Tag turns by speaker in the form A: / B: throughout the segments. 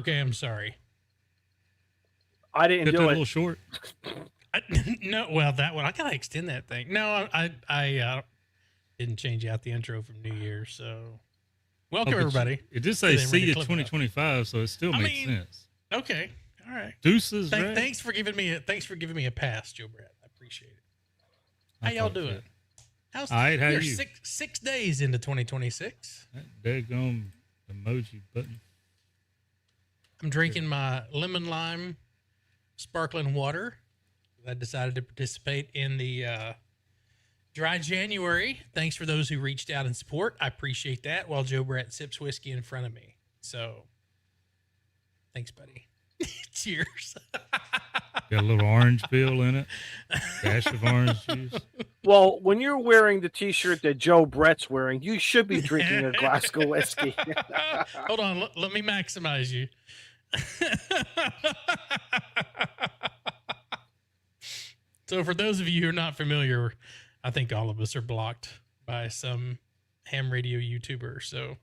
A: Okay, I'm sorry.
B: I didn't do
C: a
B: it.
C: little short.
A: No, well, that one I gotta extend that thing. No, I didn't change out the intro from New Year's. So, welcome everybody.
C: It did say
A: to the
C: see you
A: Clubhouse.
C: 2025, so it still makes sense.
A: Okay, all right.
C: Deuces, right?
A: Thanks for giving me a pass, Joe Brett. I apprient it. How y'all doing? How's
C: all right? How
A: you're
C: you?
A: Six days into 2026.
C: That daggone emoji button.
A: I'm drinking my lemon lime sparkling water. I decided to participate in the dry January. Thanks for those who reached out and support. I appreciate that. While Joe Brett sips whiskey in front of me. So, thanks, buddy. Cheers.
C: Got a little orange peel in it. Dash of orange juice.
B: Well, when you're wearing the T-shirt that Joe Brett's wearing, you should be drinking a glass of whiskey.
A: Hold on. Let me maximize you. So for those of you who are not familiar, I think all of us are blocked by some ham radio YouTuber. So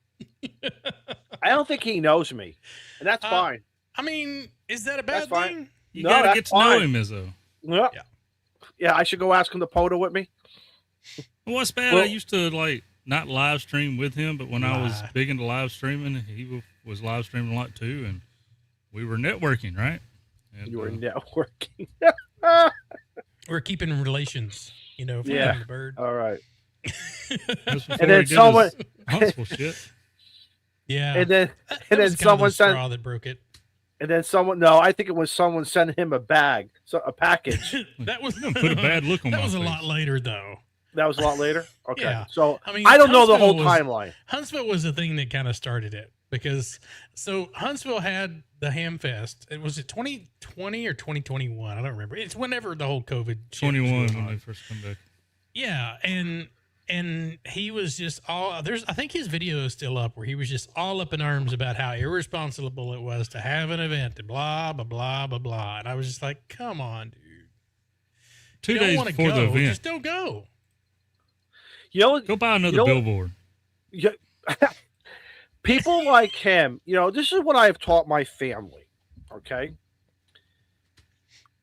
B: I don't think he knows me, and that's fine.
A: I mean, is that a bad thing?
C: You gotta get to know him, Izzo.
B: Yeah, I should go ask him to photo with me.
C: Well, what's bad? I used to not live stream with him, but when I was big into live streaming, he was live streaming a lot too, and we were networking, right? And,
B: you were networking.
A: We're keeping relations, from the bird.
B: All right.
C: And then someone Huntsville shit.
A: Yeah.
B: And then someone sent
A: that broke it.
B: And then I think it was someone sent him a package.
A: That was
C: put a bad look on.
A: That was
C: face.
A: a lot later, though.
B: That was a lot later. Okay.
A: Yeah.
B: So I don't know the whole timeline.
A: Huntsville was the thing that kind of started it because Huntsville had the Ham Fest. Was it 2020 or 2021? I don't remember. It's whenever the whole COVID.
C: 21 when they first come back.
A: Yeah, and he was just I think his video is still up where he was just all up in arms about how irresponsible it was to have an event and blah blah blah blah blah. And I was just like, come on, dude.
C: 2 days before the event,
A: just don't go.
C: Go buy another billboard.
B: Yeah. People like him, this is what I've taught my family. Okay.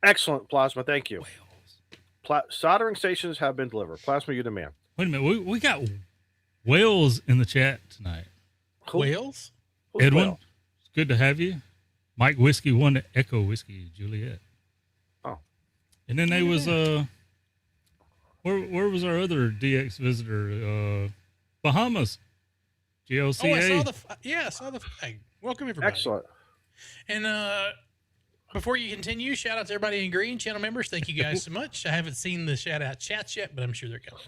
B: Excellent, Plasma. Thank you. Soldering stations have been delivered. Plasma, you're the man.
C: Wait a minute. We got Wales in the chat tonight.
A: Wales?
C: Edwin, Wales? It's good to have you. Mike Whiskey won the Echo Whiskey Juliet.
B: Oh.
C: And then there was where was our other DX visitor? Bahamas. GLCA.
A: Oh, I saw the flag. Welcome everybody.
B: Excellent.
A: And before you continue, shout out to everybody in green, channel members. Thank you guys so much. I haven't seen the shout out chats yet, but I'm sure they're coming.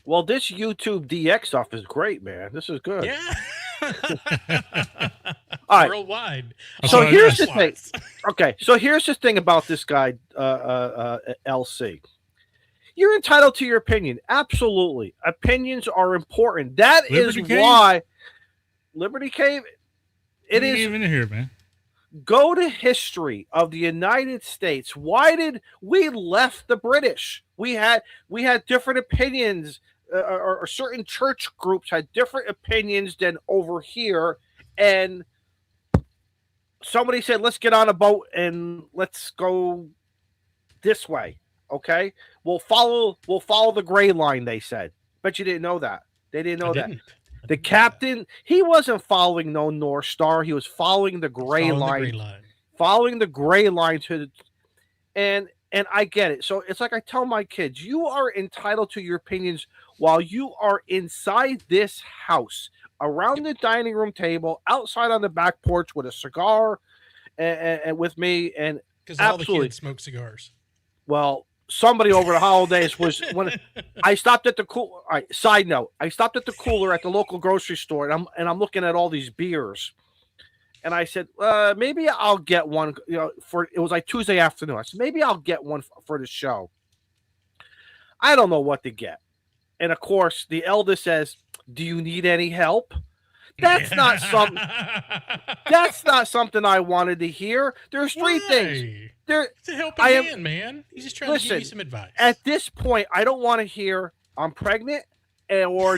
B: Well, this YouTube DX stuff is great, man. This is good.
A: Yeah.
B: All right.
A: Worldwide.
B: So here's the thing. Okay. So here's the thing about this guy, LC. You're entitled to your opinion. Absolutely. Opinions are important. That is why Liberty Cave. It is
C: even here, man.
B: Go to history of the United States. Why did we left the British? We had different opinions, or certain church groups had different opinions than over here. And somebody said, let's get on a boat and let's go this way. Okay. We'll follow the gray line, they said. But you didn't know that. They didn't know that. The captain, he wasn't following no North Star. He was following the gray line. Following the gray line and I get it. So it's like I tell my kids, you are entitled to your opinions while you are inside this house, around the dining room table, outside on the back porch with a cigar and with me. And
A: because all the kids smoke cigars.
B: Well, somebody over the holidays was when I stopped at the cooler. All right, side note, I stopped at the cooler at the local grocery store and I'm looking at all these beers. And I said, maybe I'll get one, it was like Tuesday afternoon. I said, maybe I'll get one for the show. I don't know what to get. And of course, the eldest says, do you need any help? That's not something I wanted to hear. There's three things.
A: It's a helping hand, man. He's just trying to give you some advice.
B: At this point, I don't want to hear I'm pregnant or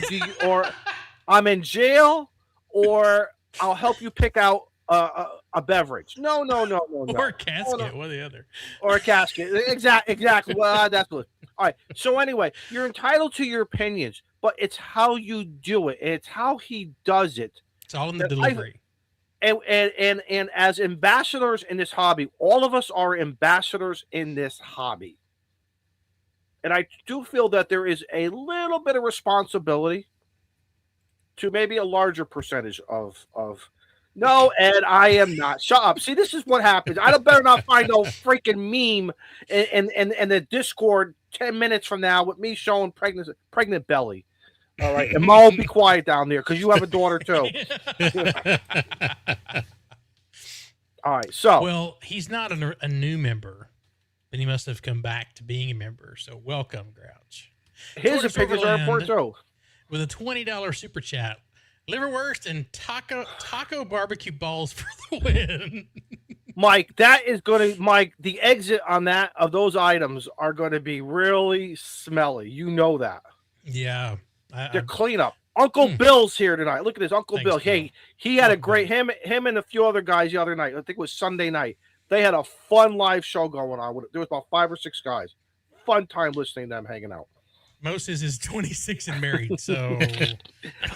B: I'm in jail or I'll help you pick out a beverage. No.
A: Or a casket,
B: No.
A: one or the other.
B: Or a casket. Exactly. Well, that's what. All right. So anyway, you're entitled to your opinions, but it's how you do it. It's how he does it.
A: It's all in the delivery.
B: And as ambassadors in this hobby, all of us are ambassadors in this hobby. And I do feel that there is a little bit of responsibility to maybe a larger percentage of no, Ed, I am not. Shut up. See, this is what happens. I better not find no freaking meme in the Discord 10 minutes from now with me showing pregnant belly. All right. And Mo, be quiet down there because you have a daughter too. All right. So,
A: well, he's not a new member, but he must have come back to being a member. So, welcome, Grouch.
B: His opinions are important too.
A: With a $20 super chat, liverwurst and taco barbecue balls for the win.
B: Mike, the exit on that of those items are going to be really smelly. You know that.
A: Yeah.
B: They're cleanup. Uncle Bill's here tonight. Look at this. Uncle Bill. Hey, he had a great him and a few other guys the other night. I think it was Sunday night. They had a fun live show going on. There was about 5 or 6 guys. Fun time listening to them hanging out.
A: Moses is 26 and married, so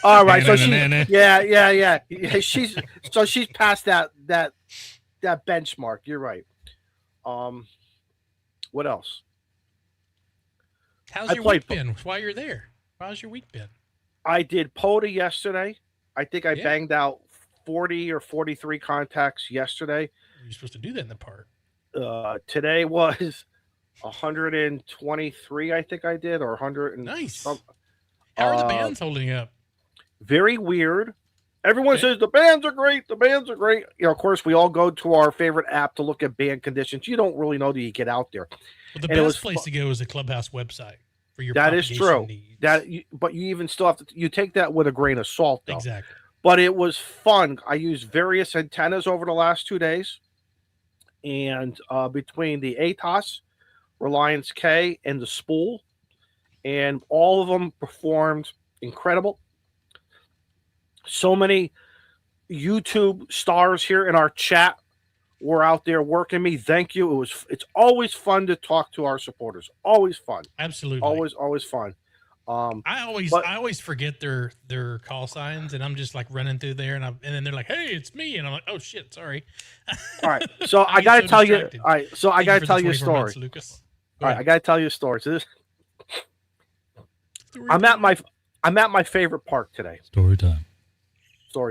B: all right. So yeah. She's past that benchmark. You're right. What else?
A: How's your week been? While you're there, how's your week been? I
B: did POTA yesterday. I think I banged out 40 or 43 contacts yesterday.
A: You're supposed to do that in the park.
B: Today was 123, I think I did, or 100.
A: Nice. How are the bands holding up?
B: Very weird. Everyone says the bands are great. The bands are great. You know, of course, we all go to our favorite app to look at band conditions. You don't really know till you get out there.
A: Well, the best place to go is the Clubhouse website for your
B: that is true.
A: Needs.
B: But you even still have to. You take that with a grain of salt, though.
A: Exactly.
B: But it was fun. I used various antennas over the last 2 days, and between the ATOS, Reliance K, and the spool, and all of them performed incredible. So many YouTube stars here in our chat were out there working me. Thank you. It's always fun to talk to our supporters. Always fun.
A: Absolutely.
B: Always fun.
A: I always forget their call signs, and I'm just like running through there, and then they're like, "Hey, it's me," and I'm like, "Oh shit, sorry."
B: All right, so I gotta tell you. All right, so I gotta tell you a story.
A: Months, Lucas.
B: All right, I gotta tell you a story. So I'm at my favorite park today.
C: Story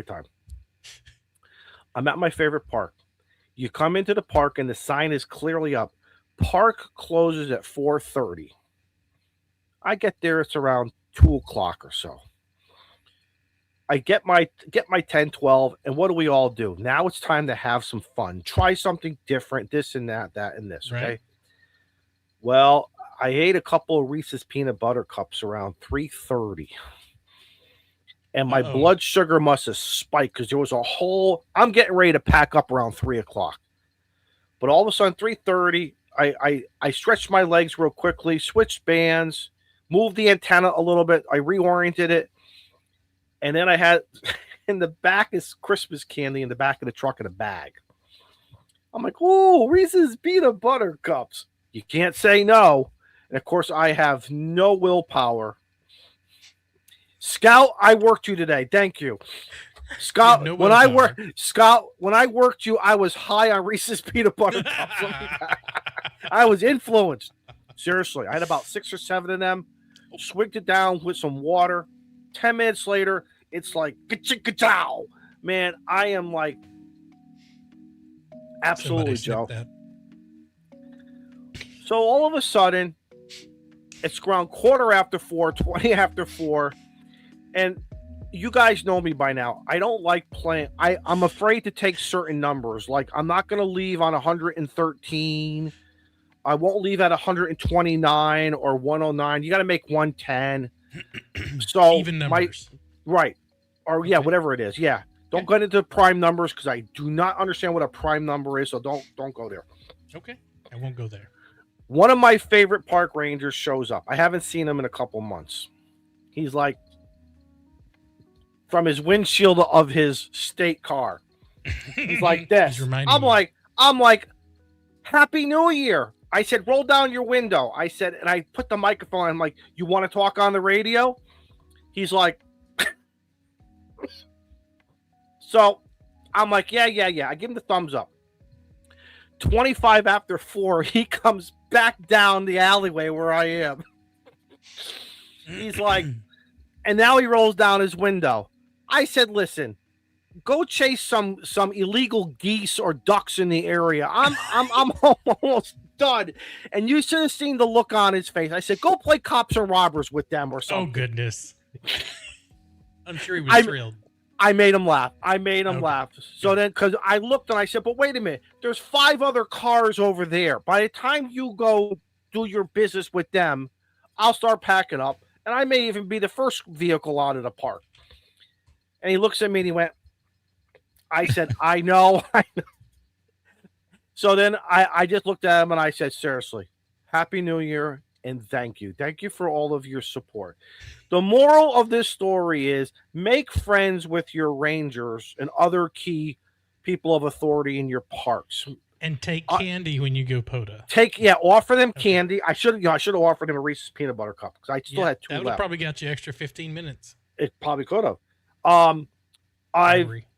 C: time.
B: I'm at my favorite park. You come into the park and the sign is clearly up. Park closes at 4:30. I get there, it's around 2:00 or so. I get my 10, 12, and what do we all do? Now it's time to have some fun. Try something different, this and that and this, okay?
A: Right.
B: Well, I ate a couple of Reese's peanut butter cups around 3:30. And my blood sugar must have spiked because there was I'm getting ready to pack up around 3:00. But all of a sudden, 3:30, I stretched my legs real quickly, switched bands, moved the antenna a little bit. I reoriented it. And then I had in the back is Christmas candy in the back of the truck in a bag. I'm like, oh, Reese's peanut butter cups. You can't say no. And of course, I have no willpower. Scout, I worked you today. Thank you. Scott, when I worked you, I was high on Reese's peanut butter cups. I was influenced. Seriously. I had about 6 or 7 of them. Swigged it down with some water. 10 minutes later, it's like ka-chow. Man, I am like absolutely Joe. So all of a sudden, it's around 4:15, 20 after 4. And you guys know me by now. I don't like playing. I'm afraid to take certain numbers. Like, I'm not going to leave on 113. I won't leave at 129 or 109. You got to make 110. So
A: even numbers.
B: Right. Or, yeah, whatever it is. Yeah. Don't get into prime numbers because I do not understand what a prime number is. So don't go there.
A: Okay. I won't go there.
B: One of my favorite park rangers shows up. I haven't seen him in a couple months. He's like, from his windshield of his state car. He's like this.
A: He's reminding
B: I'm
A: you.
B: like, Happy New Year. I said, roll down your window. I said, and I put the microphone on. I'm like, you want to talk on the radio? He's like, so I'm like, yeah. I give him the thumbs up. 25 after 4, he comes back down the alleyway where I am. He's like, and now he rolls down his window. I said, listen, go chase some illegal geese or ducks in the area. I'm almost done. And you should have seen the look on his face. I said, go play cops and robbers with them or something.
A: Oh, goodness. I'm sure he was thrilled.
B: I made him laugh. Laugh. So then, because I looked and I said, but wait a minute, there's 5 other cars over there. By the time you go do your business with them, I'll start packing up. And I may even be the first vehicle out of the park. And he looks at me and he went, I said, I know. So then I just looked at him and I said, seriously, Happy New Year and thank you. Thank you for all of your support. The moral of this story is make friends with your rangers and other key people of authority in your parks.
A: And take candy when you go POTA.
B: Offer them candy. I should have offered him a Reese's peanut butter cup because I still had 2 left.
A: That would probably got you extra 15 minutes.
B: It probably could have.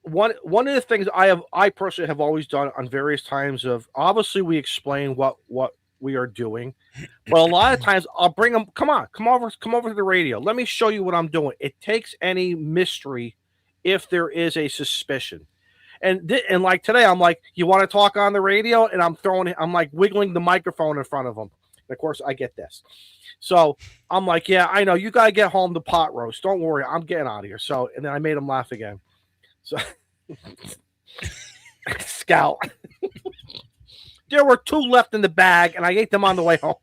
B: One of the things I personally have always done on various times of obviously we explain what we are doing, but a lot of times I'll bring them. Come over to the radio. Let me show you what I'm doing. It takes any mystery if there is a suspicion. And like today, I'm like, you want to talk on the radio? And I'm like wiggling the microphone in front of them. And of course, I get this. So I'm like, yeah, I know. You got to get home to pot roast. Don't worry. I'm getting out of here. So, and then I made him laugh again. So, Scout. There were 2 left in the bag, and I ate them on the way home.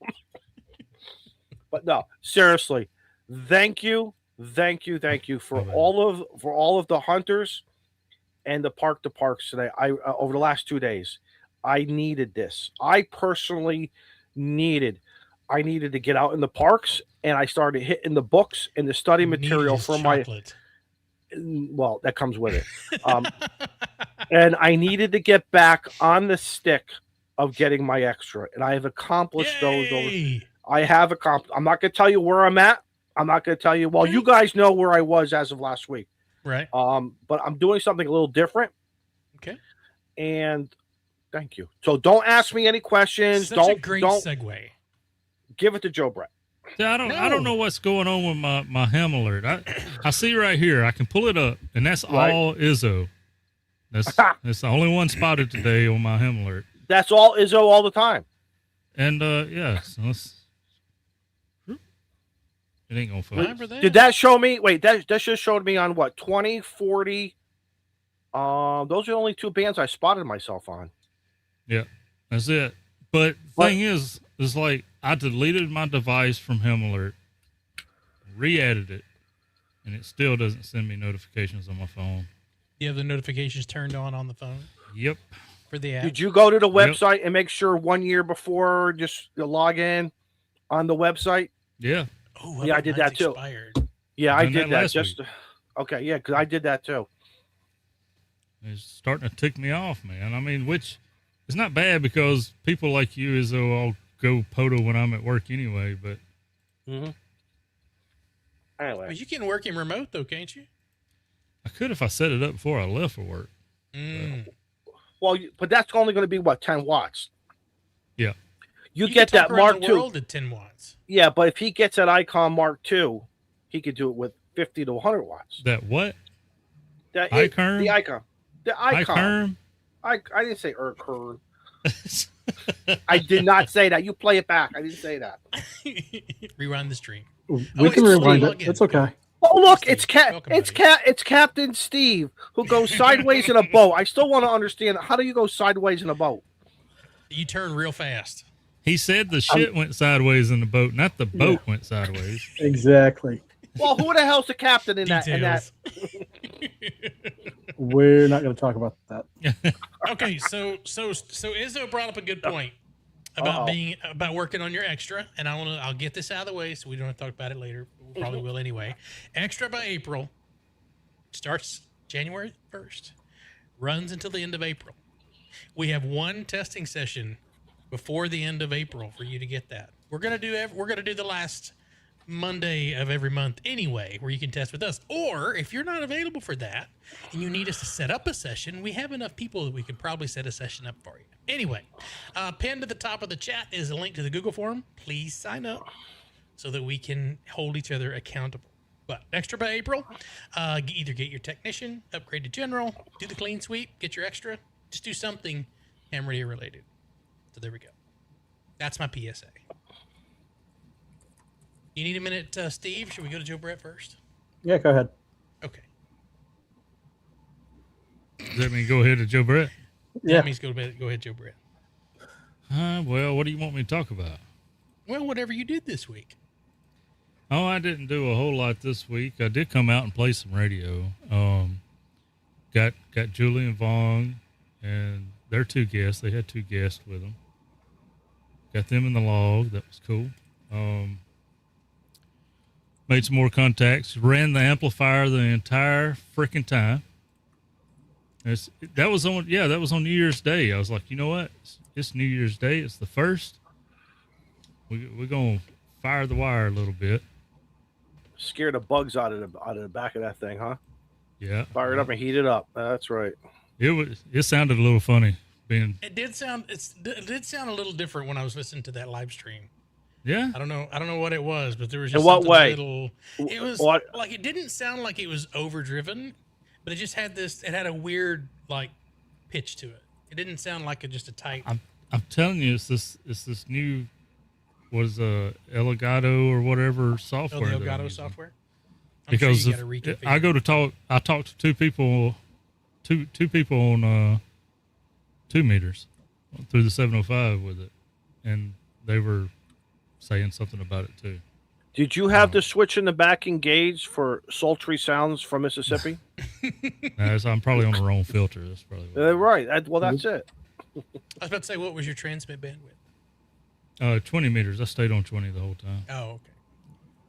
B: But no, seriously, thank you for all of the hunters and the parks today. Over the last 2 days, I needed this. I personally needed to get out in the parks, and I started hitting the books and the study material for chocolate. Well, that comes with it. And I needed to get back on the stick of getting my extra, and I have accomplished those. I have accomplished. I'm not going to tell you where I'm at. I'm not going to tell you. Well, you guys know where I was as of last week,
A: right?
B: But I'm doing something a little different.
A: Okay.
B: And thank you. So don't ask me any questions.
A: Such a great segue.
B: Give it to Joe Brett.
C: Yeah, I don't know what's going on with my ham alert. I see right here. I can pull it up, and that's all Izzo. That's the only one spotted today on my ham alert.
B: That's all Izzo all the time.
C: And so it ain't gonna focus.
B: Did that show me? Wait, that just showed me on what 20, 40. Those are the only 2 bands I spotted myself on.
C: Yeah, that's it. But thing is like I deleted my device from Hem Alert, re-added it, and it still doesn't send me notifications on my phone.
A: You have the notifications turned on the phone?
C: Yep.
A: For the app?
B: Did you go to the website and make sure 1 year before just log in on the website?
C: Yeah.
A: Oh,
B: yeah, I did that too.
A: Expired.
B: Yeah, I did that. Okay, yeah, because I did that too.
C: It's starting to tick me off, man. I mean, which is not bad because people like you is I'll go POTA when I'm at work anyway, but
B: anyway.
A: Well, you can work in remote though, can't you?
C: I could if I set it up before I left for work.
B: Well, but that's only going to be what 10 watts.
C: Yeah.
B: You get that Mark II
A: at 10 watts.
B: Yeah, but if he gets that Icon Mark II, he could do it with 50 to 100 watts.
C: That what?
B: The
C: Icon.
B: The Icon. I didn't say Urkern. I did not say that. You play it back. I didn't say that.
A: Rewind the stream.
D: We can rewind it. It's okay.
B: Oh look, it's Captain Steve who goes sideways in a boat. I still want to understand how do you go sideways in a boat?
A: You turn real fast.
C: He said the shit went sideways in the boat, not the boat went sideways.
D: Exactly.
B: Well, who the hell's the captain in that?
D: We're not going to talk about that.
A: Okay, so Izzo brought up a good point about working on your extra, and I'll get this out of the way so we don't have to talk about it later. We probably will anyway. Extra by April starts January 1st. runs until the end of April. We have one testing session before the end of April for you to get that. We're gonna do the last Monday of every month anyway, where you can test with us. Or if you're not available for that and you need us to set up a session, we have enough people that we could probably set a session up for you. Anyway, pinned to the top of the chat is a link to the Google form. Please sign up so that we can hold each other accountable. But extra by April, either get your technician, upgrade to general, do the clean sweep, get your extra, just do something ham radio related. So there we go. That's my PSA. You need a minute, Steve? Should we go to Joe Brett first?
D: Yeah, go ahead.
A: Okay.
C: Does that mean go ahead to Joe Brett?
D: Yeah.
A: That means go ahead, Joe Brett.
C: Well, what do you want me to talk about?
A: Well, whatever you did this week.
C: Oh, I didn't do a whole lot this week. I did come out and play some radio. Got Julie and Vaughn and their two guests. They had two guests with them. Got them in the log. That was cool. Made some more contacts. Ran the amplifier the entire freaking time. That was on New Year's Day. I was like, you know what? It's New Year's Day. It's the first. We're gonna fire the wire a little bit.
B: Scare the bugs out of the back of that thing, huh?
C: Yeah.
B: Fire it up and heat it up. That's right.
C: It sounded a little funny.
A: It did sound a little different when I was listening to that live stream.
C: Yeah.
A: I don't know what it was, but there was just
B: In what
A: something
B: way?
A: It was like it didn't sound like it was overdriven, but it just had a weird like pitch to it. It didn't sound like just a tight.
C: I'm telling you, it's this new Elgato or whatever software.
A: Oh, the Elgato software.
C: Because
A: sure you gotta
C: I go to talk, I talked to two people on 2 meters through the 705 with it, and they were saying something about it too.
B: Did you have the switch in the back engaged for sultry sounds from Mississippi?
C: I'm probably on the wrong filter. That's probably what
B: Right. That's it.
A: I was about to say, what was your transmit bandwidth?
C: 20 meters. I stayed on 20 the whole time.
A: Oh, okay.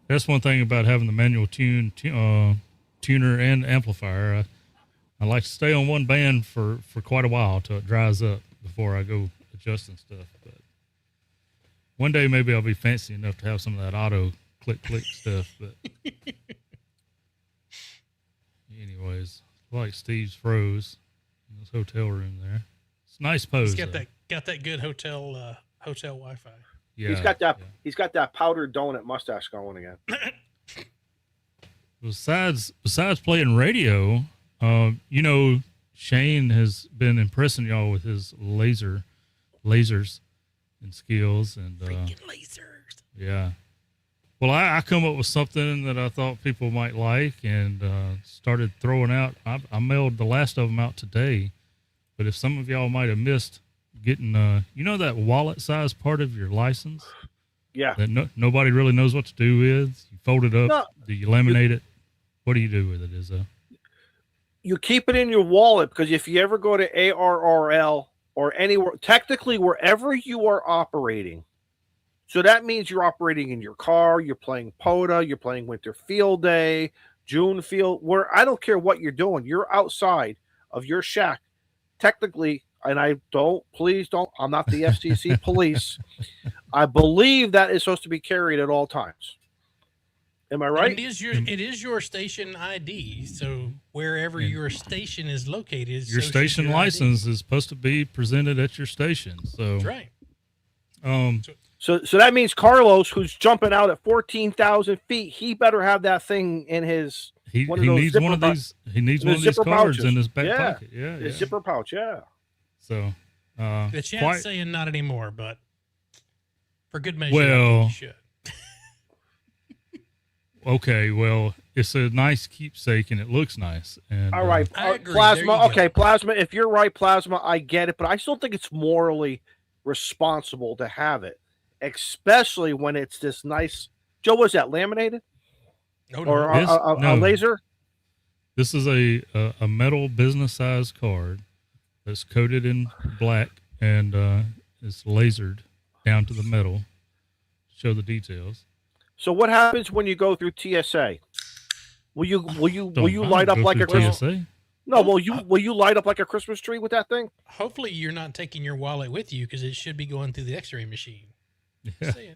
C: That's one thing about having the manual tuner and amplifier. I like to stay on one band for quite a while till it dries up before I go adjusting stuff. But one day maybe I'll be fancy enough to have some of that auto click stuff. But anyways, like Steve's froze in this hotel room there. It's a nice pose.
A: He's got that good hotel Wi-Fi.
C: Yeah,
B: He's got that powdered donut mustache going again.
C: Besides playing radio, Shane has been impressing y'all with his lasers and skills and
A: freaking lasers.
C: Yeah. Well, I come up with something that I thought people might like and started throwing out. I mailed the last of them out today, but if some of y'all might have missed getting, that wallet size part of your license,
B: yeah,
C: that nobody really knows what to do with. You fold it up. Do you laminate it? What do you do with it, Izzo?
B: You keep it in your wallet because if you ever go to ARRL or anywhere, technically wherever you are operating, so that means you're operating in your car, you're playing POTA, you're playing Winter Field Day, June Field, where I don't care what you're doing, you're outside of your shack. Technically, and please don't, I'm not the FCC police. I believe that is supposed to be carried at all times. Am I right?
A: It is your station ID. So wherever your station is located,
C: your station license is supposed to be presented at your station. So
A: that's right.
B: So that means Carlos, who's jumping out at 14,000 feet, he better have that thing in his.
C: He needs one of these. He needs one of these cards pouches in his back pocket. Yeah,
B: his zipper pouch. Yeah.
C: So
A: the chat's saying not anymore, but for good measure,
C: well,
A: you should.
C: Okay, well, it's a nice keepsake and it looks nice. And
B: all right,
A: I agree.
B: Plasma. Okay, Plasma. If you're right, Plasma, I get it, but I still think it's morally responsible to have it, especially when it's this nice. Joe, was that laminated?
A: No,
B: or a laser?
C: This is a metal business size card that's coated in black and it's lasered down to the metal. Show the details.
B: So what happens when you go through TSA? Will you light up like a
C: TSA?
B: No, will you light up like a Christmas tree with that thing?
A: Hopefully, you're not taking your wallet with you because it should be going through the X-ray machine. Just saying.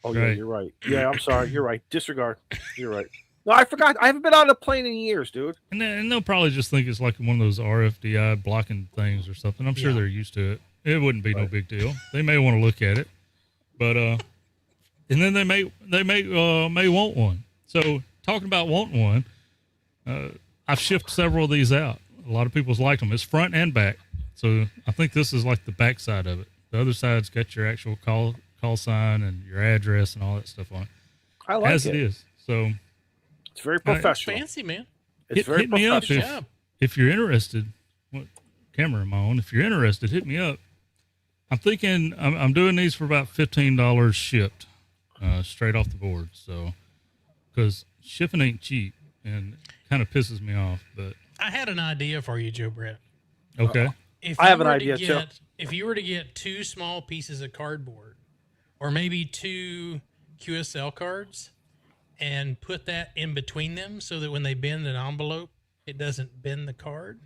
B: Oh yeah,
C: Right.
B: you're right. Yeah, I'm sorry. You're right. Disregard. You're right. No, I forgot. I haven't been on a plane in years, dude.
C: And they'll probably just think it's like one of those RFDI blocking things or something. I'm sure
A: Yeah.
C: they're used to it. It wouldn't be no big deal. They may want to look at it, but and then they may want one. So talking about wanting one, I've shipped several of these out. A lot of people's liked them. It's front and back. So I think this is like the back side of it. The other side's got your actual call sign and your address and all that stuff on it.
B: I like
C: As
B: it.
C: it is. So
B: It's very professional.
A: Fancy, man.
B: It's very
C: hit me up
B: professional.
C: if you're interested. What camera am I on? If you're interested, hit me up. I'm thinking I'm doing these for about $15 shipped, straight off the board. So, because shipping ain't cheap and kind of pisses me off. But
A: I had an idea for you, Joe Brett.
C: okay,
A: If
B: I have
A: you
B: an
A: were
B: idea,
A: to
B: too.
A: If you were to get 2 small pieces of cardboard, or maybe 2 QSL cards, and put that in between them so that when they bend an envelope, it doesn't bend the card,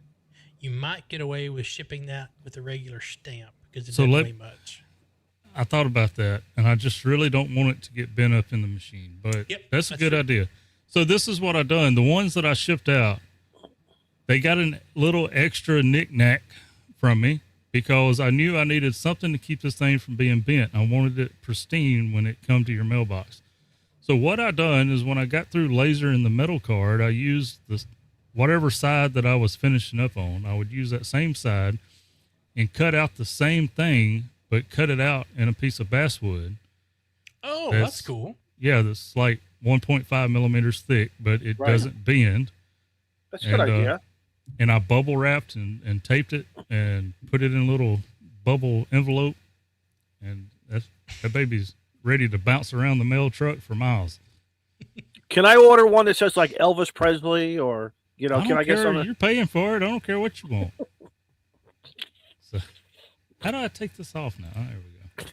A: you might get away with shipping that with a regular stamp because it doesn't weigh much.
C: I thought about that, and I just really don't want it to get bent up in the machine. But that's a good idea. So this is what I done. The ones that I shipped out, they got a little extra knick-knack from me because I knew I needed something to keep this thing from being bent. I wanted it pristine when it come to your mailbox. So what I done is when I got through lasering the metal card, I used whatever side that I was finishing up on. I would use that same side and cut out the same thing, but cut it out in a piece of basswood.
A: Oh, that's cool.
C: Yeah, that's like 1.5 millimeters thick, but it doesn't bend.
B: That's a good idea.
C: And I bubble wrapped and taped it and put it in a little bubble envelope. And that baby's ready to bounce around the mail truck for miles.
B: Can I order one that says like Elvis Presley or, can I get something?
C: You're paying for it. I don't care what you want. So, how do I take this off now? There we go.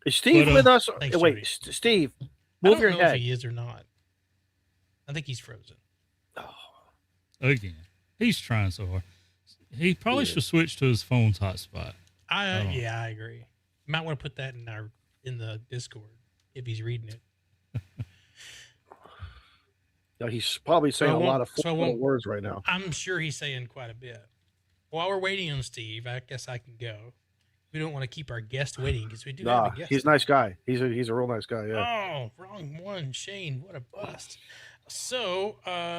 B: Is Steve with us?
A: Thanks,
B: Wait,
A: Jody.
B: Steve,
A: I
B: move
A: don't
B: your
A: know
B: head.
A: if he is or not. I think he's frozen.
C: Again, he's trying so hard. He probably should switch to his phone's hotspot.
A: I agree. You might want to put that in the Discord if he's reading it.
B: No, he's probably saying a lot of
A: so
B: words right now.
A: I'm sure he's saying quite a bit. While we're waiting on Steve, I guess I can go. We don't want to keep our guest waiting because we do have a guest.
B: He's a nice guy. He's a real nice guy. Yeah.
A: Oh, wrong one, Shane. What a bust. So,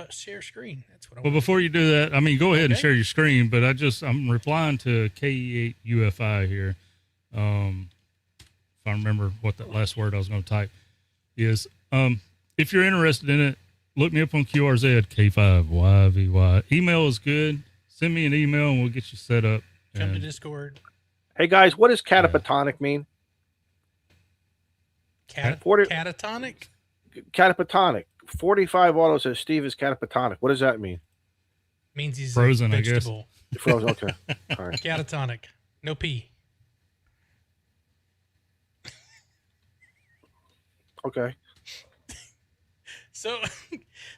A: share screen. That's what I
C: Well,
A: want.
C: before you do that, go ahead and share your screen, but I'm replying to KE8UFI here. If I remember what that last word I was going to type is, if you're interested in it, look me up on QRZ, K5YVY. Email is good. Send me an email and we'll get you set up.
A: Come to Discord.
B: Hey guys, what does catatonic mean?
A: Catatonic?
B: Catatonic. 45 Auto says Steve is catatonic. What does that mean?
A: Means he's
C: frozen,
A: a vegetable.
B: Frozen. Okay. All right.
A: Catatonic. No P.
B: Okay.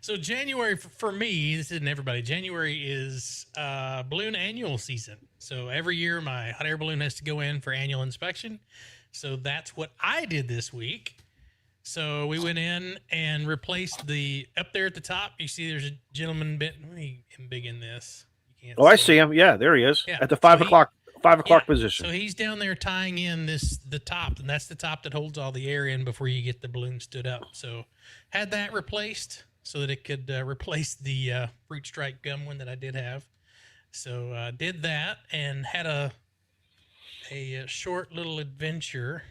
A: So January for me, this isn't everybody. January is balloon annual season. So every year my hot air balloon has to go in for annual inspection. So that's what I did this week. So we went in and replaced the up there at the top. You see, there's a gentleman bit. Let me big in this. You can't.
B: I see him. Yeah, there he is at the 5 o'clock position.
A: So he's down there tying in the top, and that's the top that holds all the air in before you get the balloon stood up. So had that replaced so that it could replace the fruit strike gum one that I did have. So did that and had a short little adventure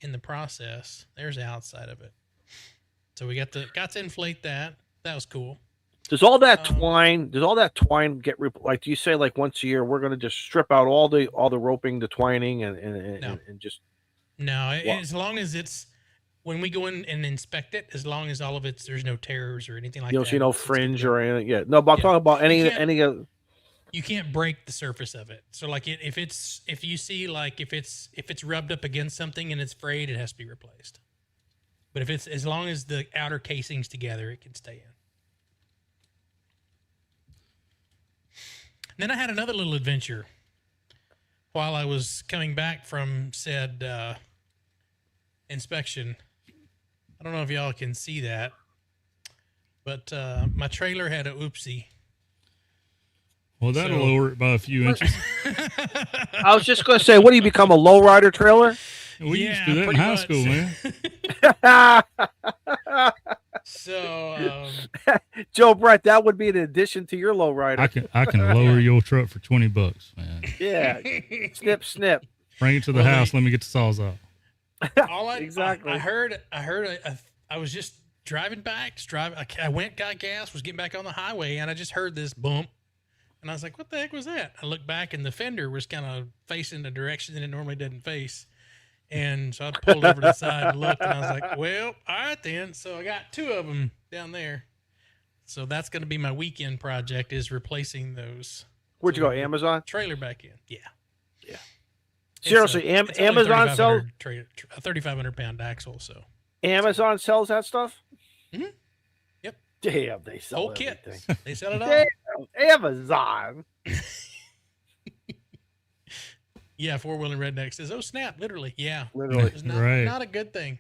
A: in the process. There's the outside of it. So we got to inflate that. That was cool.
B: Does all that twine get like? Do you say like once a year we're going to just strip out all the roping, the twining, and just?
A: No, as long as it's when we go in and inspect it, as long as all of there's no tears or anything like that.
B: You don't see no fringe or anything. Yeah, no. But I'm talking about any of.
A: You can't break the surface of it. So like if you see like if it's rubbed up against something and it's frayed, it has to be replaced. But if it's as long as the outer casing's together, it can stay in. Then I had another little adventure while I was coming back from said inspection. I don't know if y'all can see that, but my trailer had a oopsie.
C: Well, that'll lower it by a few inches.
B: I was just going to say, what do you become, a lowrider trailer?
C: We used to do that in high school, man.
A: So,
B: Joe Brett, that would be an addition to your lowrider.
C: I can lower your truck for $20, man.
B: Yeah, snip, snip.
C: Bring it to the house. Let me get the saws off.
B: Exactly.
A: I heard. I was just driving back. I went, got gas, was getting back on the highway, and I just heard this bump. And I was like, what the heck was that? I looked back, and the fender was kind of facing the direction that it normally doesn't face. And so I pulled over to the side and looked, and I was like, well, all right then. So I got 2 of them down there. So that's going to be my weekend project, is replacing those.
B: Where'd you go, Amazon?
A: Trailer back in. Yeah.
B: Yeah. Seriously,
A: it's
B: Amazon sells
A: a 3,500 pound axle. So
B: Amazon sells that stuff?
A: Mm-hmm. Yep.
B: Damn, they sell
A: whole
B: everything.
A: kit. They sell it all.
B: Damn, Amazon.
A: Yeah, 4-wheeling redneck says, "Oh snap!" Literally, yeah,
B: Literally,
A: it's not,
C: right.
A: not a good thing.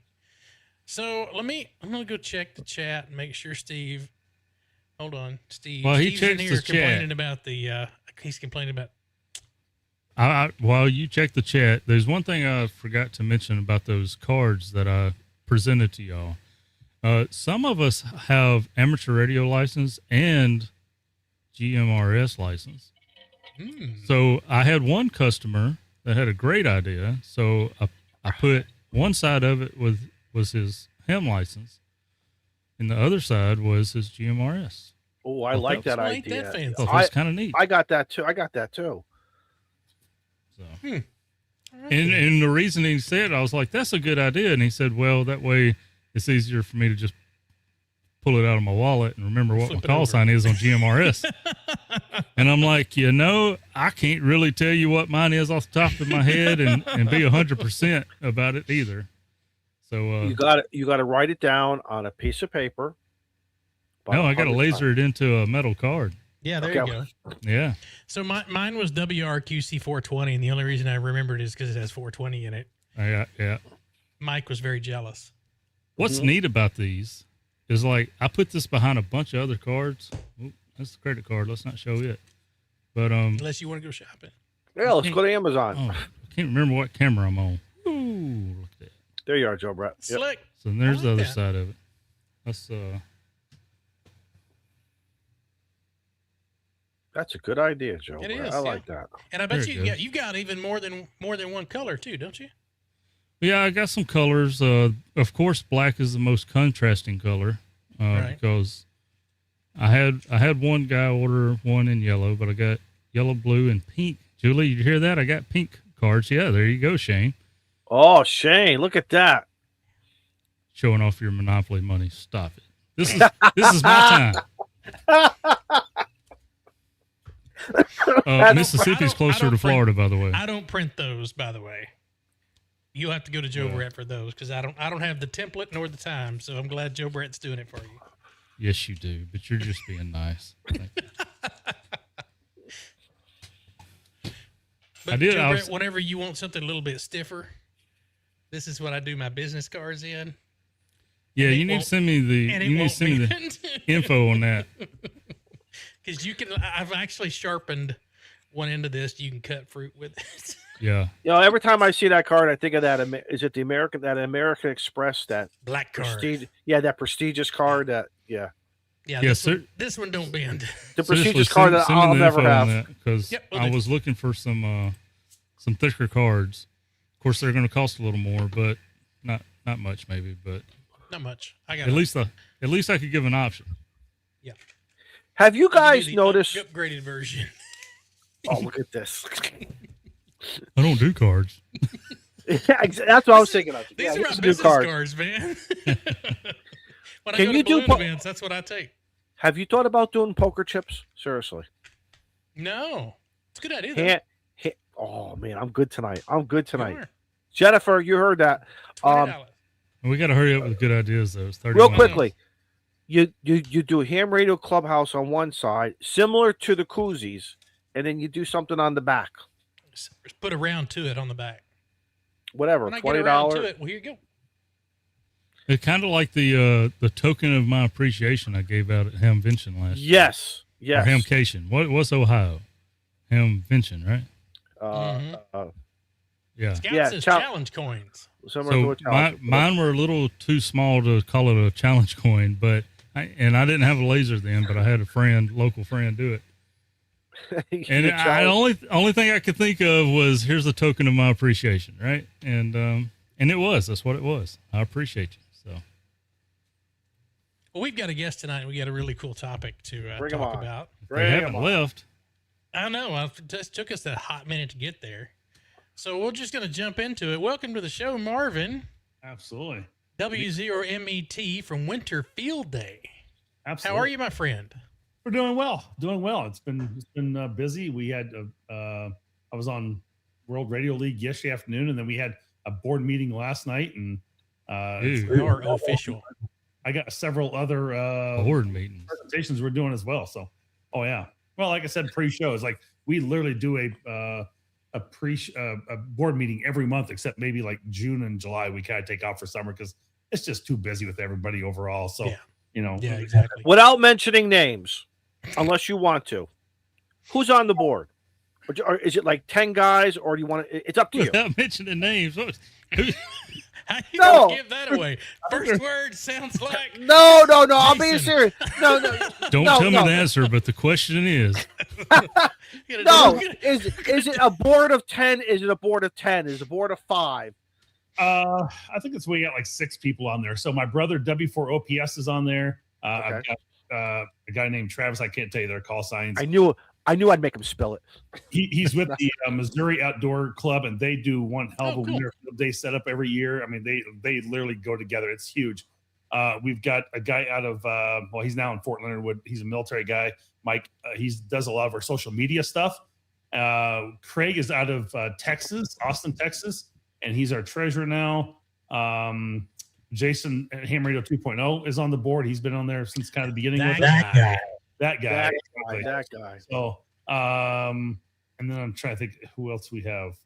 A: So I'm gonna go check the chat and make sure Steve. Hold on, Steve.
C: Well, he
A: Steve's in
C: checks
A: here
C: the
A: complaining
C: chat.
A: about the. He's complaining about.
C: While you check the chat, there's one thing I forgot to mention about those cards that I presented to y'all. Some of us have amateur radio license and GMRS license. So I had one customer that had a great idea. So I put one side of it was his ham license, and the other side was his GMRS.
B: Oh, I like that
A: Well, ain't
B: idea.
A: that fancy?
C: So it's kind of neat.
B: I got that too.
C: So.
A: All right.
C: And the reason he said, I was like, that's a good idea. And he said, well, that way it's easier for me to just pull it out of my wallet and remember what
A: Flip
C: my
A: it
C: call
A: over.
C: sign is on GMRS. And I'm like, I can't really tell you what mine is off the top of my head and be 100% about it either. So
B: You got to write it down on a piece of paper.
C: no, I got to laser it into a metal card.
A: Yeah, there you
B: Okay.
A: go.
C: Yeah.
A: So mine was WRQC 420, and the only reason I remembered is because it has 420 in it.
C: Yeah.
A: Mike was very jealous.
C: What's neat about these is, like, I put this behind a bunch of other cards. Oop, that's the credit card. Let's not show it. But
A: Unless you want to go shopping.
B: Yeah, let's go to Amazon.
C: oh, I can't remember what camera I'm on. Ooh, look at that.
B: There you are, Joe Brett. Yep.
A: Slick.
C: So there's
A: I
C: the
A: like
C: other
A: that.
C: side of it.
B: That's a good idea, Joe.
A: It
B: Brett.
A: is,
B: I
A: yeah.
B: like that.
A: And I bet
C: There it
A: you got even more than one color too, don't you?
C: Yeah, I got some colors. Of course, black is the most contrasting color
A: Right.
C: because I had one guy order one in yellow, but I got yellow, blue, and pink. Julie, you hear that? I got pink cards. Yeah, there you go, Shane.
B: Oh, Shane, look at that.
C: Showing off your Monopoly money. Stop it. This is my time. Mississippi's closer to Florida, by the way.
A: I don't print those, by the way. You'll have to go to Joe Brett for those because I don't have the template nor the time. So I'm glad Joe Brett's doing it for you.
C: Yes, you do, but you're just being nice. Thank you.
A: But
C: I did-
A: Joe
C: I
A: Brett,
C: was-
A: whenever you want something a little bit stiffer, this is what I do my business cards in.
C: Yeah,
A: And
C: you
A: it
C: need to
A: won't-
C: send me the
A: And it
C: you need to
A: won't
C: send me the info on that.
A: Because I've actually sharpened one end of this. You can cut fruit with it.
C: Yeah.
B: You know, every time I see that card, I think of that. Is it the American Express? That
A: Black card.
B: prestige? Yeah, that prestigious card. Yeah,
A: Yeah,
C: Yes,
A: this one don't bend.
B: the
C: Seriously,
B: prestigious card that
C: send me
B: I'll
C: the
B: never
C: info on
B: have.
C: that, because
A: Yep, will
C: I
A: do.
C: was looking for some thicker cards. Of course, they're going to cost a little more, but not much, maybe. But
A: Not much. I got
C: at least I could give an option.
A: Yeah.
B: Have you guys
A: the
B: noticed?
A: upgraded version?
B: Oh, look at this.
C: I don't do cards.
B: Yeah, that's what I was thinking of.
A: These
B: Yeah,
A: are
B: here's
A: my
B: some new
A: business
B: cards.
A: cards, man. When I
B: Can
A: go
B: you
A: to
B: do
A: balloon events, that's what I take.
B: Have you thought about doing poker chips? Seriously.
A: No, it's a good idea. Though.
B: Oh man, I'm good tonight.
A: You
B: tonight.
A: are.
B: Jennifer, you heard that.
A: $20.
C: We got to hurry up with good ideas, though. It's 30
B: Real
C: minutes.
B: quickly, you do Ham Radio Clubhouse on one side, similar to the koozies, and then you do something on the back.
A: Just put a round to it on the back.
B: Whatever,
A: When I get around to it, well, here you go.
C: It's kind of like the token of my appreciation I gave out at Hamvention last year.
B: Yes.
C: Or Hamcation. What's Ohio? Hamvention, right? Yeah.
A: Scout says challenge coins.
C: So mine were a little too small to call it a challenge coin, but I didn't have a laser then, but I had a local friend do it. And the only thing I could think of was, here's a token of my appreciation, right? And that's what it was. I appreciate you. So,
A: well, we've got a guest tonight. We got a really cool topic to talk about.
C: They haven't left.
A: I know. It just took us a hot minute to get there. So we're just going to jump into it. Welcome to the show, Marvin.
E: Absolutely.
A: W0MET from Winter Field Day.
E: Absolutely.
A: How are you, my friend?
E: We're doing well. It's been busy. We had I was on World Radio League yesterday afternoon, and then we had a board meeting last night, and
A: you're official.
E: I got several other
C: board meetings
E: presentations we're doing as well. So, well, like I said, pre-shows, like we literally do a board meeting every month, except maybe like June and July. We kind of take off for summer because it's just too busy with everybody overall. So,
A: yeah, exactly.
B: Without mentioning names, unless you want to, who's on the board? Or is it like 10 guys, or do you want to? It's up to you.
C: Without mentioning names.
A: How you gonna give that away? First word sounds like
B: no. I'm being serious. No.
C: Don't tell me the answer, but the question is,
B: no. Is it a board of 10? Is it a board of 10? Is it a board of 5?
E: I think we got like 6 people on there. So my brother W4OPS is on there. I've got a guy named Travis. I can't tell you their call signs.
B: I knew I'd make him spell it.
E: He's with the Missouri Outdoor Club, and they do one hell of a Winter Field Day setup every year. I mean, they literally go together. It's huge. We've got a guy out of he's now in Fort Leonard Wood. He's a military guy. Mike, he does a lot of our social media stuff. Craig is out of Texas, Austin, Texas, and he's our treasurer now. Jason at Ham Radio 2.0 is on the board. He's been on there since kind of the beginning. That guy. So, and then I'm trying to think who else we have.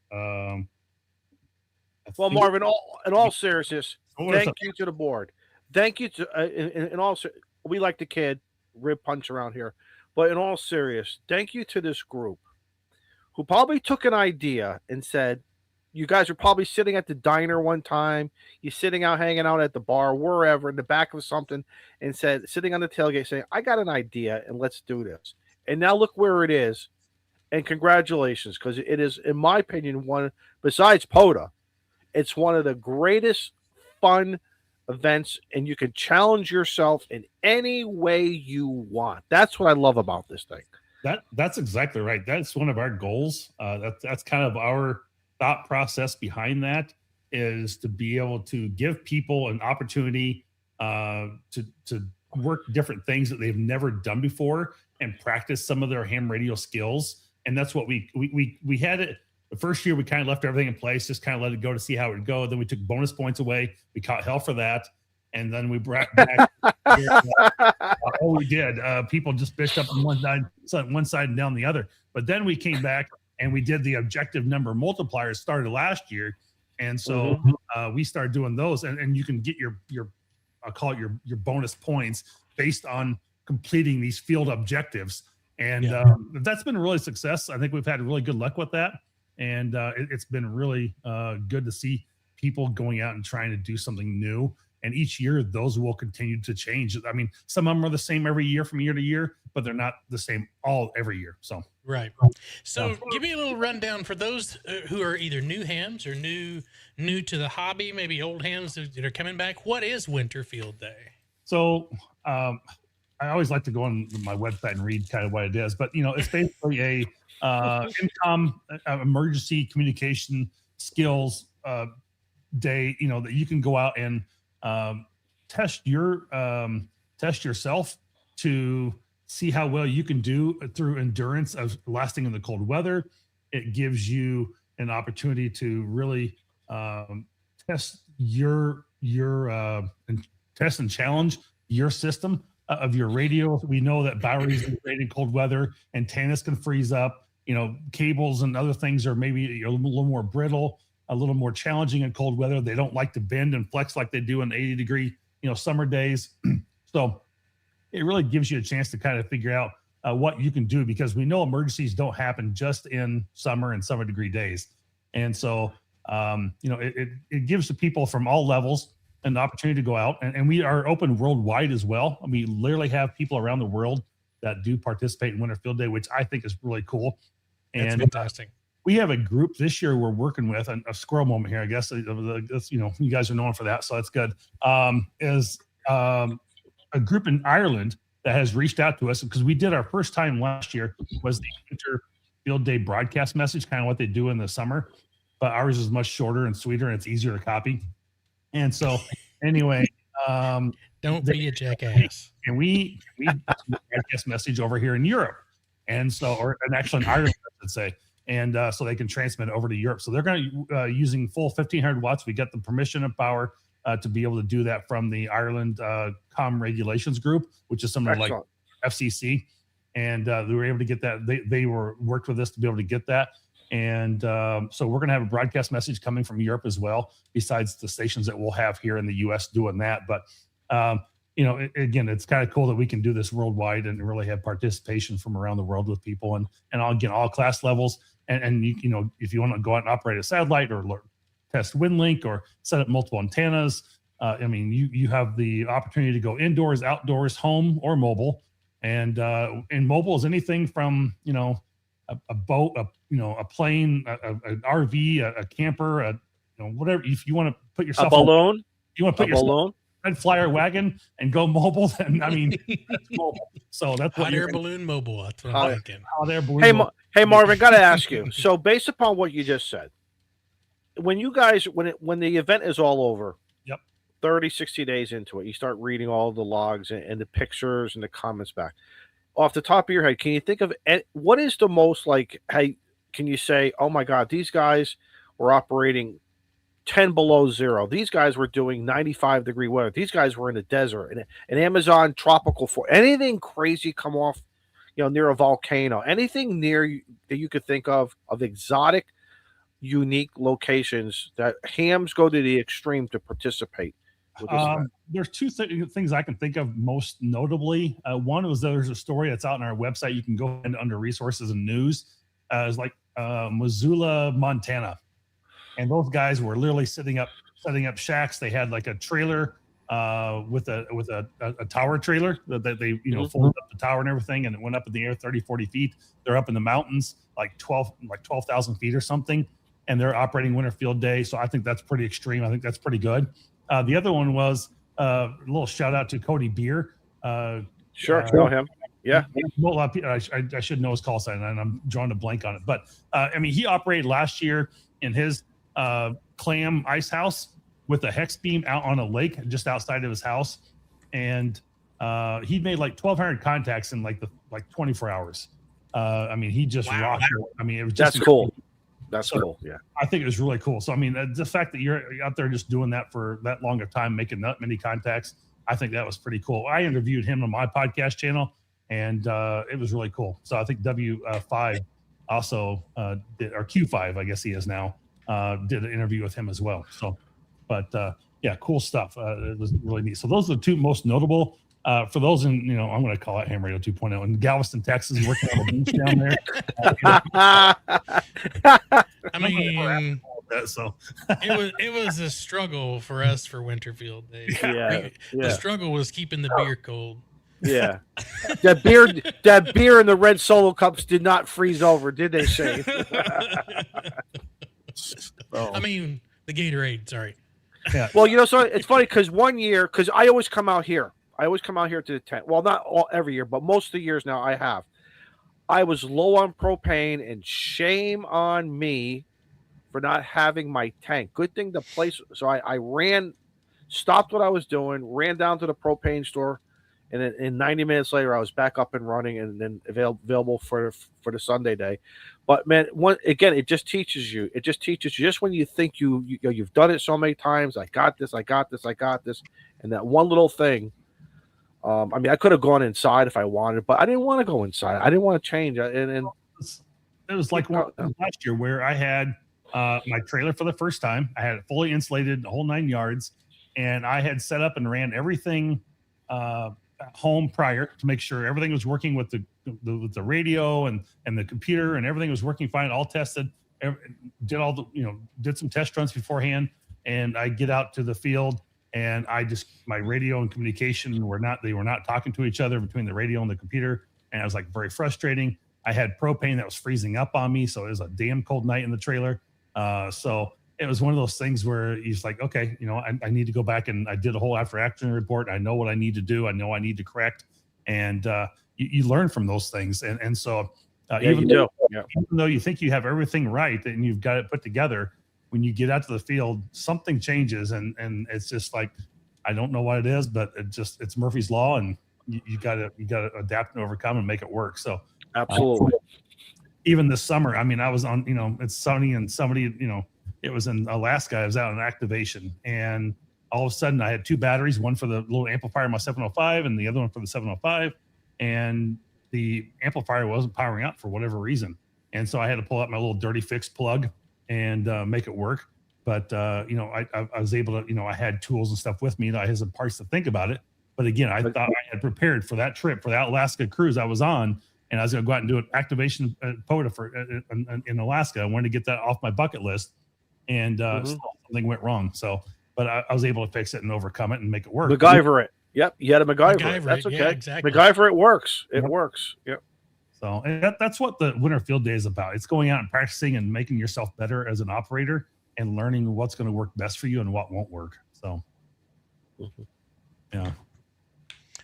B: Well, Marvin, in all seriousness, thank you to the board. Thank you to, in all, we like the kid, rib punch around here, but in all serious, thank you to this group who probably took an idea and said, you guys are probably sitting at the diner one time. You're sitting out, hanging out at the bar, wherever, in the back of something, and said, sitting on the tailgate saying, I got an idea and let's do this. And now look where it is. And congratulations, because it is, in my opinion, one, besides POTA, it's one of the greatest fun events, and you can challenge yourself in any way you want. That's what I love about this thing.
E: That's exactly right. That's one of our goals. That's kind of our thought process behind that, is to be able to give people an opportunity to work different things that they've never done before and practice some of their ham radio skills. And that's what we had it. The first year we kind of left everything in place, just kind of let it go to see how it would go. Then we took bonus points away. We caught hell for that. And then we brought back. We did. People just bitched up on one side and down the other. But then we came back and we did the objective number multipliers, started last year. And so we started doing those, and you can get your I'll call it your bonus points based on completing these field objectives. And that's been a really success. I think we've had really good luck with that. And it's been really good to see people going out and trying to do something new. And each year, those will continue to change. I mean, some of them are the same every year from year to year, but they're not the same every year. So
A: right. So give me a little rundown for those who are either new hams or new to the hobby, maybe old hams that are coming back. What is Winter Field Day?
E: So I always like to go on my website and read kind of what it is, but it's basically a income emergency communication skills day. That you can go out and test yourself to see how well you can do through endurance of lasting in the cold weather. It gives you an opportunity to really test test and challenge your system of your radio. We know that batteries are great in cold weather, antennas can freeze up. cables and other things are maybe a little more brittle, a little more challenging in cold weather. They don't like to bend and flex like they do in 80-degree, summer days. So it really gives you a chance to kind of figure out what you can do, because we know emergencies don't happen just in summer and summer degree days. And so, it gives the people from all levels an opportunity to go out, and we are open worldwide as well. I mean, we literally have people around the world that do participate in Winter Field Day, which I think is really cool.
A: That's
E: And
A: fantastic.
E: We have a group this year we're working with, a squirrel moment here, I guess. That's, you guys are known for that, so that's good. Is a group in Ireland that has reached out to us, because we did our first time last year was the Winter Field Day broadcast message, kind of what they do in the summer, but ours is much shorter and sweeter, and it's easier to copy. And so, anyway,
A: don't be a jackass.
E: And we broadcast message over here in Europe, and actually in Ireland, I should say. And so they can transmit over to Europe. So they're going to using full 1,500 watts. We got the permission and power to be able to do that from the Ireland Com Regulations Group, which is something like FCC. And they were able to get that. They worked with us to be able to get that. And so we're going to have a broadcast message coming from Europe as well, besides the stations that we'll have here in the U.S. doing that. But again, it's kind of cool that we can do this worldwide and really have participation from around the world with people, and again, all class levels. And if you want to go out and operate a satellite or test WindLink or set up multiple antennas, you have the opportunity to go indoors, outdoors, home, or mobile. And mobile is anything from a boat, a plane, an RV, a camper, whatever. If you want to put yourself
B: a balloon,
E: Red Flyer wagon and go mobile, then that's mobile. So that's
A: hot air balloon mobile. That's what I'm thinking.
E: Hot air balloon.
B: Hey, Marvin, got to ask you. So, based upon what you just said, when you guys, when the event is all over, 30, 60 days into it, you start reading all the logs and the pictures and the comments back. Off the top of your head, can you think of what is the most can you say, oh my God, these guys were operating 10 below zero. These guys were doing 95-degree weather. These guys were in the desert, an Amazon tropical forest. Anything crazy come off, near a volcano, anything near that you could think of exotic, unique locations that hams go to the extreme to participate with this event.
E: There's two things I can think of most notably. One was there's a story that's out on our website. You can go in under resources and news. It's like Missoula, Montana. And those guys were literally setting up shacks. They had like a trailer with a tower trailer that they folded up the tower and everything, and it went up in the air 30, 40 feet. They're up in the mountains, like 12,000 feet or something, and they're operating Winter Field Day. So I think that's pretty extreme. I think that's pretty good. The other one was a little shout out to Cody Beer.
B: Sure, know him. Yeah,
E: a lot of people, I should know his call sign, and I'm drawing a blank on it. But he operated last year in his clam ice house with a hex beam out on a lake just outside of his house, and he made like 1,200 contacts in like 24 hours. He just rocked it. It was just
B: cool. That's cool. Yeah,
E: I think it was really cool. So the fact that you're out there just doing that for that long of time, making that many contacts, I think that was pretty cool. I interviewed him on my podcast channel, and it was really cool. So I think W5 also did, or Q5, I guess he is now, did an interview with him as well. So, but cool stuff. It was really neat. So those are the two most notable. For those in, I'm going to call it Ham Radio 2.0 in Galveston, Texas, working on the beach down there. So
A: it was a struggle for us for Winterfield Day. The struggle was keeping the beer cold.
B: Yeah, that beer in the red Solo cups did not freeze over, did they, Shane?
A: The Gatorade. Sorry.
B: Yeah. Well, so it's funny because one year, because I always come out here. To the tent. Well, not every year, but most of the years now I have. I was low on propane, and shame on me for not having my tank. Good thing the place. So I stopped what I was doing, ran down to the propane store, and then in 90 minutes later, I was back up and running, and then available for the Sunday day. But man, it just teaches you. It just teaches you. Just when you think you've done it so many times, I got this, and that one little thing. I could have gone inside if I wanted, but I didn't want to go inside. I didn't want to change. And
E: it was like last year where I had my trailer for the first time. I had it fully insulated, the whole 9 yards, and I had set up and ran everything at home prior to make sure everything was working with the radio and the computer, and everything was working fine, all tested. Did some test runs beforehand, and I get out to the field, and my radio and communication were not talking to each other between the radio and the computer, and I was like very frustrating. I had propane that was freezing up on me, so it was a damn cold night in the trailer. So it was one of those things where he's like, okay, I need to go back, and I did a whole after action report. I know what I need to do. I know I need to correct, and you learn from those things. And so even though you think you have everything right and you've got it put together, when you get out to the field, something changes, and it's just like, I don't know what it is, but it's Murphy's Law, and you got to adapt and overcome and make it work. So
B: absolutely.
E: Even this summer, I mean, I was on, it's sunny, and somebody, it was in Alaska. I was out on activation, and all of a sudden I had 2 batteries, one for the little amplifier in my 705 and the other one for the 705. And the amplifier wasn't powering up for whatever reason. And so I had to pull out my little dirty fix plug and make it work. But, I was able to, I had tools and stuff with me. I had some parts to think about it. But again, I thought I had prepared for that trip, for that Alaska cruise I was on. And I was going to go out and do an activation POTA in Alaska. I wanted to get that off my bucket list, and something went wrong. So, but I was able to fix it and overcome it and make it work.
B: MacGyver it. Yep, you had to MacGyver it. That's okay.
A: Yeah, exactly.
B: MacGyver it works. It works. Yep.
E: So and that's what the Winter Field Day is about. It's going out and practicing and making yourself better as an operator and learning what's going to work best for you and what won't work. So, yeah.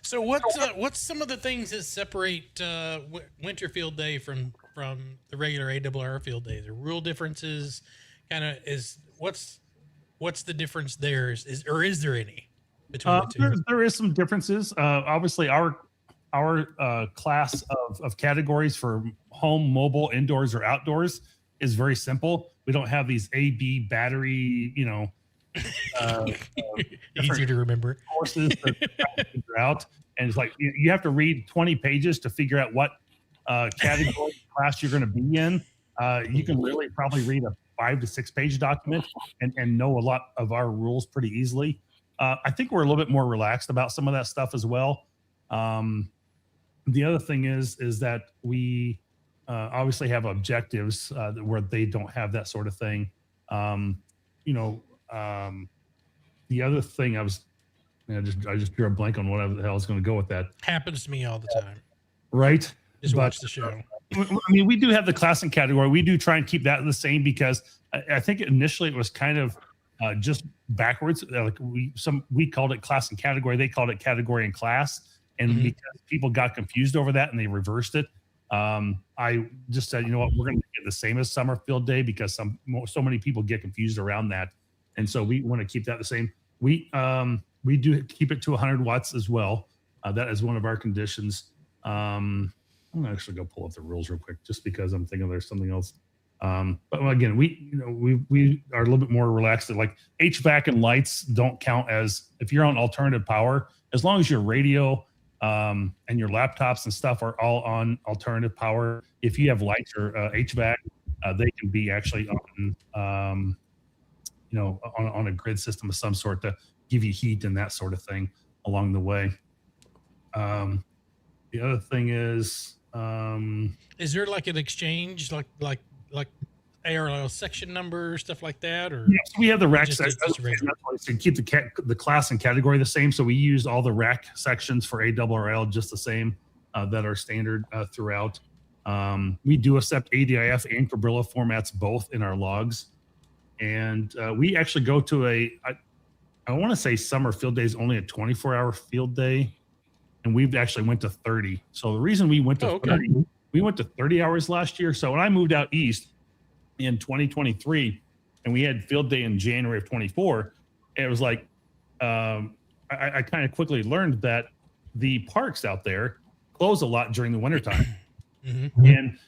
A: So what's some of the things that separate Winter Field Day from the regular ARRL field days? Are rule differences? What's the difference there? Is there any between the two?
E: There is some differences. Obviously, our class of categories for home, mobile, indoors, or outdoors is very simple. We don't have these A/B battery,
A: easier to remember
E: courses to figure out. And it's like you have to read 20 pages to figure out what category class you're going to be in. You can really probably read a 5 to 6 page document and know a lot of our rules pretty easily. I think we're a little bit more relaxed about some of that stuff as well. The other thing is that we obviously have objectives where they don't have that sort of thing. The other thing I just drew a blank on what the hell I was going to go with that.
A: Happens to me all the time.
E: Right.
A: Just watch the show.
E: I mean, we do have the class and category. We do try and keep that the same because I think initially it was kind of just backwards. Like we called it class and category. They called it category and class. And because people got confused over that and they reversed it, I just said, you know what, we're going to make it the same as Summer Field Day because so many people get confused around that. And so we want to keep that the same. We do keep it to 100 watts as well. That is one of our conditions. I'm gonna actually go pull up the rules real quick, just because I'm thinking there's something else. But again, we are a little bit more relaxed. Like HVAC and lights don't count as if you're on alternative power, as long as your radio and your laptops and stuff are all on alternative power. If you have lights or HVAC, they can be actually on on a grid system of some sort to give you heat and that sort of thing along the way. The other thing is
A: there like an exchange, like ARRL section number, stuff like that, or
E: yes, we have the rack section to keep the class and category the same. So we use all the rack sections for ARRL just the same that are standard throughout. We do accept ADIF and Cabrilla formats both in our logs, and we actually go to I want to say Summer Field Day is only a 24-hour field day, and we've actually went to 30. So the reason we went to 30, we went to 30 hours last year. So when I moved out east in 2023, and we had field day in January of 24, it was like I kind of quickly learned that the parks out there close a lot during the wintertime. And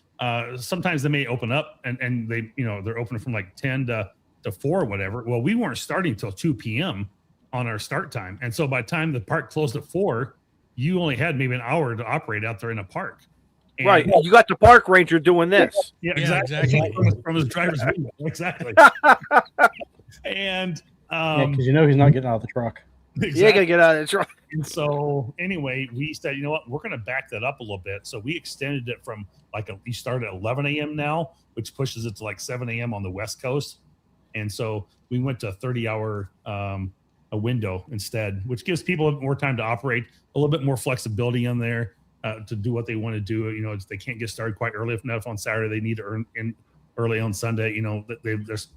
E: sometimes they may open up and they they're open from like 10 to 4 or whatever. Well, we weren't starting till 2 p.m. on our start time. And so by the time the park closed at 4, you only had maybe an hour to operate out there in a park. And,
B: right. You got the park ranger doing this.
E: Yeah,
A: Yeah,
E: exactly.
A: exactly.
E: From his driver's window. Exactly. And
D: Because you know he's not getting out of the truck.
E: exactly.
B: You got to get out of the truck.
E: And so anyway, we said, you know what, we're going to back that up a little bit. So we extended it from you start at 11 a.m. now, which pushes it to like 7 a.m. on the West Coast. And so we went to a 30-hour a window instead, which gives people more time to operate, a little bit more flexibility in there to do what they want to do. You know, they can't get started quite early. If on Saturday, they need to earn in early on Sunday. You know, there's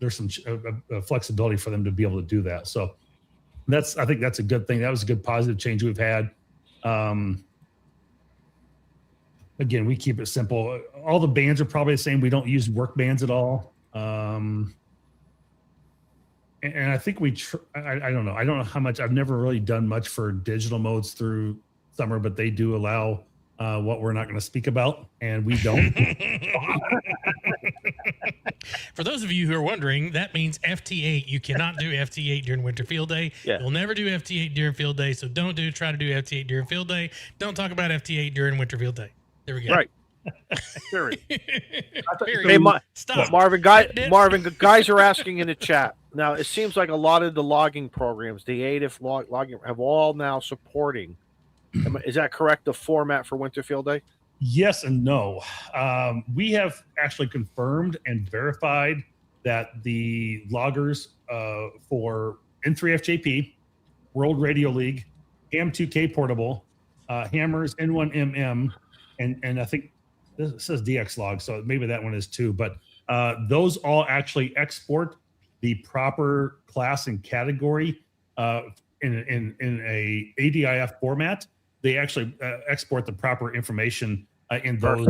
E: some flexibility for them to be able to do that. So I think that's a good thing. That was a good positive change we've had. Again, we keep it simple. All the bands are probably the same. We don't use work bands at all. And I think I don't know. I don't know how much. I've never really done much for digital modes through summer, but they do allow what we're not going to speak about, and we don't.
A: For those of you who are wondering, that means FT8. You cannot do FT8 during winter field day.
B: Yeah.
A: You'll never do FT8 during field day, so try to do FT8 during field day. Don't talk about FT8 during winter field day. There we go.
B: Right. Period.
A: Period.
B: Hey,
A: Stop.
B: Marvin, guys are asking in the chat. Now, it seems like a lot of the logging programs, the ADIF logging, have all now supporting. Is that correct? The format for winter field day?
E: Yes and no. We have actually confirmed and verified that the loggers for N3FJP, World Radio League, AM2K Portable, Hammers, N1MM, and I think this says DX log, so maybe that one is too. But those all actually export the proper class and category in a ADIF format. They actually export the proper information in those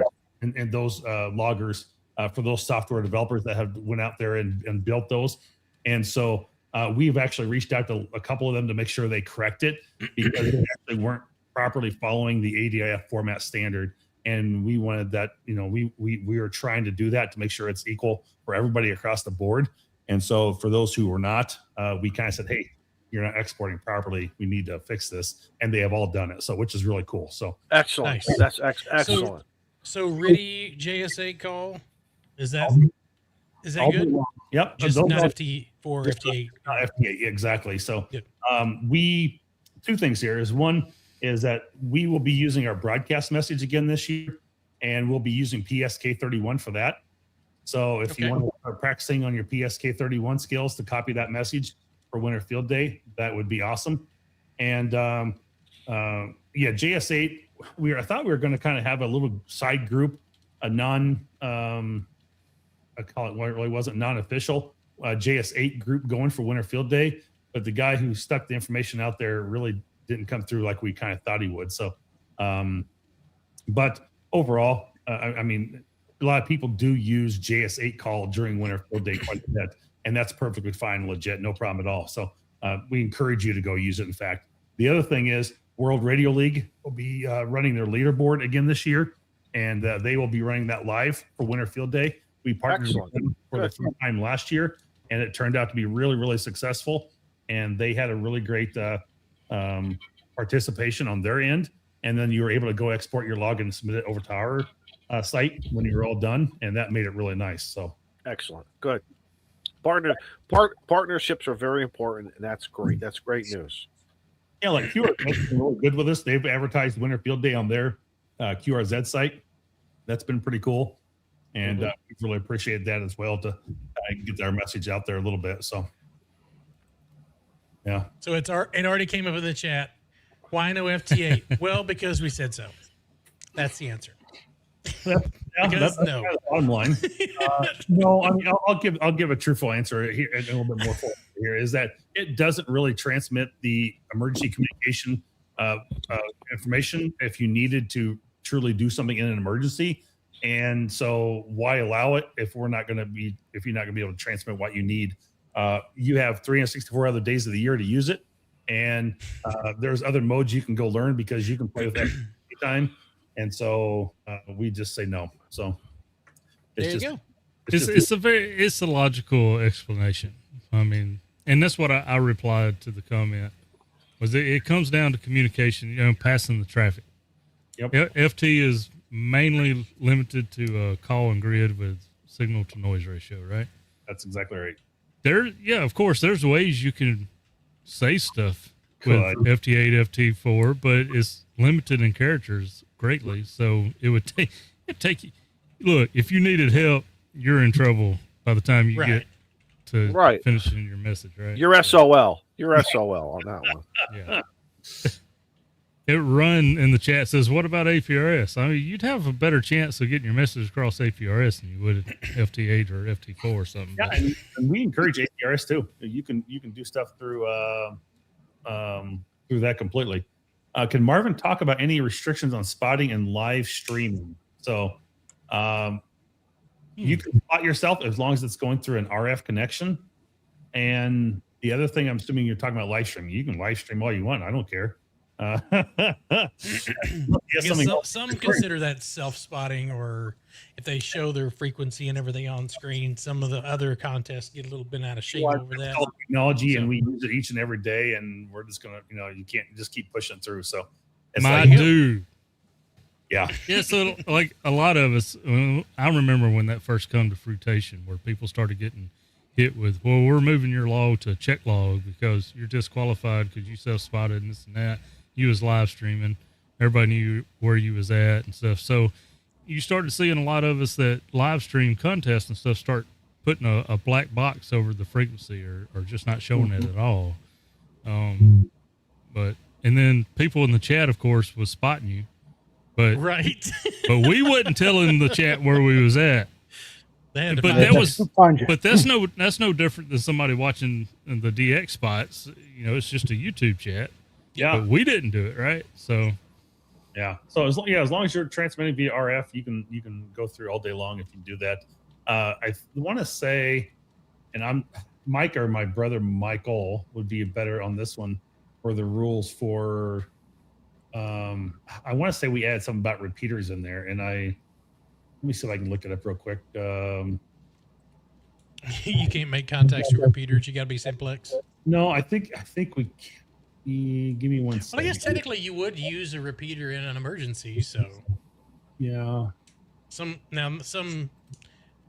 E: loggers for those software developers that have went out there and built those. And so we've actually reached out to a couple of them to make sure they correct it because they actually weren't properly following the ADIF format standard. And we wanted that, we were trying to do that to make sure it's equal for everybody across the board. And so for those who were not, we kind of said, hey, you're not exporting properly. We need to fix this. And they have all done it. So, which is really cool. So
B: excellent.
A: Nice.
B: That's excellent.
A: So RIDI JS8 call, is that good?
E: Yep.
A: Just
E: Those
A: not
E: are-
A: FT4, FT8.
E: FTA, exactly. So
A: Yep.
E: Two things here is one is that we will be using our broadcast message again this year, and we'll be using PSK31 for that. So if you want to start practicing on your PSK31 skills to copy that message for winter field day, that would be awesome. And JS8, I thought we were going to kind of have a little side group, a I call it what it really wasn't non-official JS8 group going for winter field day, but the guy who stuck the information out there really didn't come through like we kind of thought he would. So, but overall, I mean, a lot of people do use JS8 call during winter field day quite a bit, and that's perfectly fine, legit, no problem at all. So we encourage you to go use it. In fact, the other thing is World Radio League will be running their leaderboard again this year, and they will be running that live for winter field day. We partnered with them for the first time last year, and it turned out to be really, really successful. And they had a really great participation on their end. And then you were able to go export your log and submit it over to our site when you were all done. And that made it really nice. So
B: excellent. Good. Partnerships are very important, and that's great. That's great news.
E: Yeah, like QRZ been really good with us. They've advertised Winter Field Day on their QRZ site. That's been pretty cool. And we really appreciate that as well to get our message out there a little bit. So, yeah.
A: So it already came up in the chat. Why no FT8? Well, because we said so. That's the answer.
E: That's
A: no.
E: the bottom line. No, I mean, I'll give a truthful answer here, and a little bit more here is that it doesn't really transmit the emergency communication information if you needed to truly do something in an emergency. And so why allow it if you're not going to be able to transmit what you need? You have 364 other days of the year to use it. And there's other modes you can go learn because you can play with that anytime. And so we just say no. So
A: there you go.
C: It's a logical explanation. I mean, and that's what I replied to the comment was it comes down to communication, passing the traffic.
E: Yep.
C: FT is mainly limited to call and grid with signal to noise ratio, right?
E: That's exactly right.
C: Yeah, of course, there's ways you can say stuff with
E: Could.
C: FT8, FT4, but it's limited in characters greatly. So it would take you. Look, if you needed help, you're in trouble by the time you
A: Right.
C: get to
B: Right.
C: finishing your message, right?
B: You're SOL. You're SOL on that one.
C: Yeah. It run in the chat says, "What about APRS?" I mean, you'd have a better chance of getting your message across APRS than you would at FT8 or FT4 or something.
E: Yeah, and we encourage APRS too. You can do stuff through that completely. Can Marvin talk about any restrictions on spotting and live streaming? So you can spot yourself as long as it's going through an RF connection. And the other thing, I'm assuming you're talking about live streaming. You can live stream all you want. I don't care.
A: Some consider that self-spotting, or if they show their frequency and everything on screen, some of the other contests get a little bit out of shape over that.
E: Technology, and we use it each and every day, and we're just gonna, you can't just keep pushing through. So, it's
C: My
E: like,
C: dude.
E: yeah.
C: So like a lot of us, I remember when that first come to fruition, where people started getting hit with, well, we're moving your log to a check log because you're disqualified because you self-spotted and this and that. You was live streaming. Everybody knew where you was at and stuff. So you started seeing a lot of us that live stream contests and stuff start putting a black box over the frequency or just not showing it at all. And then people in the chat, of course, was spotting you, but
A: Right.
C: but we wasn't telling the chat where we was at.
A: They had to
C: But
A: find
C: that
A: out.
C: was,
D: Find you.
C: but that's no different than somebody watching the DX spots. It's just a YouTube chat.
E: Yeah.
C: But we didn't do it, right? So
E: Yeah. So as long as you're transmitting via RF, you can go through all day long if you do that. I want to say, and Mike or my brother Michael would be better on this one for the rules for. I want to say we added something about repeaters in there, and let me see if I can look it up real quick.
A: You can't make contacts through repeaters. You got to be simplex.
E: No, I think we can. Give me one
A: Well, I
E: second.
A: guess technically you would use a repeater in an emergency. So
E: Yeah.
A: some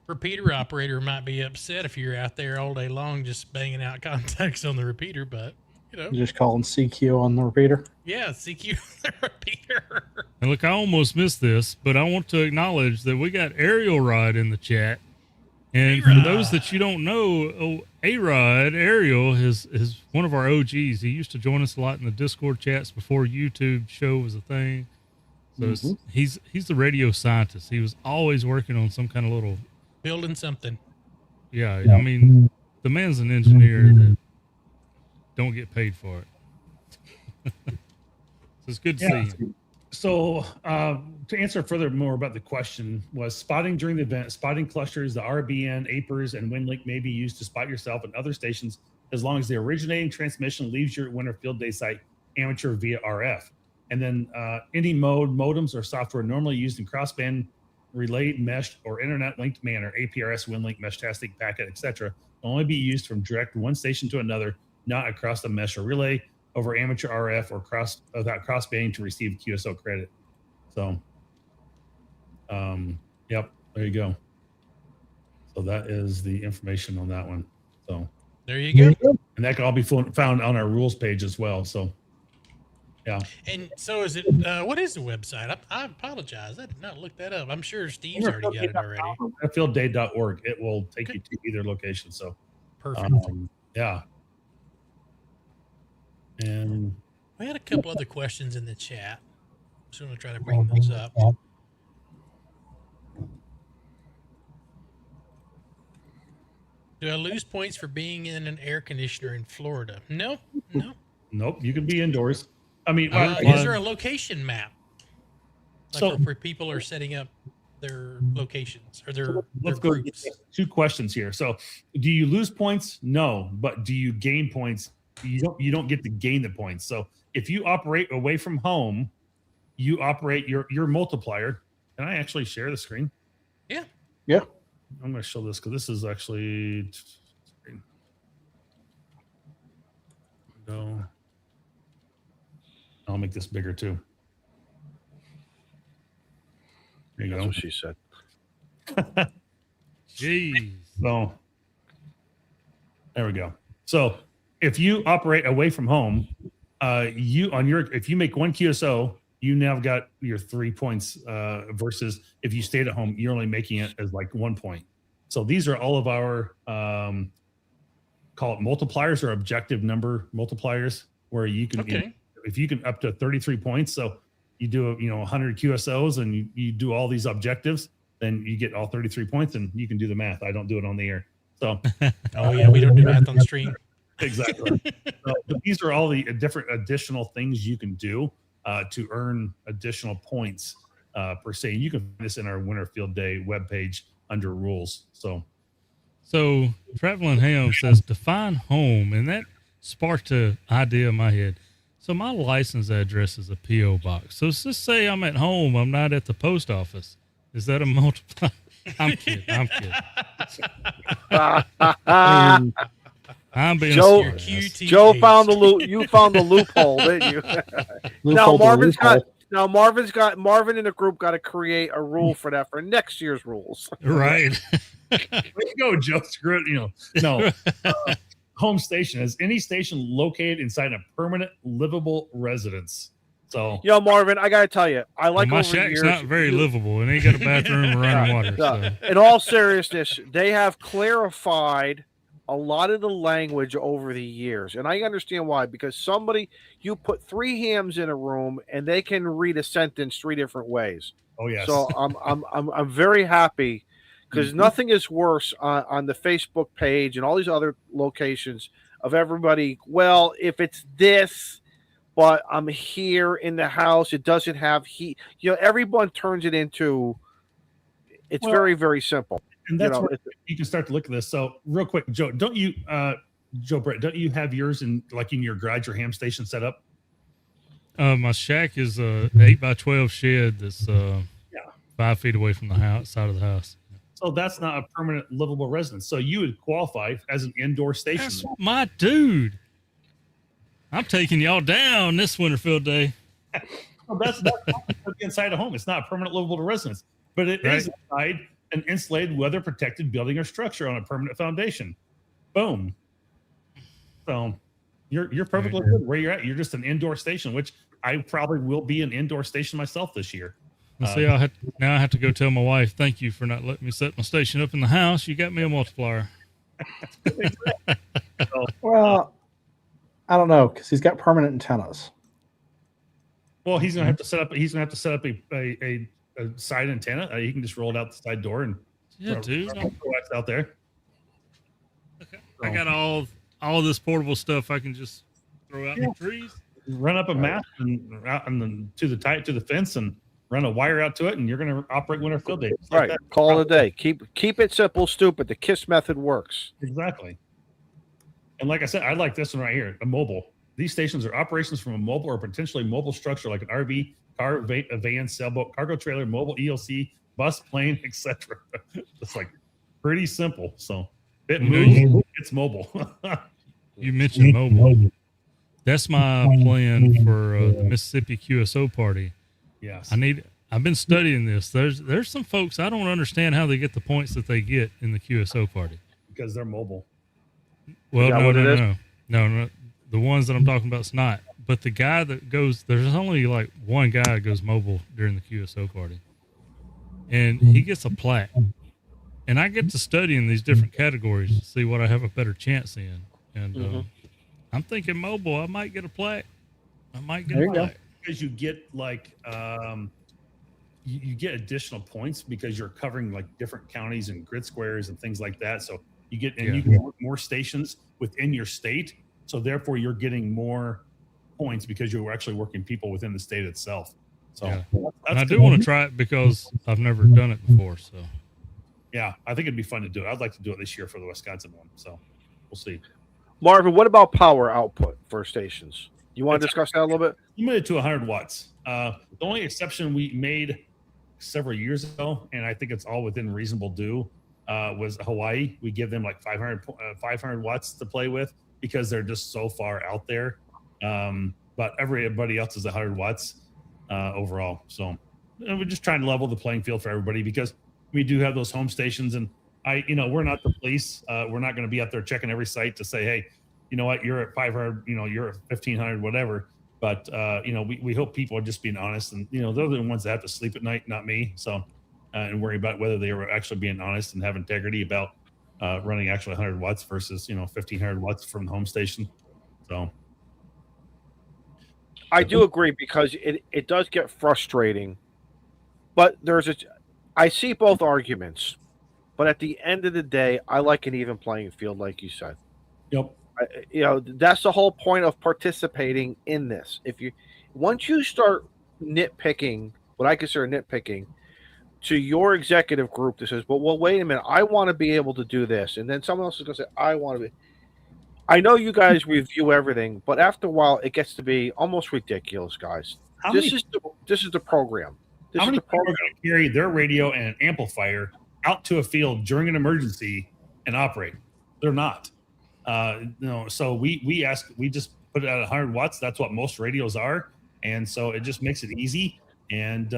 A: repeater operator might be upset if you're out there all day long just banging out contacts on the repeater, but
D: Just calling CQ on the repeater.
A: yeah, CQ the repeater.
C: and look, I almost missed this, but I want to acknowledge that we got Ariel Rod in the chat. And for those that you don't know, A-Rod, Ariel, is one of our OGs. He used to join us a lot in the Discord chats before YouTube show was a thing. So he's the radio scientist. He was always working on some kind of little
A: Building something.
C: Yeah, I mean, the man's an engineer that don't get paid for it. So it's good to see him.
E: So to answer further more about the question was spotting during the event, spotting clusters, the RBN, APERS, and WinLink may be used to spot yourself and other stations as long as the originating transmission leaves your winter field day site amateur via RF. And then any modems or software normally used in crossband relayed, meshed, or internet-linked manner, APRS, WinLink, Meshtastic, packet, etc., will only be used from direct one station to another, not across the mesh or relay, over amateur RF or without crossbanding to receive QSO credit. So, yep, there you go. So that is the information on that one. So
A: there you go.
E: And that can all be found on our rules page as well. So, yeah.
A: And so is it? What is the website? I apologize. I did not look that up. I'm sure Steve's already got it already.
E: Fieldday.org. It will take you to either location. So,
A: perfect.
E: Yeah. And
A: we had a couple other questions in the chat. So I'm going to try to bring those up. Do I lose points for being in an air conditioner in Florida? No.
E: Nope. You can be indoors. I mean,
A: is there a location map? Like
E: So-
A: where people are setting up their locations or their
E: let's go.
A: groups?
E: Two questions here. So, do you lose points? No, but do you gain points? You don't get to gain the points. So, if you operate away from home, you operate your multiplier. Can I actually share the screen?
A: Yeah.
D: Yeah.
E: I'm going to show this because this is actually. Go. I'll make this bigger too. There you
B: That's
E: go.
B: what she said.
C: Jeez.
E: So there we go. So if you operate away from home, if you make one QSO, you now got your 3 points versus if you stayed at home, you're only making it as like 1 point. So these are all of our call it multipliers or objective number multipliers, where you can if you can up to 33 points. So you do 100 QSOs and you do all these objectives, then you get all 33 points, and you can do the math. I don't do it on the air. So
A: Oh yeah, we don't do math on the stream.
E: exactly. So, but these are all the different additional things you can do to earn additional points per se. You can find this in our Winter Field Day webpage under rules. So
C: Traveling Ham says define home, and that sparked an idea in my head. So my license address is a P.O. box. So let's just say I'm at home. I'm not at the post office. Is that a multiplier? I'm kidding. I'm being
B: Joe-
C: serious.
A: QT.
B: Joe found the loop. You found the loophole, didn't you? Now Marvin in the group got to create a rule for that for next year's rules.
C: Right.
E: there you go, Joe. Screw it. No. Home station is any station located inside a permanent livable residence. So
B: Marvin, I got to tell you, I like
C: my
B: over
C: shack's
B: years,
C: not very livable, and ain't got a bathroom or running water. So.
B: In all seriousness, they have clarified a lot of the language over the years, and I understand why. Because you put 3 hams in a room, and they can read a sentence 3 different ways.
E: oh yes.
B: So I'm very happy, because nothing is worse on the Facebook page and all these other locations of everybody. Well, if it's this, but I'm here in the house, it doesn't have heat. Everyone turns it into. It's very, very simple.
E: And that's where you can start to look at this. So real quick, Joe, don't you, Joe Brett, don't you have yours in your garage, your ham station set up?
C: My shack is a 8x12 shed that's 5 feet away from the side of the house.
E: So that's not a permanent livable residence. So you would qualify as an indoor station.
C: That's my dude. I'm taking y'all down this Winterfield Day.
E: Well, that's inside a home. It's not a permanent livable residence, but it is inside an insulated, weather-protected building or structure on a permanent foundation. Boom. So you're perfectly good where you're at. You're just an indoor station, which I probably will be an indoor station myself this year.
C: See, I have to go tell my wife, thank you for not letting me set my station up in the house. You got me a multiplier.
D: Well, I don't know, because he's got permanent antennas.
E: Well, he's gonna have to set up. He's gonna have to set up a side antenna. He can just roll it out the side door and
C: dude.
E: out there.
C: I got all this portable stuff I can just throw out in the trees.
E: Run up a mast and out to the fence and run a wire out to it, and you're going to operate Winter Field Day.
B: Right. Call it a day. Keep it simple, stupid. The KISS method works.
E: Exactly. And like I said, I like this one right here, a mobile. These stations are operations from a mobile or potentially mobile structure like an RV, car, a van, sailboat, cargo trailer, mobile ELC, bus, plane, etc. It's like pretty simple. So it moves, it's mobile.
C: You mentioned mobile. That's my plan for the Mississippi QSO party.
E: Yes.
C: I've been studying this. There's some folks I don't understand how they get the points that they get in the QSO party.
E: Because they're mobile.
C: Well, no. The ones that I'm talking about is not. But the guy that goes, there's only like one guy that goes mobile during the QSO party, and he gets a plaque. And I get to study in these different categories to see what I have a better chance in. And I'm thinking mobile, I might get a plaque. I might get a plaque.
E: Because you get like you get additional points because you're covering like different counties and grid squares and things like that. So you get you can work more stations within your state. So therefore you're getting more points because you're actually working people within the state itself. So
C: and I do want to try it because I've never done it before. So
E: yeah, I think it'd be fun to do it. I'd like to do it this year for the Wisconsin one. So we'll see.
B: Marvin, what about power output for stations? You want to discuss that a little bit?
E: Limited to 100 watts. The only exception we made several years ago, and I think it's all within reasonable due, was Hawaii. We give them like 500 watts to play with because they're just so far out there. But everybody else is 100 watts overall. So we're just trying to level the playing field for everybody because we do have those home stations, and we're not the police. We're not going to be out there checking every site to say, hey, you know what, you're at 500, you're at 1500, whatever. But we hope people are just being honest, and they're the ones that have to sleep at night, not me. So, and worry about whether they were actually being honest and have integrity about running actually 100 watts versus 1500 watts from the home station. So,
B: I do agree because it does get frustrating, but I see both arguments, but at the end of the day, I like an even playing field, like you said.
E: yep.
B: That's the whole point of participating in this. Once you start nitpicking, what I consider nitpicking, to your executive group that says, well, wait a minute, I want to be able to do this. And then someone else is going to say, I want to be. I know you guys review everything, but after a while, it gets to be almost ridiculous, guys. This is the program.
E: How many people are going to carry their radio and an amplifier out to a field during an emergency and operate? They're not. So we just put it at 100 watts. That's what most radios are. And so it just makes it easy. And,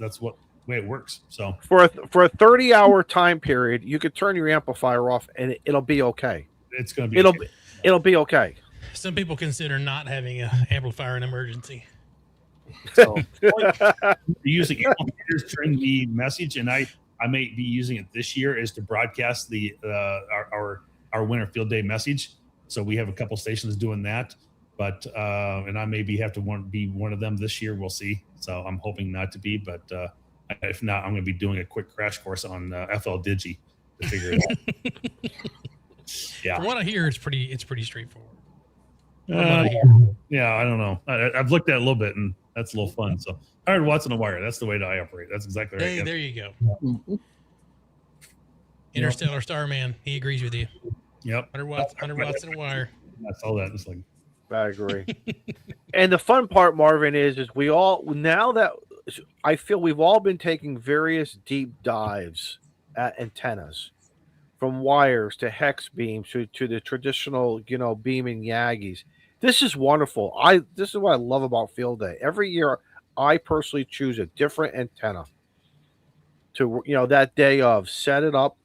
E: that's what way it works. So
B: for a 30-hour time period, you could turn your amplifier off and it'll be okay.
E: It's going to be,
B: it'll be okay.
A: Some people consider not having an amplifier an emergency.
B: So
E: using amplifiers during the message, and I may be using it this year, is to broadcast our winter field day message. So we have a couple stations doing that, but and I maybe have to be one of them this year. We'll see. So I'm hoping not to be, but if not, I'm going to be doing a quick crash course on FL Digi to figure it out. Yeah.
A: From what I hear, it's pretty straightforward.
E: Yeah, I don't know. I've looked at it a little bit, and that's a little fun. So 100 watts on a wire. That's the way that I operate. That's exactly right.
A: Hey, there you go. Interstellar Starman. He agrees with you.
E: Yep.
A: 100 watts in a wire.
E: I saw that. It's like,
B: I agree. And the fun part, Marvin, is we all, now that I feel we've all been taking various deep dives at antennas, from wires to hex beams to the traditional, beam and Yagis. This is wonderful. This is what I love about field day. Every year, I personally choose a different antenna to, that day of, set it up,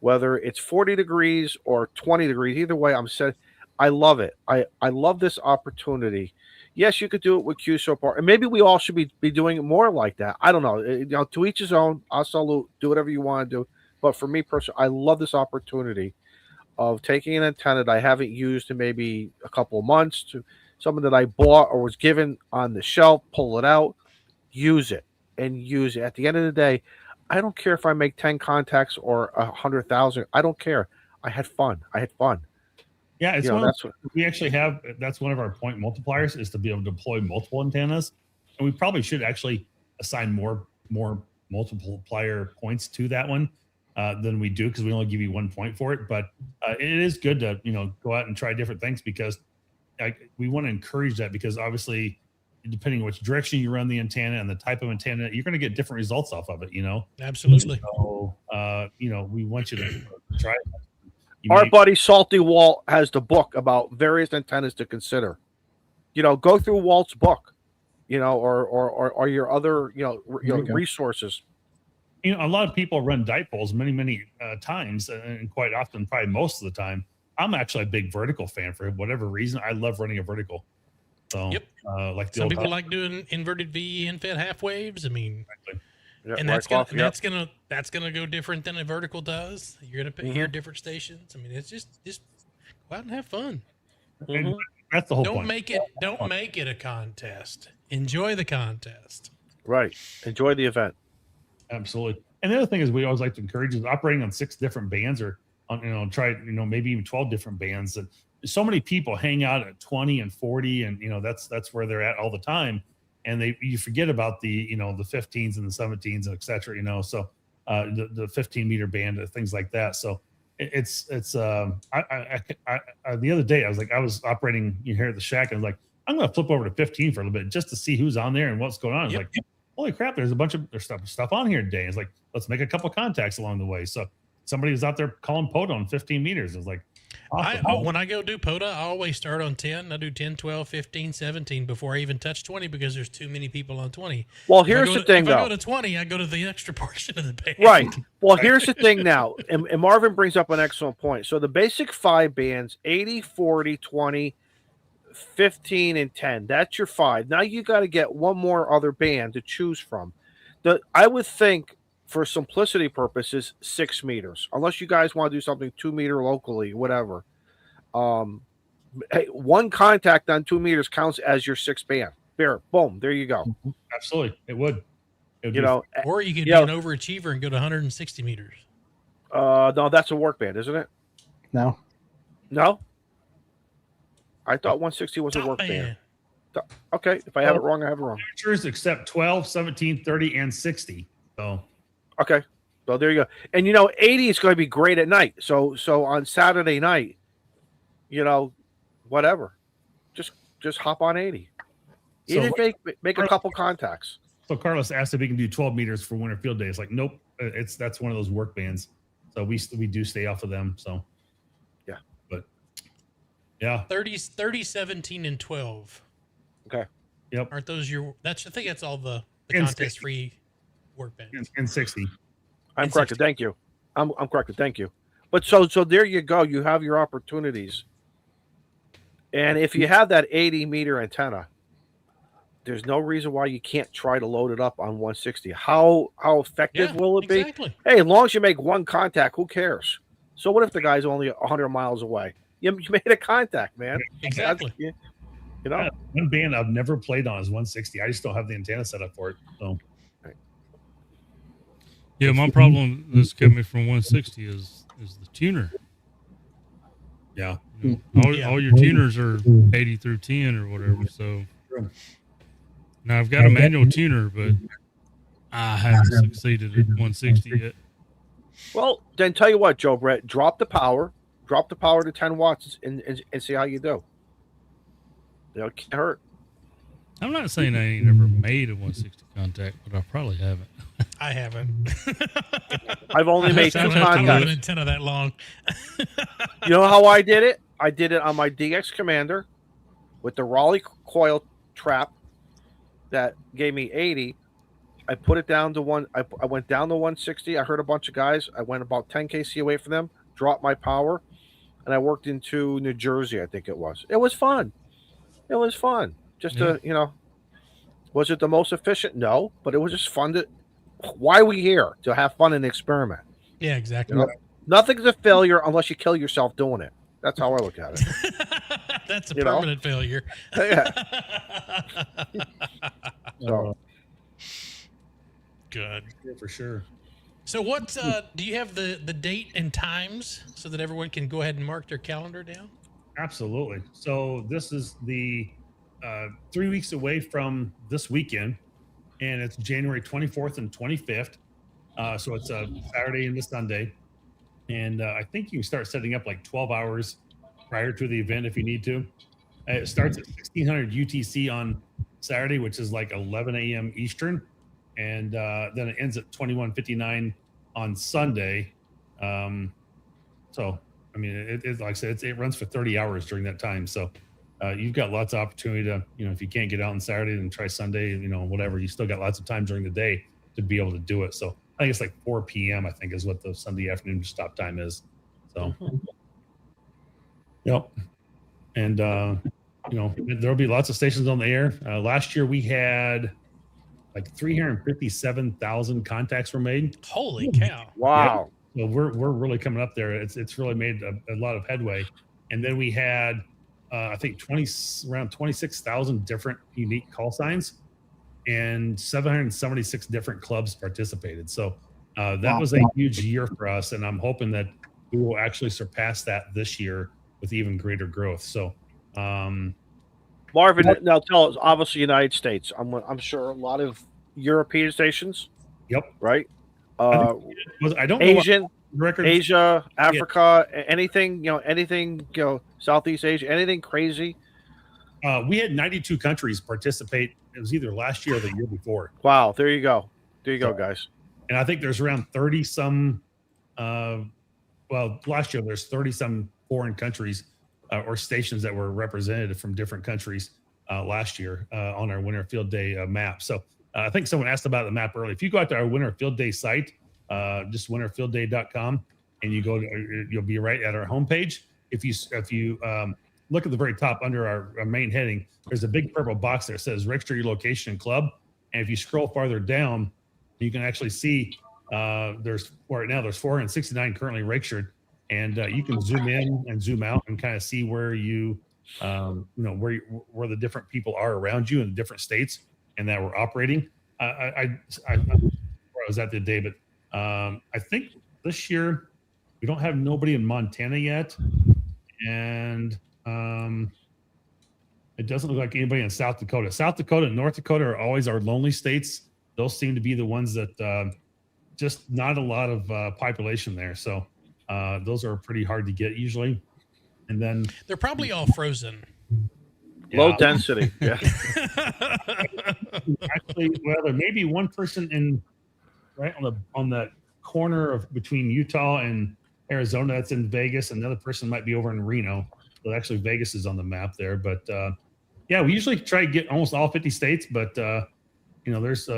B: whether it's 40 degrees or 20 degrees. Either way, I'm set. I love it. I love this opportunity. Yes, you could do it with QSO part, and maybe we all should be doing it more like that. I don't know. To each his own. I'll salute. Do whatever you want to do. But for me personally, I love this opportunity of taking an antenna that I haven't used in maybe a couple of months, to something that I bought or was given on the shelf, pull it out, use it. At the end of the day, I don't care if I make 10 contacts or 100,000. I don't care. I had fun.
E: Yeah, it's we actually have. That's one of our point multipliers, is to be able to deploy multiple antennas, and we probably should actually assign more multiplier points to that one than we do, because we only give you 1 point for it. But it is good to go out and try different things, because we want to encourage that, because obviously, depending on which direction you run the antenna and the type of antenna, you're going to get different results off of it.
A: Absolutely.
E: So we want you to try it.
B: Our buddy Salty Walt has the book about various antennas to consider. Go through Walt's book, or your other, resources.
E: A lot of people run dipoles many times, and quite often, probably most of the time. I'm actually a big vertical fan for whatever reason. I love running a vertical. So,
A: yep.
E: Like
A: some people like doing inverted V and fed half waves. I mean,
E: exactly.
B: Yep,
A: and that's gonna go different than a vertical does. You're gonna hear different stations. I mean, it's just go out and have fun.
E: And that's the whole
A: don't
E: point.
A: Don't make it a contest. Enjoy the contest.
B: Right. Enjoy the event.
E: Absolutely. And the other thing is, we always like to encourage is operating on 6 different bands, or on try maybe even 12 different bands. And so many people hang out at 20 and 40, and that's where they're at all the time. And you forget about the the 15s and the 17s and et cetera, so the 15-meter band, things like that. So it's the other day I was operating here at the shack, and I was like, I'm going to flip over to 15 for a little bit just to see who's on there and what's going on. It's like, holy crap, there's a bunch of stuff on here today. It's like, let's make a couple contacts along the way. So somebody was out there calling POTA on 15 meters. It was like, Awesome.
A: When I go do POTA, I always start on 10. I do 10, 12, 15, 17 before I even touch 20 because there's too many people on 20.
B: Well,
A: If
B: here's the thing,
A: if I
B: though.
A: go to 20, I go to the extra portion of the band.
B: Right. Well, here's the thing now, and Marvin brings up an excellent point. So the basic 5 bands, 80, 40, 20, 15, and 10. That's your 5. Now you got to get one more other band to choose from. I would think, for simplicity purposes, 6 meters. Unless you guys want to do something 2 meter locally, whatever. Hey, one contact on 2 meters counts as your 6 band. There, boom, there you go.
E: Absolutely, it would. It would
B: You
E: be-
B: know,
A: Or you could be
B: Yeah.
A: an overachiever and go to 160 meters.
B: no, that's a work band, isn't it?
D: No.
B: No, I thought 160 was a
A: Top
B: work band.
A: band.
B: Okay, if I have it wrong, I have it wrong.
E: amateurs except 12, 17, 30, and 60. So
B: Okay, so there you go. And 80 is going to be great at night. So on Saturday night, whatever, just hop on 80.
E: So-
B: Even make a couple contacts.
E: So Carlos asked if we can do 12 meters for winter field days. Like, nope, that's one of those work bands. So we do stay off of them. So
B: Yeah.
E: But yeah,
A: 30, 17, and 12.
B: Okay.
E: Yep.
A: Aren't those your? I think that's all the
E: And
A: contest free work bands.
E: and 60.
B: I'm
A: And
B: corrected.
A: 60.
B: Thank you. I'm corrected. Thank you. But so there you go. You have your opportunities. And if you have that 80 meter antenna, there's no reason why you can't try to load it up on 160. How effective will it be?
A: Exactly.
B: Hey, as long as you make one contact, who cares? So what if the guy's only 100 miles away? You made a contact, man.
A: Exactly.
B: You know.
E: One band I've never played on is 160. I just don't have the antenna set up for it. So
C: Yeah, my problem that's kept me from 160 is the tuner.
E: yeah.
C: All your tuners are 80 through 10 or whatever. So
E: True.
C: now I've got a manual tuner, but I haven't succeeded at 160 yet.
B: Well, then tell you what, Joe Brett, drop the power to 10 watts and see how you do. It can't hurt.
C: I'm not saying I ain't never made a 160 contact, but I probably haven't.
A: I haven't.
B: I've only made 2
A: I don't have an
B: contacts.
A: antenna that long.
B: You know how I did it? I did it on my DX Commander with the Raleigh coil trap that gave me 80. I put it down to one. I went down to 160. I heard a bunch of guys. I went about 10 kc away from them, dropped my power, and I worked into New Jersey, I think it was. It was fun. It was fun. Just to, was it the most efficient? No, but it was just fun to. Why are we here? To have fun and experiment.
A: Yeah, exactly.
B: Nothing's a failure unless you kill yourself doing it. That's how I look at it.
A: That's a
B: You know?
A: permanent failure.
B: Yeah. So,
A: Good.
E: Yeah, for sure.
A: So what do you have the date and times so that everyone can go ahead and mark their calendar down?
E: Absolutely. So this is the 3 weeks away from this weekend, and it's January 24th and 25th. So it's a Saturday into Sunday. And I think you can start setting up like 12 hours prior to the event if you need to. It starts at 1600 UTC on Saturday, which is like 11 a.m. Eastern. And then it ends at 21:59 on Sunday. So, I mean, it like I said, it runs for 30 hours during that time. So you've got lots of opportunity to, if you can't get out on Saturday, then try Sunday, whatever. You still got lots of time during the day to be able to do it. So I think it's like 4 p.m., I think, is what the Sunday afternoon stop time is. So, yep. And, there'll be lots of stations on the air. Last year we had like 357,000 contacts were made.
A: Holy cow.
B: wow.
E: So we're really coming up there. It's really made a lot of headway. And then we had, I think around 26,000 different unique call signs, and 776 different clubs participated. So that was a huge year for us, and I'm hoping that we will actually surpass that this year with even greater growth. So,
B: Marvin, now tell us, obviously United States. I'm sure a lot of European stations.
E: Yep.
B: Right.
E: I don't know
B: Asian,
E: what records.
B: Asia, Africa, anything, Southeast Asia, anything crazy.
E: We had 92 countries participate. It was either last year or the year before.
B: Wow. There you go. There you go, guys.
E: And I think there's around 30 some. Last year there's 30 some foreign countries or stations that were represented from different countries last year on our Winter Field Day map. So I think someone asked about the map earlier. If you go out to our Winter Field Day site, just winterfieldday.com, and you go to, you'll be right at our homepage. If you look at the very top under our main heading, there's a big purple box there that says register your location and club. And if you scroll farther down, you can actually see there's 469 currently registered, and you can zoom in and zoom out and kind of see where where the different people are around you in the different states and that we're operating. I was at the day, but I think this year we don't have nobody in Montana yet, and it doesn't look like anybody in South Dakota. South Dakota and North Dakota are always our lonely states. Those seem to be the ones that just not a lot of population there. So those are pretty hard to get usually. And then
A: they're probably all frozen.
B: Low density. Yeah.
E: Actually, well, there may be one person right on the corner of between Utah and Arizona that's in Vegas. Another person might be over in Reno. So actually Vegas is on the map there. But yeah, we usually try to get almost all 50 states, but there's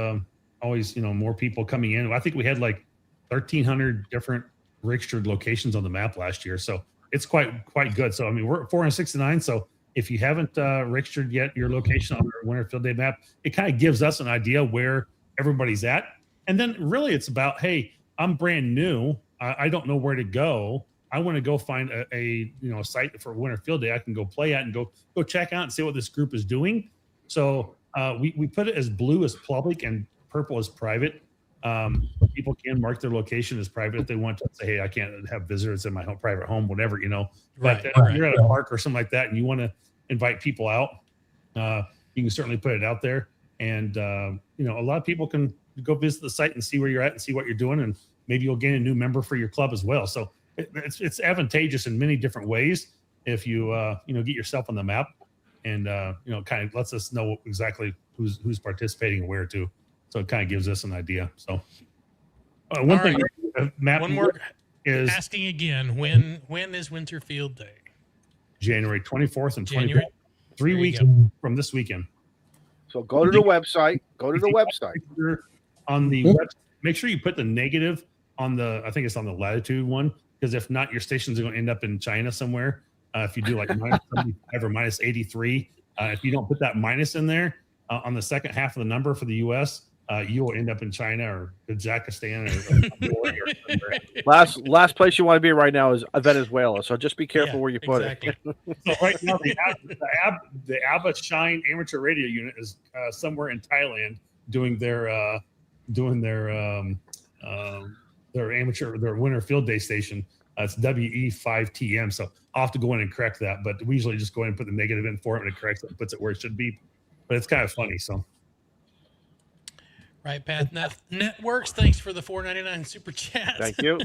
E: always more people coming in. I think we had like 1,300 different registered locations on the map last year, so it's quite good. So I mean, we're at 469. So if you haven't registered yet your location on our Winter Field Day map, it kind of gives us an idea where everybody's at. And then really it's about, hey, I'm brand new. I don't know where to go. I want to go find a site for Winter Field Day I can go play at and go check out and see what this group is doing. So we put it as blue as public and purple as private. People can mark their location as private if they want to say, hey, I can't have visitors in my private home, whatever, But if you're at a park or something like that and you want to invite people out, you can certainly put it out there. And, a lot of people can go visit the site and see where you're at and see what you're doing. And maybe you'll gain a new member for your club as well. So it's advantageous in many different ways if you, get yourself on the map and, kind of lets us know exactly who's participating and where to. So it kind of gives us an idea. So one thing, Matt,
A: one more
E: is
A: asking again, when is Winter Field Day?
E: January 24th and 25th,
A: January?
E: 3 weeks from this weekend.
B: So go to the website. On the website,
E: make sure you put the negative on I think it's on the latitude one, because if not, your stations are going to end up in China somewhere. If you do like minus 75 or minus 83, if you don't put that minus in there on the second half of the number for the U.S., you will end up in China or Kazakhstan
B: or last place you want to be right now is Venezuela. So just be careful where you put it.
E: So right now, the ABBA Shine Amateur Radio Unit is somewhere in Thailand doing their Winter Field Day station. It's WE5TM. So I'll have to go in and correct that. But we usually just go in and put the negative in for it, and it corrects it and puts it where it should be. But it's kind of funny. So.
A: Right Path Networks, thanks for the $4.99 super chat.
B: Thank you.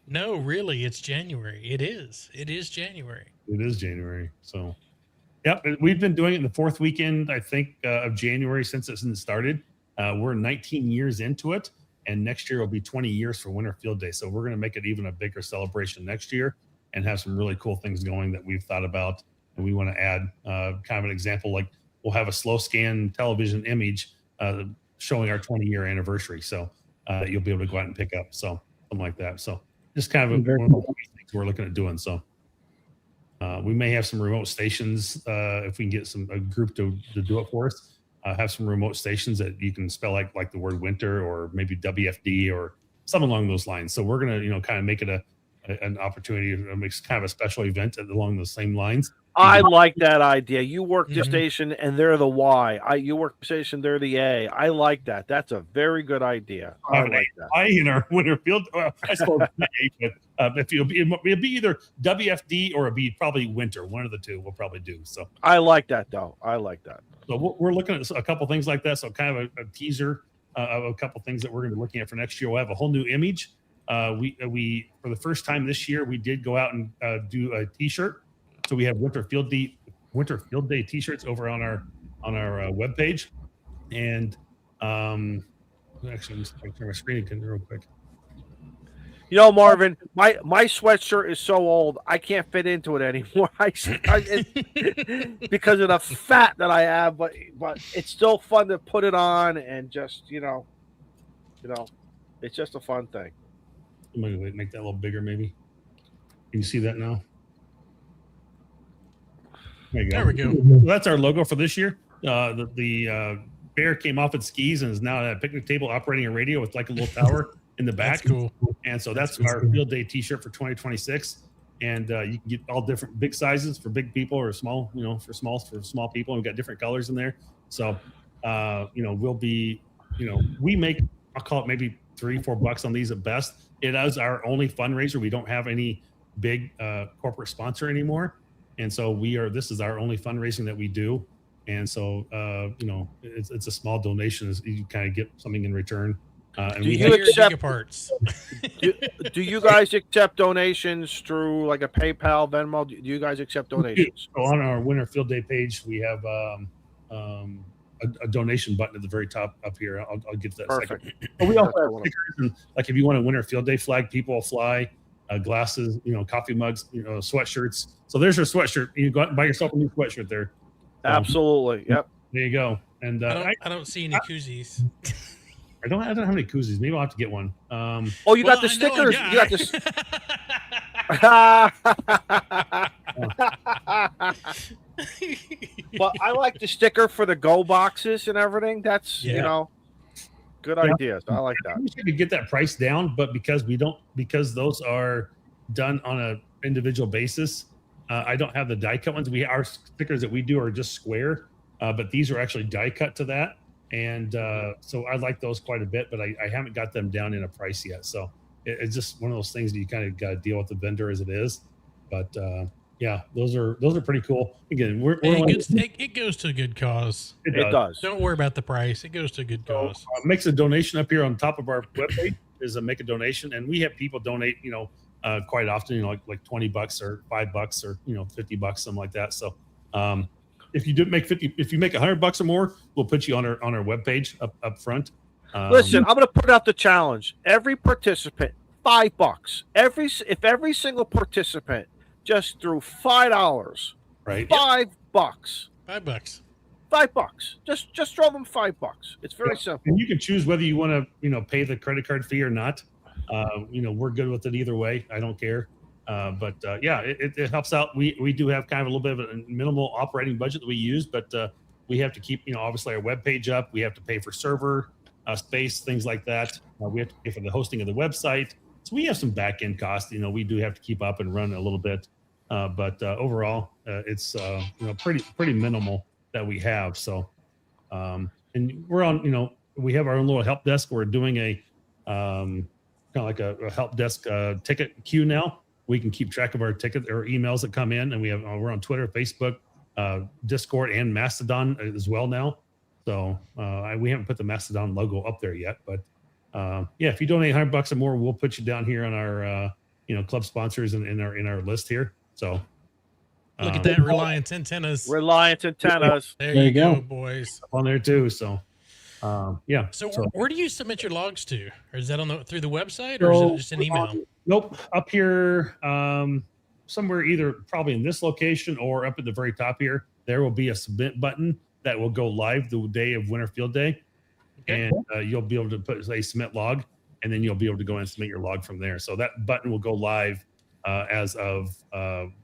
A: No, really, it's January. It is January.
E: It is January. So, yep, we've been doing it in the fourth weekend, I think, of January since it started. We're 19 years into it, and next year will be 20 years for Winter Field Day. So we're going to make it even a bigger celebration next year and have some really cool things going that we've thought about, and we want to add kind of an example. Like we'll have a slow scan television image showing our 20-year anniversary, so you'll be able to go out and pick up, so something like that. So just kind of one of the things we're looking at doing. So we may have some remote stations if we can get a group to do it for us. Have some remote stations that you can spell like the word winter or maybe WFD or something along those lines. So we're gonna kind of make it an opportunity to make kind of a special event along the same lines.
B: I like that idea. You work the station and they're the Y. You work the station, they're the A. I like that. That's a very good idea. I like that.
E: I in our Winter Field, I suppose, but if it'll be either WFD or it'll be probably winter. One of the two we'll probably do. So
B: I like that though. I like that.
E: So we're looking at a couple things like that. So kind of a teaser of a couple things that we're going to be looking at for next year. We'll have a whole new image. We for the first time this year, we did go out and do a T-shirt. So we have Winter Field Day T-shirts over on our webpage, and actually, I'm just turn my screen again real quick.
B: You know, Marvin, my sweatshirt is so old I can't fit into it anymore. Because of the fat that I have, but it's still fun to put it on and just it's just a fun thing.
E: I'm gonna make that a little bigger, maybe. Can you see that now? There you go.
A: There we go.
E: That's our logo for this year. The bear came off its skis and is now at a picnic table operating a radio with like a little tower in the back.
A: That's cool.
E: And so that's our field day T-shirt for 2026. And you can get all different big sizes for big people or small, for small people. And we've got different colors in there. So, we'll be, we make, I'll call it maybe $3-4 on these at best. It is our only fundraiser. We don't have any big corporate sponsor anymore. And so this is our only fundraising that we do. And so, it's a small donation. You kind of get something in return. And
B: Do
E: we
B: you
E: have,
B: accept-
A: parts?
B: Do you guys accept donations through like a PayPal, Venmo? Do you guys accept donations?
E: so on our Winter Field Day page, we have a donation button at the very top up here. I'll get to that in a second. But we also have stickers, and like if you want a Winter Field Day flag, people will fly, glasses, coffee mugs, sweatshirts. So there's your sweatshirt. You go out and buy yourself a new sweatshirt there.
B: Absolutely. Yep.
E: There you go. And
A: I don't see any koozies.
E: I don't have any koozies. Maybe I'll have to get one.
B: Oh, you got the stickers. You got this. But I like the sticker for the go boxes and everything. That's good ideas. I like that.
E: I wish I could get that price down, but because those are done on an individual basis, I don't have the die cut ones. Our stickers that we do are just square, but these are actually die cut to that. And so I like those quite a bit, but I haven't got them down in a price yet. So it's just one of those things that you kind of got to deal with the vendor as it is. But those are pretty cool. Again,
A: it goes to a good cause.
B: It does.
A: Don't worry about the price. It goes to a good cause.
E: Makes a donation up here on top of our webpage is a make a donation, and we have people donate. Quite often, like $20 or $5 or $50, something like that. So. If you make $100 or more, we'll put you on our webpage up front.
B: Listen, I'm going to put out the challenge. Every participant, $5. If every single participant just threw $5,
E: right?
B: $5.
A: $5.
B: $5. Just throw them $5. It's very simple.
E: And you can choose whether you want to pay the credit card fee or not. We're good with it either way. I don't care. It helps out. We do have kind of a little bit of a minimal operating budget that we use, but we have to keep, obviously our webpage up. We have to pay for server space, things like that. We have to pay for the hosting of the website. So we have some back end costs. We do have to keep up and run a little bit, but overall, it's pretty minimal that we have. So, and we're on. We have our own little help desk. We're doing a kind of like a help desk ticket queue now. We can keep track of our tickets or emails that come in, and we're on Twitter, Facebook, Discord, and Mastodon as well now. So we haven't put the Mastodon logo up there yet, but if you donate $100 or more, we'll put you down here on our club sponsors and in our list here. So
A: look at that, Reliance antennas.
B: There
A: you go, boys.
E: On there too. So
A: So where do you submit your logs to? Or is that through the website, or is it just an email?
E: Nope, up here, somewhere either probably in this location or up at the very top here, there will be a submit button that will go live the day of Winter Field Day. Okay. And you'll be able to put a submit log, and then you'll be able to go and submit your log from there. So that button will go live as of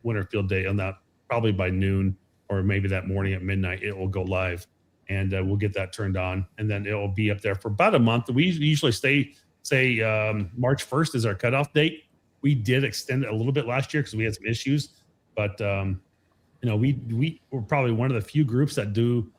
E: Winter Field Day, and that probably by noon or maybe that morning at midnight, it will go live. And we'll get that turned on, and then it will be up there for about a month. We usually say March 1st is our cutoff date. We did extend it a little bit last year because we had some issues, but we were probably one of the few groups that do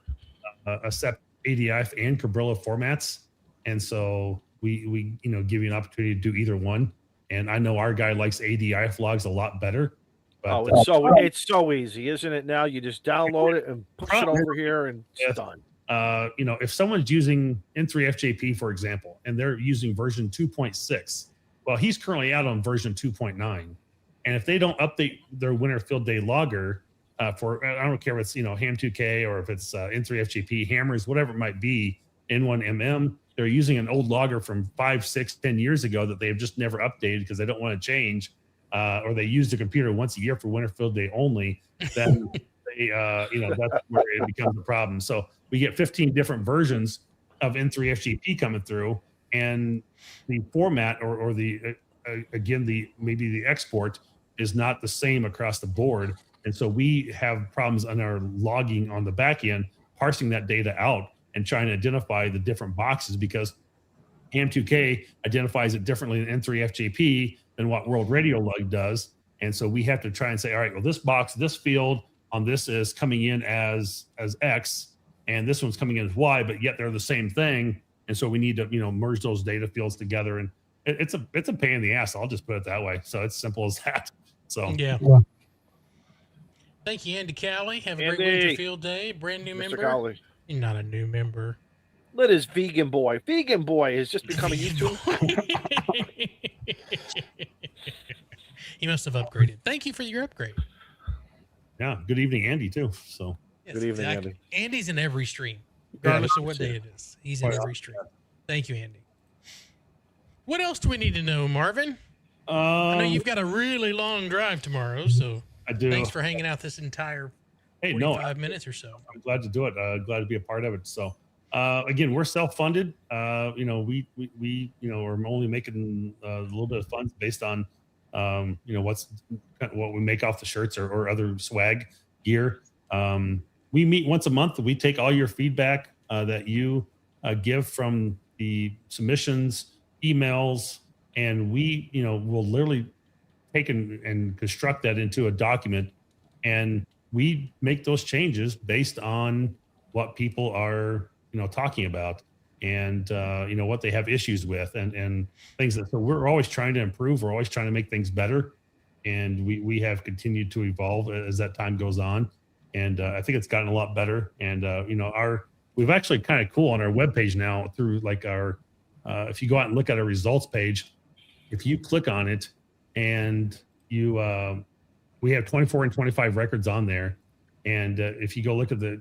E: accept ADIF and Cabrillo formats, and so we give you an opportunity to do either one. And I know our guy likes ADIF logs a lot better. But,
B: it's so easy, isn't it? Now you just download it and push it over here, and it's done.
E: If someone's using N3FJP, for example, and they're using version 2.6, well, he's currently out on version 2.9. And if they don't update their Winter Field Day logger for, I don't care if it's, Ham2K or if it's N3FJP, Hammers, whatever it might be, N1MM, they're using an old logger from 5, 6, 10 years ago that they've just never updated because they don't want to change, or they use the computer once a year for Winterfield Day only, then they, that's where it becomes a problem. So we get 15 different versions of N3FGP coming through, and the format or the again maybe the export is not the same across the board, and so we have problems on our logging on the back end, parsing that data out and trying to identify the different boxes, because ham2k identifies it differently than N3FGP than what World Radio Log does. And so we have to try and say, all right, well, this box, this field on this is coming in as X, and this one's coming in as Y, but yet they're the same thing. And so we need to, merge those data fields together. And it's a pain in the ass. I'll just put it that way. So it's simple as that. So
A: yeah. Thank you, Andy Cowley. Have a great Winterfield Day. Brand new member.
B: Cowley.
A: You're not a new member.
B: Let his vegan boy. Vegan boy has just become a YouTube.
A: He must have upgraded. Thank you for your upgrade.
E: Yeah. Good evening, Andy, too. So
A: Yes,
B: good evening, Andy.
A: Andy's in every stream, regardless of what day it is. He's in every stream. Thank you, Andy. What else do we need to know, Marvin? I know you've got a really long drive tomorrow, so
E: I do.
A: Thanks for hanging out this entire 45 minutes or so.
E: I'm glad to do it. Glad to be a part of it. So, again, we're self-funded. We are only making a little bit of funds based on, what we make off the shirts or other swag gear. We meet once a month. We take all your feedback that you give from the submissions, emails, and we, will literally take and construct that into a document, and we make those changes based on what people are, talking about, and what they have issues with, and things that. So we're always trying to improve. We're always trying to make things better, and we have continued to evolve as that time goes on, and I think it's gotten a lot better. And we've actually kind of cool on our webpage now through like our if you go out and look at our results page, if you click on it and you we have 24 and 25 records on there, and if you go look at the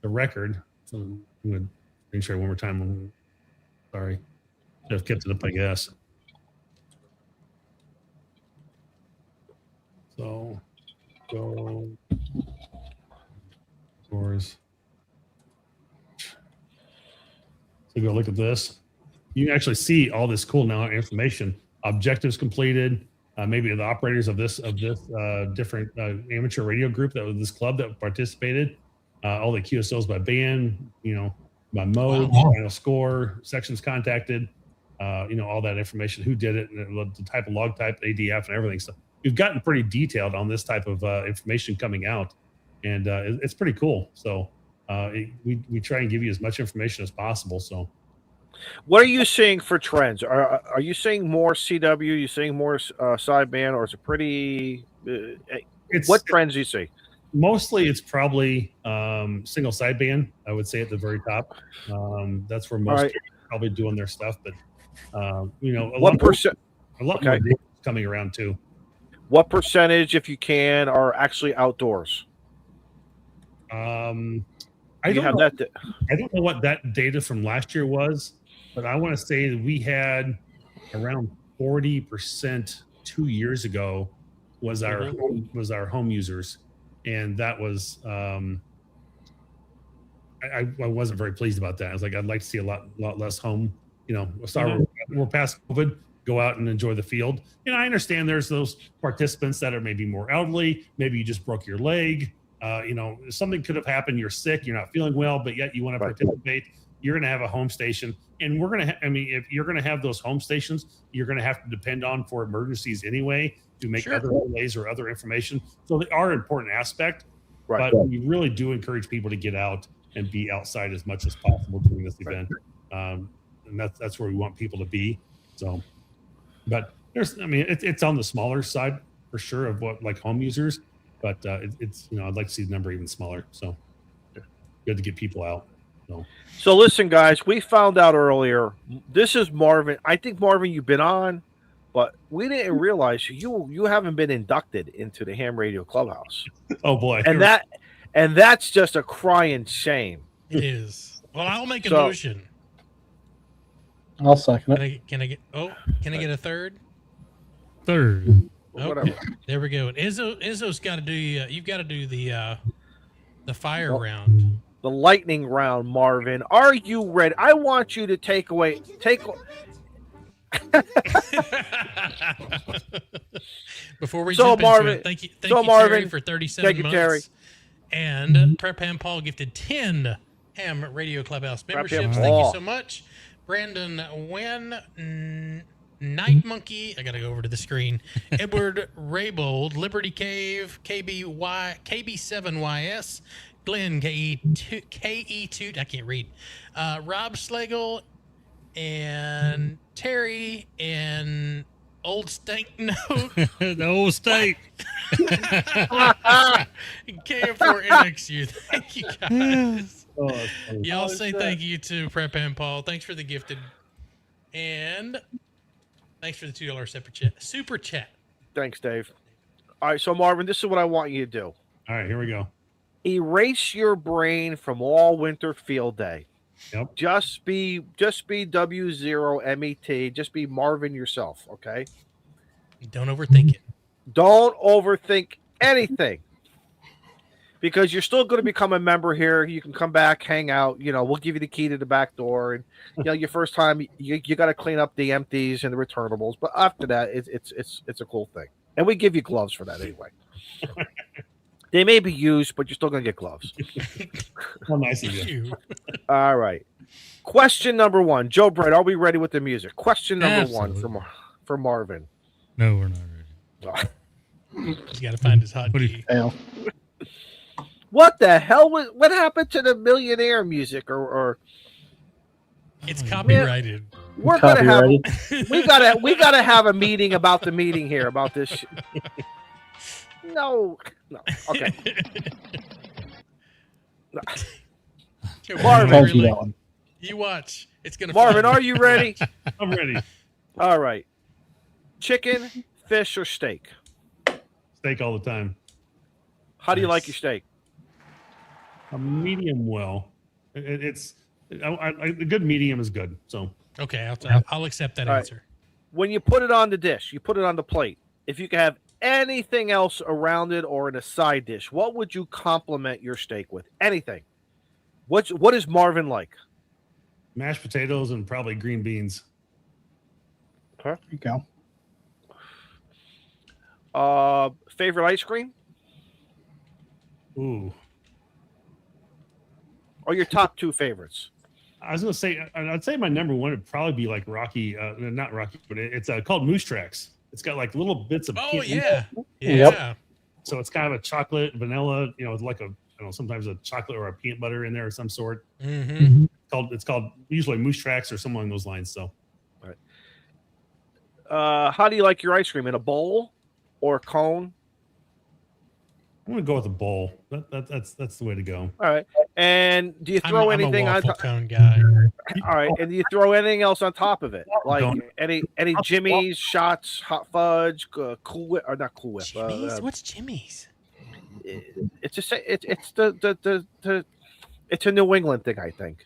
E: record, so I'm going to make sure one more time. Sorry, should have kept it up, I guess. So go scores. So go look at this. You can actually see all this cool now information. Objectives completed. Maybe the operators of this different amateur radio group that was this club that participated. All the QSOs by band, by mode, final score, sections contacted. All that information, who did it, and the type of log type, ADF, and everything. So we've gotten pretty detailed on this type of information coming out, and it's pretty cool. So we try and give you as much information as possible. So.
B: What are you seeing for trends? Are you seeing more CW? Are you seeing more sideband, or is it pretty? What trends do you see?
E: Mostly, it's probably single sideband. I would say at the very top. That's where most people are probably doing their stuff. But a lot more coming around too.
B: What percentage, if you can, are actually outdoors?
E: I don't know what that data from last year was, but I want to say that we had around 40% 2 years ago was our home users, and that was I wasn't very pleased about that. I was like, I'd like to see a lot less home. We're past COVID. Go out and enjoy the field. I understand there's those participants that are maybe more elderly. Maybe you just broke your leg. Something could have happened. You're sick. You're not feeling well, but yet you want to participate. You're going to have a home station, and we're going to. If you're going to have those home stations, you're going to have to depend on for emergencies anyway to make other relays or other information. So they are an important aspect, but we really do encourage people to get out and be outside as much as possible during this event, and that's where we want people to be. So, but it's on the smaller side for sure of what like home users. But it's I'd like to see the number even smaller. So good to get people out.
B: So listen, guys, we found out earlier. This is Marvin. I think Marvin, you've been on, but we didn't realize you haven't been inducted into the Ham Radio Clubhouse.
E: Oh boy,
B: and that's just a crying shame.
A: It is. Well, I'll make a motion.
D: I'll second
A: Can
D: it.
A: I get a third?
C: Third.
B: Whatever.
A: Okay, there we go. Izzo's got to do. You've got to do the fire round.
B: The lightning round, Marvin. Are you ready? I want you to take.
A: Before we
B: So,
A: jump
B: Marvin-
A: into it, thank you,
B: so,
A: Terry,
B: Marvin,
A: for 37
B: thank you,
A: months.
B: Terry.
A: And Prep Ham Paul gifted 10 Ham Radio Clubhouse memberships.
B: Ham
A: Thank
B: Paul.
A: you so much. Brandon Wynn, Night Monkey, I got to go over to the screen. Edward Raybold, Liberty Cave, KB7YS, Glenn, KE2, I can't read. Rob Schlegel, and Terry, and Old Stank Note.
C: The old steak.
A: KM4NXU. Thank you guys.
E: Oh,
A: Y'all say thank you to Prep and Paul. Thanks for the gifted. And thanks for the $2 super chat.
B: Thanks, Dave. All right, so Marvin, this is what I want you to do.
E: all right, here we go.
B: Erase your brain from all winter field day.
E: Yep.
B: Just be W0MET. Just be Marvin yourself, okay?
A: Don't overthink it.
B: Don't overthink anything. Because you're still going to become a member here. You can come back, hang out. We'll give you the key to the back door. And your first time, you got to clean up the empties and the returnables. But after that, it's a cool thing. And we give you gloves for that anyway. They may be used, but you're still going to get gloves.
E: How nice of you.
A: You.
B: All right. Question number 1. Joe Brett, are we ready with the music? Question number
C: Absolutely.
B: 1 for Marvin.
C: No, we're not ready.
A: He's got to find his hot
C: What do
A: key.
D: Fail.
B: What the hell what happened to the millionaire music or
A: It's copyrighted.
B: we're going to have
D: Copyrighted.
B: we got to have a meeting about the meeting here about this. No. Okay.
A: Joe,
B: Marvin.
D: Told you
A: really-
D: that one.
A: You watch. It's going to
B: Marvin, are you ready?
E: I'm ready.
B: All right. Chicken, fish or steak?
E: Steak all the time.
B: How do you
A: Nice.
B: like your steak?
E: A medium well. It's a good medium is good. So
A: Okay, I'll accept that
B: All right.
A: answer.
B: When you put it on the dish, you put it on the plate. If you could have anything else around it or in a side dish, what would you complement your steak with? Anything. What is Marvin like?
E: mashed potatoes and probably green beans.
D: There you go.
B: Favorite ice cream
E: Ooh.
B: or your top 2 favorites?
E: I was gonna say, I'd say my number one would probably be like Rocky, not Rocky, but it's called Moose Tracks. It's got like little bits of.
A: Oh, yeah.
D: Yep.
A: Yeah.
E: So it's kind of a chocolate, vanilla, with like sometimes a chocolate or a peanut butter in there of some sort.
A: Mm-hmm.
E: It's called usually Moose Tracks or something along those lines. So
B: How do you like your ice cream? In a bowl or a cone?
E: I'm gonna go with a bowl. That's the way to go.
B: All right. And do you throw
A: I'm
B: anything
A: a
B: on
A: waffle
B: top?
A: cone guy.
B: All right. And do you throw anything else on top of it? Like
E: Don't.
B: any Jimmy's, shots, hot fudge, Cool Whip, or not Cool Whip.
A: Jimmy's? What's Jimmy's?
B: It's just it's it's a New England thing, I think.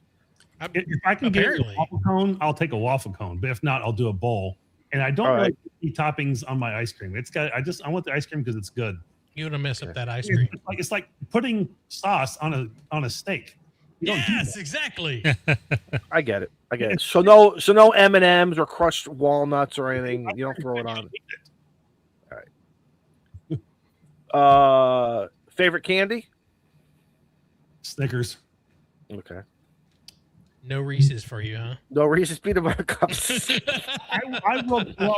E: If I can get a
A: Apparently.
E: waffle cone, I'll take a waffle cone. But if not, I'll do a bowl. And I don't
B: All
E: really
B: right.
E: put any toppings on my ice cream. I want the ice cream because it's good.
A: You want to mess up that ice cream.
E: It's like putting sauce on a steak. You don't do
A: Yes,
E: that.
A: exactly.
B: I get it. So no M&Ms or crushed walnuts or anything. You don't throw it on. Favorite candy?
E: Snickers.
B: Okay.
A: No Reese's for you, huh?
B: No Reese's peanut butter cups.
E: I will. Well,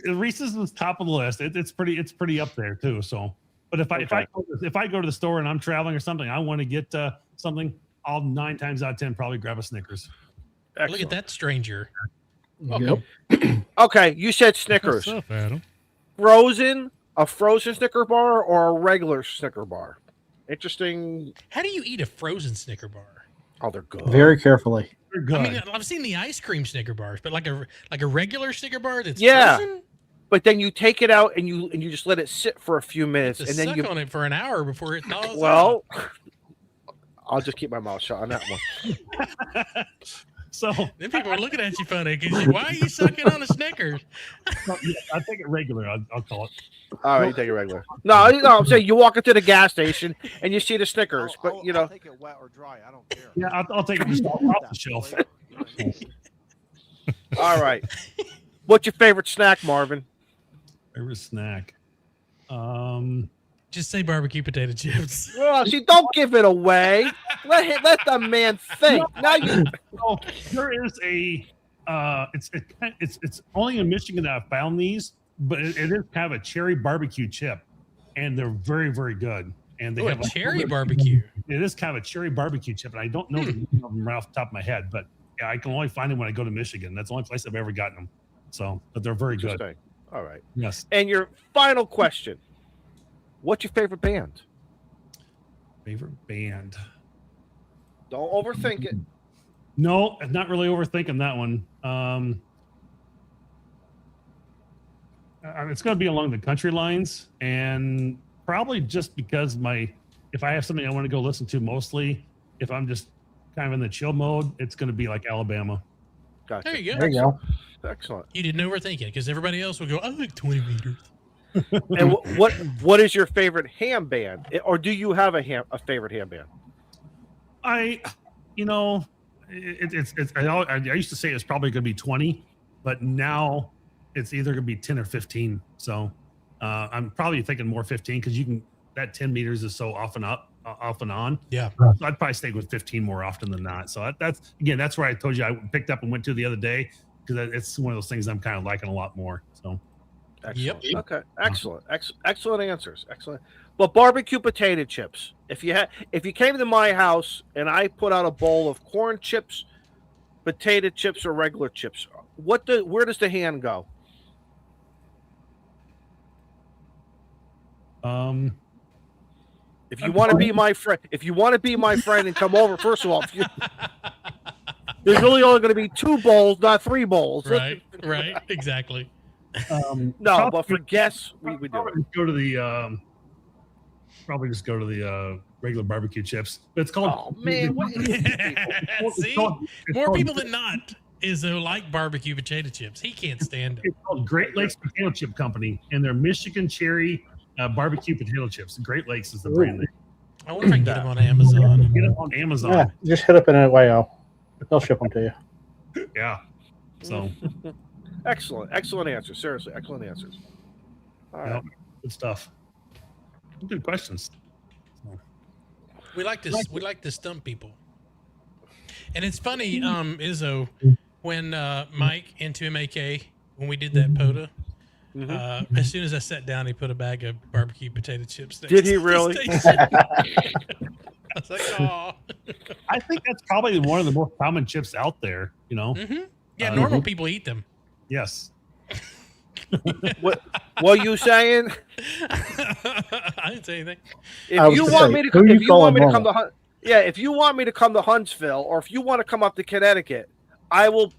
E: Reese's was top of the list. It's pretty up there too. So, but if I go to the store and I'm traveling or something, I want to get something. I'll 9 times out of 10 probably grab a Snickers.
A: Look at
B: Excellent.
A: that stranger.
D: Yep.
B: Okay, you said Snickers.
C: What's up, Adam?
B: A frozen Snicker bar or a regular Snicker bar? Interesting.
A: How do you eat a frozen Snicker bar?
B: Oh, they're good.
D: Very carefully.
E: They're good.
A: I mean, I've seen the ice cream Snicker bars, but like a regular Snicker bar that's
B: Yeah.
A: frozen?
B: But then you take it out and you just let it sit for a few minutes,
A: To
B: and then
A: suck
B: you.
A: on it for an hour before it thaws out.
B: Well, I'll just keep my mouth shut on that one.
E: So
A: Then people are looking at you funny because why are you sucking on a Snickers?
E: I take it regular. I'll call it.
B: All right, you take it regular. No, I'm saying you walk into the gas station and you see the Snickers, but you know.
F: I'll take it wet or dry. I don't care.
E: Yeah, I'll take it just off the shelf.
B: All right. What's your favorite snack, Marvin?
E: Favorite snack.
A: Just say barbecue potato chips.
B: Well, see, don't give it away. Let the man think. Now you.
E: So there is a. It's only in Michigan that I found these, but it is kind of a cherry barbecue chip, and they're very, very good. And they have
A: a cherry barbecue.
E: It is kind of a cherry barbecue chip, and I don't know the name of them right off the top of my head, but yeah, I can only find them when I go to Michigan. That's the only place I've ever gotten them. So, but they're very good.
B: All right.
E: Yes.
B: And your final question: what's your favorite band?
E: Favorite band.
B: Don't overthink it.
E: No, I'm not really overthinking that one. It's going to be along the country lines, and probably just because if I have something I want to go listen to, mostly if I'm just kind of in the chill mode, it's going to be like Alabama.
B: Gotcha.
A: There you go.
D: There you go.
B: Excellent.
A: You didn't overthink it because everybody else would go, I like 20 meters.
B: And what is your favorite ham band, or do you have a favorite ham band?
E: I used to say it's probably going to be 20, but now it's either going to be 10 or 15. So I'm probably thinking more 15 because that 10 meters is so off and on.
A: Yeah.
E: So I'd probably stay with 15 more often than not. So that's where I told you I picked up and went to the other day because it's one of those things I'm kind of liking a lot more. So.
B: Excellent. Yep. Okay. Excellent. Excellent answers. Excellent. But barbecue potato chips. If you came to my house and I put out a bowl of corn chips, potato chips, or regular chips, where does the hand go? If you want to be my friend, and come over, first of all, there's really only going to be 2 bowls, not 3 bowls.
A: Right. Exactly.
B: No, but for guests, we do.
E: Probably just go to the regular barbecue chips. But it's called.
B: Oh man, what is this?
A: See, more people than not like barbecue potato chips. He can't stand it.
E: It's called Great Lakes Potato Chip Company, and they're Michigan cherry barbecue potato chips. Great Lakes is the brand name.
A: I wonder if I can get them on Amazon.
E: Get them on Amazon.
D: Yeah, just hit up in a way. They'll ship them to you.
E: Yeah. So.
B: Excellent answers. Seriously, excellent answers. All right.
E: Good stuff. Good questions.
A: We like to stump people. And it's funny, Izzo, when Mike into MAK, when we did that POTA, as soon as I sat down, he put a bag of barbecue potato chips.
B: Did he really?
A: I was like, oh.
E: I think that's probably one of the more common chips out there,
A: Mm-hmm. Yeah, normal people eat them.
E: Yes.
B: What are you saying?
A: I didn't say anything.
B: If you want me to come to Huntsville, or if you want to come up to Connecticut, I will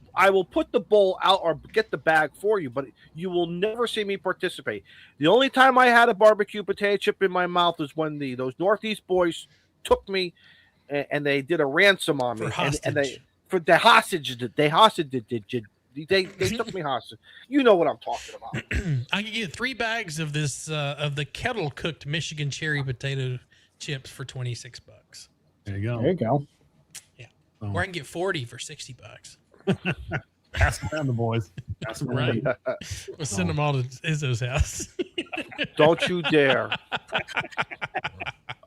B: put the bowl out or get the bag for you, but you will never see me participate. The only time I had a barbecue potato chip in my mouth was when those Northeast boys took me and they did a ransom on me, and they took me hostage. You know what I'm talking about.
A: I can get 3 bags of this of the kettle cooked Michigan cherry potato chips for $26.
E: There you go.
D: There you go.
A: Yeah. Or I can get 40 for $60.
E: Pass them around the boys. Pass them around.
A: Right. We'll send them all to Izzo's house.
B: Don't you dare.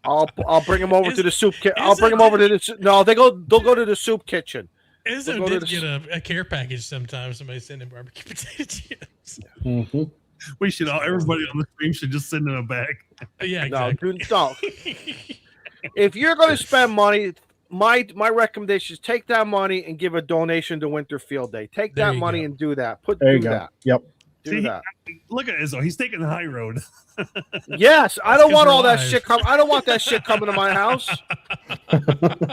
B: I'll bring them over to the soup kitchen. I'll bring them over to the they'll go to the soup kitchen.
A: Izzo did get a care package sometimes. Somebody send him barbecue potato chips.
D: Mm-hmm.
E: We should everybody on the stream should just send in a bag.
A: Yeah, exactly.
B: No. If you're going to spend money, my recommendation is take that money and give a donation to Winter Field Day. Take that money and do that.
D: There you go. Yep.
B: Do that.
E: Look at Izzo. He's taking the high road.
B: Yes, I don't want all that shit I don't want that shit coming to my house.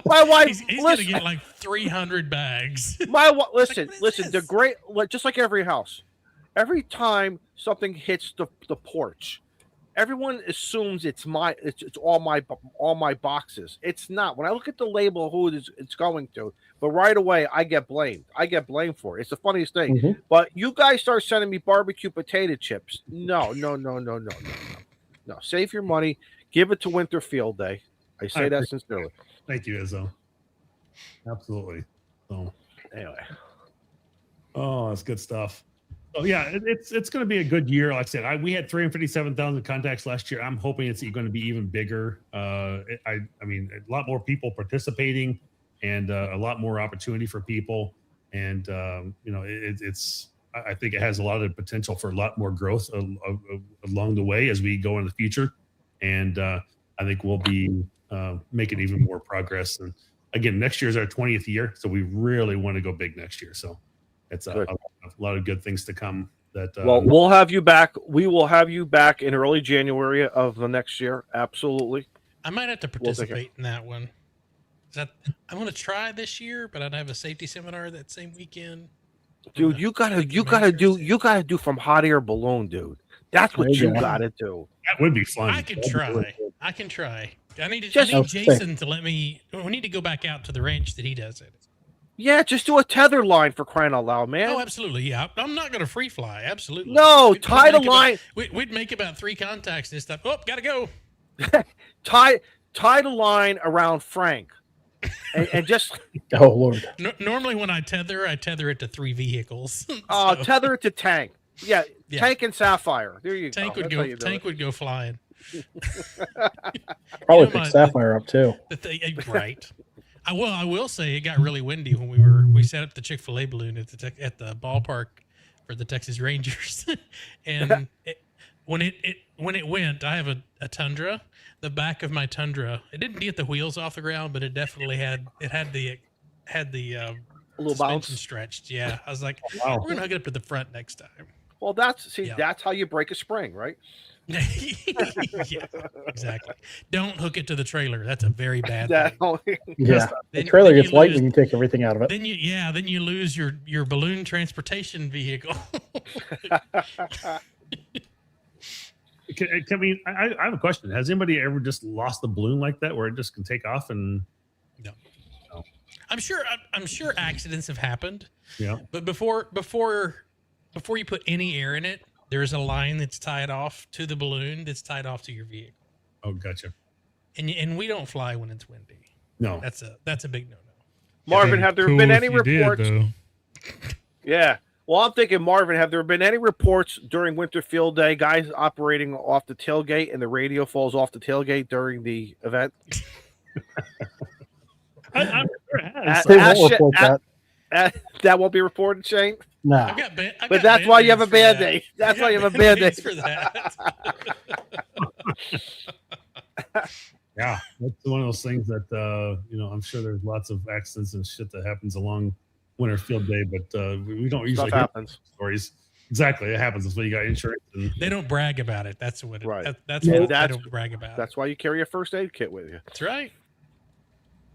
B: My wife,
A: he's gonna get like 300 bags.
B: Listen. The great, just like every house, every time something hits the porch, everyone assumes it's all my boxes. It's not. When I look at the label of who it's going to, but right away I get blamed. I get blamed for it. It's the funniest thing.
D: Mhm.
B: But you guys start sending me barbecue potato chips. No. Save your money. Give it to Winter Field Day. I say that sincerely.
E: Thank you, Izzo. Absolutely. So
B: Anyway.
E: Oh, that's good stuff. So yeah, it's going to be a good year. Like I said, we had 357,000 contacts last year. I'm hoping it's going to be even bigger. I mean, a lot more people participating, and a lot more opportunity for people. And you know, I think it has a lot of potential for a lot more growth along the way as we go in the future. And I think we'll be making even more progress. And again, next year is our 20th year, so we really want to go big next year. So it's a lot of good things to come. Well,
B: we'll have you back. We will have you back in early January of the next year. Absolutely.
A: I might have to participate in that one. I want to try this year, but I'd have a safety seminar that same weekend.
B: Dude, you gotta do from hot air balloon, dude. That's what you gotta do.
E: That would be fun.
A: I can try. I need Jason to let me. We need to go back out to the ranch that he does it.
B: Yeah, just do a tether line for crying out loud, man.
A: Oh, absolutely. Yeah, I'm not going to free fly. Absolutely.
B: No, tie the line.
A: We'd make about 3 contacts this time. Oh, gotta go.
B: tie the line around Frank, and just.
D: Oh Lord.
A: Normally, when I tether it to 3 vehicles.
B: Oh, tether it to Tank. Yeah, Tank and Sapphire. There you
A: go. Tank would go flying.
D: Probably pick Sapphire up too.
A: Right. I will say it got really windy when we set up the Chick-fil-A balloon at the ballpark for the Texas Rangers, and when it went, I have a Tundra. The back of my Tundra, it didn't get the wheels off the ground, but it definitely had the
B: a little bounce
A: stretched. Yeah, I was like,
E: wow.
A: We're gonna hook it up to the front next time.
B: Well, that's how you break a spring, right?
A: Yeah, exactly. Don't hook it to the trailer. That's a very bad thing.
D: Yeah, the trailer gets light when you take everything out of it.
A: Then you lose your balloon transportation vehicle.
E: Can we? I have a question. Has anybody ever just lost the balloon like that, where it just can take off and?
A: No. I'm sure accidents have happened.
E: Yeah.
A: But before you put any air in it, there's a line that's tied off to the balloon that's tied off to your vehicle.
E: Oh, gotcha.
A: And we don't fly when it's windy.
E: No,
A: that's a big no-no.
B: Marvin, have there been any reports? Yeah. Well, I'm thinking, Marvin, have there been any reports during Winter Field Day, guys operating off the tailgate and the radio falls off the tailgate during the event?
E: I'm sure it has.
D: They won't report that.
B: That won't be reported, Shane?
D: No.
B: But that's why you have a bad day. That's why you have a bad day.
A: For that.
E: Yeah, that's one of those things that I'm sure there's lots of accidents and shit that happens along Winter Field Day, but we don't usually hear stories. Exactly, it happens. That's why you got insurance.
A: They don't brag about it. That's what.
B: Right.
A: That's why they don't brag about it.
B: That's why you carry a first aid kit with you.
A: That's right.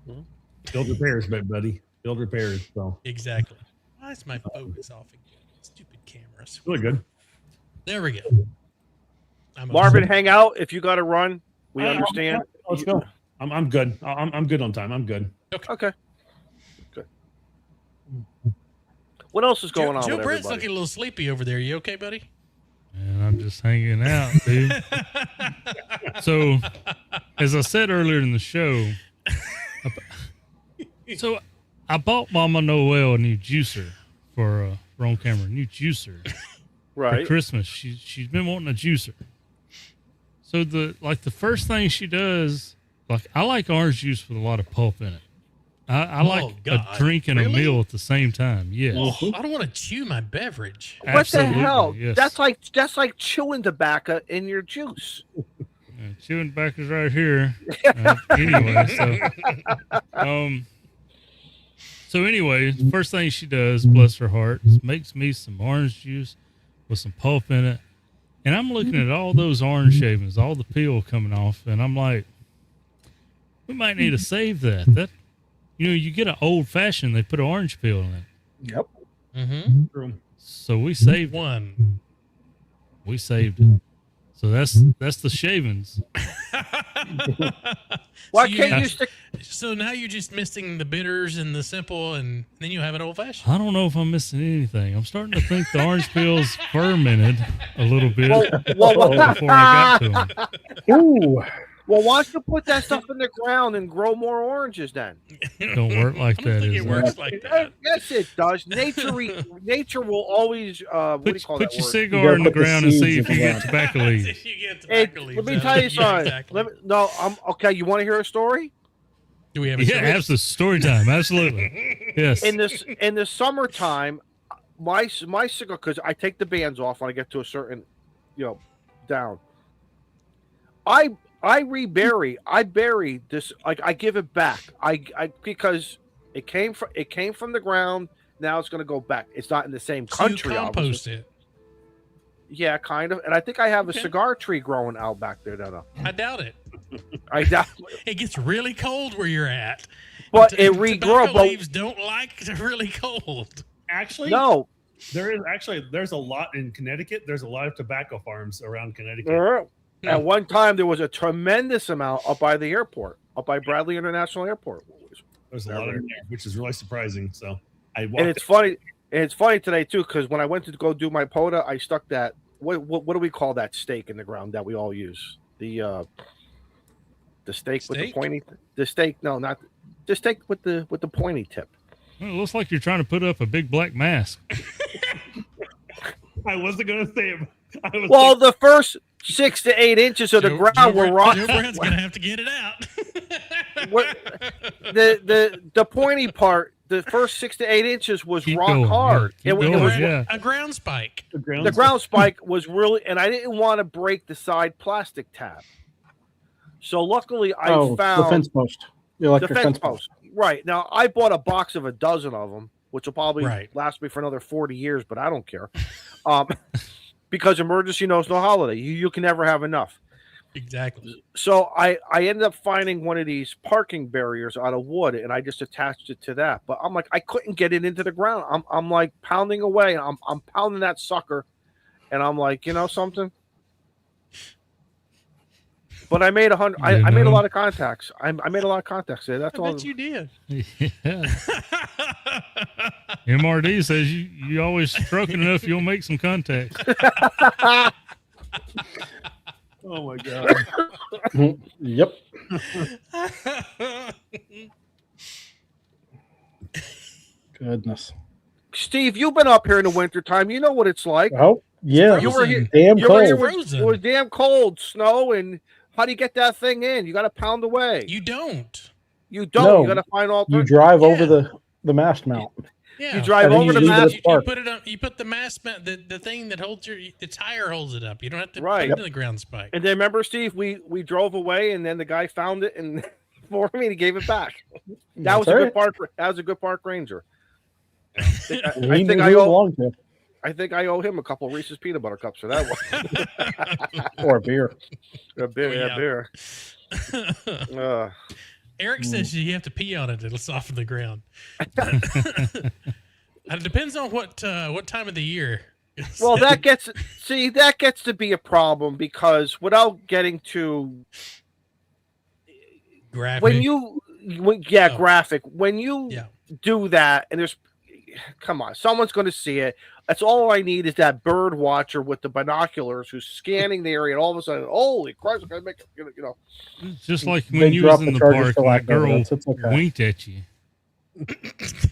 B: Mm-hmm.
E: Build repairs, buddy. Build repairs. So
A: exactly. Why is my focus off again? Stupid cameras.
E: Really good.
A: There we go.
B: Marvin, hang out if you got to run. We understand.
E: Let's go. I'm good. I'm good on time. I'm good.
B: Okay. Good. What else is going on?
A: Joe
B: with
A: Brent's
B: everybody?
A: looking a little sleepy over there. You okay, buddy?
C: And I'm just hanging out, dude. So, as I said earlier in the show, I bought Mama Noel a new juicer for on camera, new juicer.
B: Right.
C: For Christmas. She's been wanting a juicer. So the first thing she does, I like orange juice with a lot of pulp in it. I like a drink and a meal at the same time. Yes.
A: Oh, I don't want to chew my beverage.
B: What
C: Absolutely,
B: the hell?
C: yes.
B: That's like chewing tobacco in your juice.
C: Chewing tobacco's right here. Anyway, so anyway, the first thing she does, bless her heart, is makes me some orange juice with some pulp in it. And I'm looking at all those orange shavings, all the peel coming off, and I'm like, we might need to save that. You get an old fashioned, they put an orange peel in it.
D: Yep.
A: Mm-hmm.
C: So we saved
A: one.
C: We saved it. So that's the shavings.
B: Why
A: So
B: can't
A: have-
B: you stick?
A: So now you're just missing the bitters and the simple, and then you have an old fashioned.
C: I don't know if I'm missing anything. I'm starting to think the orange peel's fermented a little bit
B: Well,
C: before I got to them.
D: Ooh,
B: well, why don't you put that stuff in the ground and grow more oranges then?
C: Don't work like
A: I don't
C: that,
A: think
C: is
A: it
C: it?
A: works like that.
B: Yes, it does. Nature will always. What do you
C: Put,
B: call
C: put
B: that
C: your
B: word?
C: cigar in the
D: put the
C: ground and see
D: seeds
C: if you
D: in the
C: get tobacco leaves.
A: If you get
B: Hey,
A: tobacco leaves
B: let me
A: out
B: tell
A: of
B: you
A: it.
B: something.
A: Exactly.
B: No, I'm okay. You want to hear a story?
A: Do we have a
C: Yeah,
A: story?
C: absolutely. Story time. Absolutely. Yes.
B: In the summertime, my cigar, because I take the bands off when I get to a certain, down. I rebury. I bury this. Like I give it back. I because it came from the ground. Now it's going to go back. It's not in the same
A: So you
B: country.
A: compost
B: obviously.
A: it.
B: Yeah, kind of. And I think I have
A: Okay.
B: a cigar tree growing out back there. No.
A: I doubt it.
B: I doubt.
A: It gets really cold where you're at.
B: But
A: And
B: it
A: tobacco
B: regrow. But
A: leaves don't like really cold.
E: Actually,
B: no.
E: there's a lot in Connecticut. There's a lot of tobacco farms around Connecticut.
B: At one time, there was a tremendous amount up by the airport, up by Bradley International Airport.
E: There's a lot in there, which is really surprising. So I walked
B: And it's funny. And it's funny today too, because when I went to go do my POTA, I stuck that. What do we call that stake in the ground that we all use? The stake with the
A: Steak?
B: pointy. The stake, no, not the stake with the pointy tip.
C: Well, it looks like you're trying to put up a big black mask.
E: I wasn't going to say it. I was
B: Well, the first 6 to 8 inches of the ground were rock.
A: Joe Brand's gonna have to get it out.
B: The pointy part, the first 6 to 8 inches was
C: Keep
B: rock
C: going,
B: hard.
C: yeah, keep
B: It
C: going,
B: was
C: yeah.
A: A ground spike.
E: the ground.
B: the ground spike was really, and I didn't want to break the side plastic tab. So luckily, I
D: the
B: found
D: fence post. The electric
B: fence
D: fence post.
B: post. Right now, I bought a box of a dozen of them, which will probably
A: Right.
B: last me for another 40 years, but I don't care. Because emergency knows no holiday. You can never have enough.
A: Exactly.
B: So I ended up finding one of these parking barriers out of wood, and I just attached it to that. But I'm like, I couldn't get it into the ground. I'm like pounding away. I'm pounding that sucker, and I'm like, you know something. But I made 100. I made a lot of contacts. I made a lot of contacts there. That's
A: I
B: all.
A: bet you did.
C: Yeah. MRD says you always stroking enough, you'll make some contacts.
E: Oh my god!
D: Yep. Goodness.
B: Steve, you've been up here in the wintertime. You know what it's like.
D: Oh, yeah.
B: You were here.
D: Damn
B: You were here
D: cold.
B: when
A: Frozen.
B: it was damn cold, snow, and how do you get that thing in? You got to pound away.
A: You don't.
B: You don't.
D: No,
B: You got to find
D: You
B: alternatives.
D: drive over
A: Yeah.
D: the mast mount.
A: Yeah.
B: You drive
D: And then
B: over
D: you
B: the
D: leave it
B: mast.
D: at
A: You
D: park.
A: put it on. You put the mast, the thing that holds the tire holds it up. You don't have to
B: Right.
A: put it in the ground spike.
B: And then remember, Steve, we drove away, and then the guy found it and for me, he gave it back. That was
D: That's
B: a
D: right.
B: good park. That was a good park ranger. I
D: He
B: think
D: knew
B: I
D: who it
B: owe.
D: belonged to.
B: I think I owe him a couple of Reese's peanut butter cups for that one.
D: Or a beer.
B: A beer,
A: Yeah.
B: beer.
A: Eric says you have to pee on it; it'll soften the ground. It depends on what time of the year.
B: Well, that gets to be a problem because without getting too
A: graphic.
B: graphic. When you
A: Yeah.
B: do that, and come on, someone's going to see it. That's all I need is that bird watcher with the binoculars who's scanning the area, and all of a sudden, holy Christ, I gotta make it, you know.
C: It's just like when
D: They
C: you
D: drop
C: was in
D: the
C: the
D: charges
C: park
D: for
C: and
D: lack
C: that
D: of
C: girl
D: evidence. It's okay.
C: winked at you.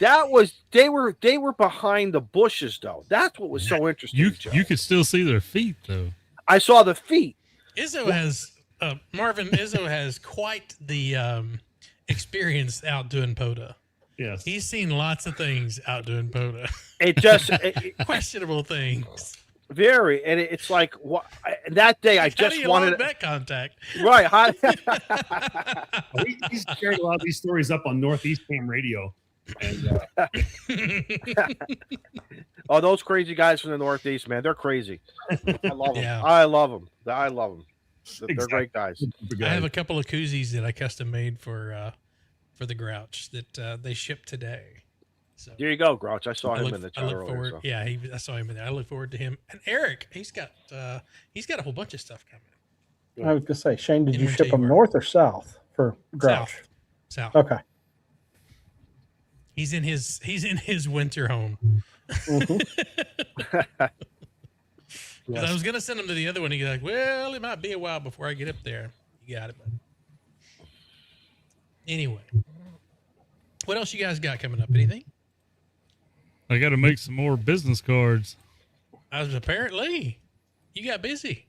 B: They were behind the bushes though. That's what was so interesting. Joe.
C: You could still see their feet though.
B: I saw the feet.
A: Izzo has Marvin. Izzo has quite the experience out doing POTA.
E: Yes.
A: He's seen lots of things out doing POTA.
B: It just
A: Questionable things.
B: very, and it's like what that day I
A: How do
B: just
A: you
B: wanted
A: log that contact?
B: right.
E: He's shared a lot of these stories up on Northeast Ham Radio. And
B: Oh, those crazy guys from the Northeast, man, they're crazy. I love them.
A: Yeah.
B: I love them. They're
E: Exactly.
B: great guys.
A: I have a couple of koozies that I custom made for the Grouch that they ship today. So
B: There you go, Grouch. I saw
A: I
B: him
A: look,
B: in the
A: I
B: chat
A: look
B: earlier.
A: forward.
B: So.
A: Yeah, I saw him in there. I look forward to him. And Eric, he's got a whole bunch of stuff coming.
D: I was gonna say, Shane, did
A: In
D: you
A: one
D: ship them
A: January.
D: north or south for Grouch?
A: South.
D: Okay.
A: He's in his winter home. Because I was gonna send him to the other one. He's like, well, it might be a while before I get up there. You got it, bud. Anyway, what else you guys got coming up? Anything?
C: I got to make some more business cards.
A: Apparently, you got busy.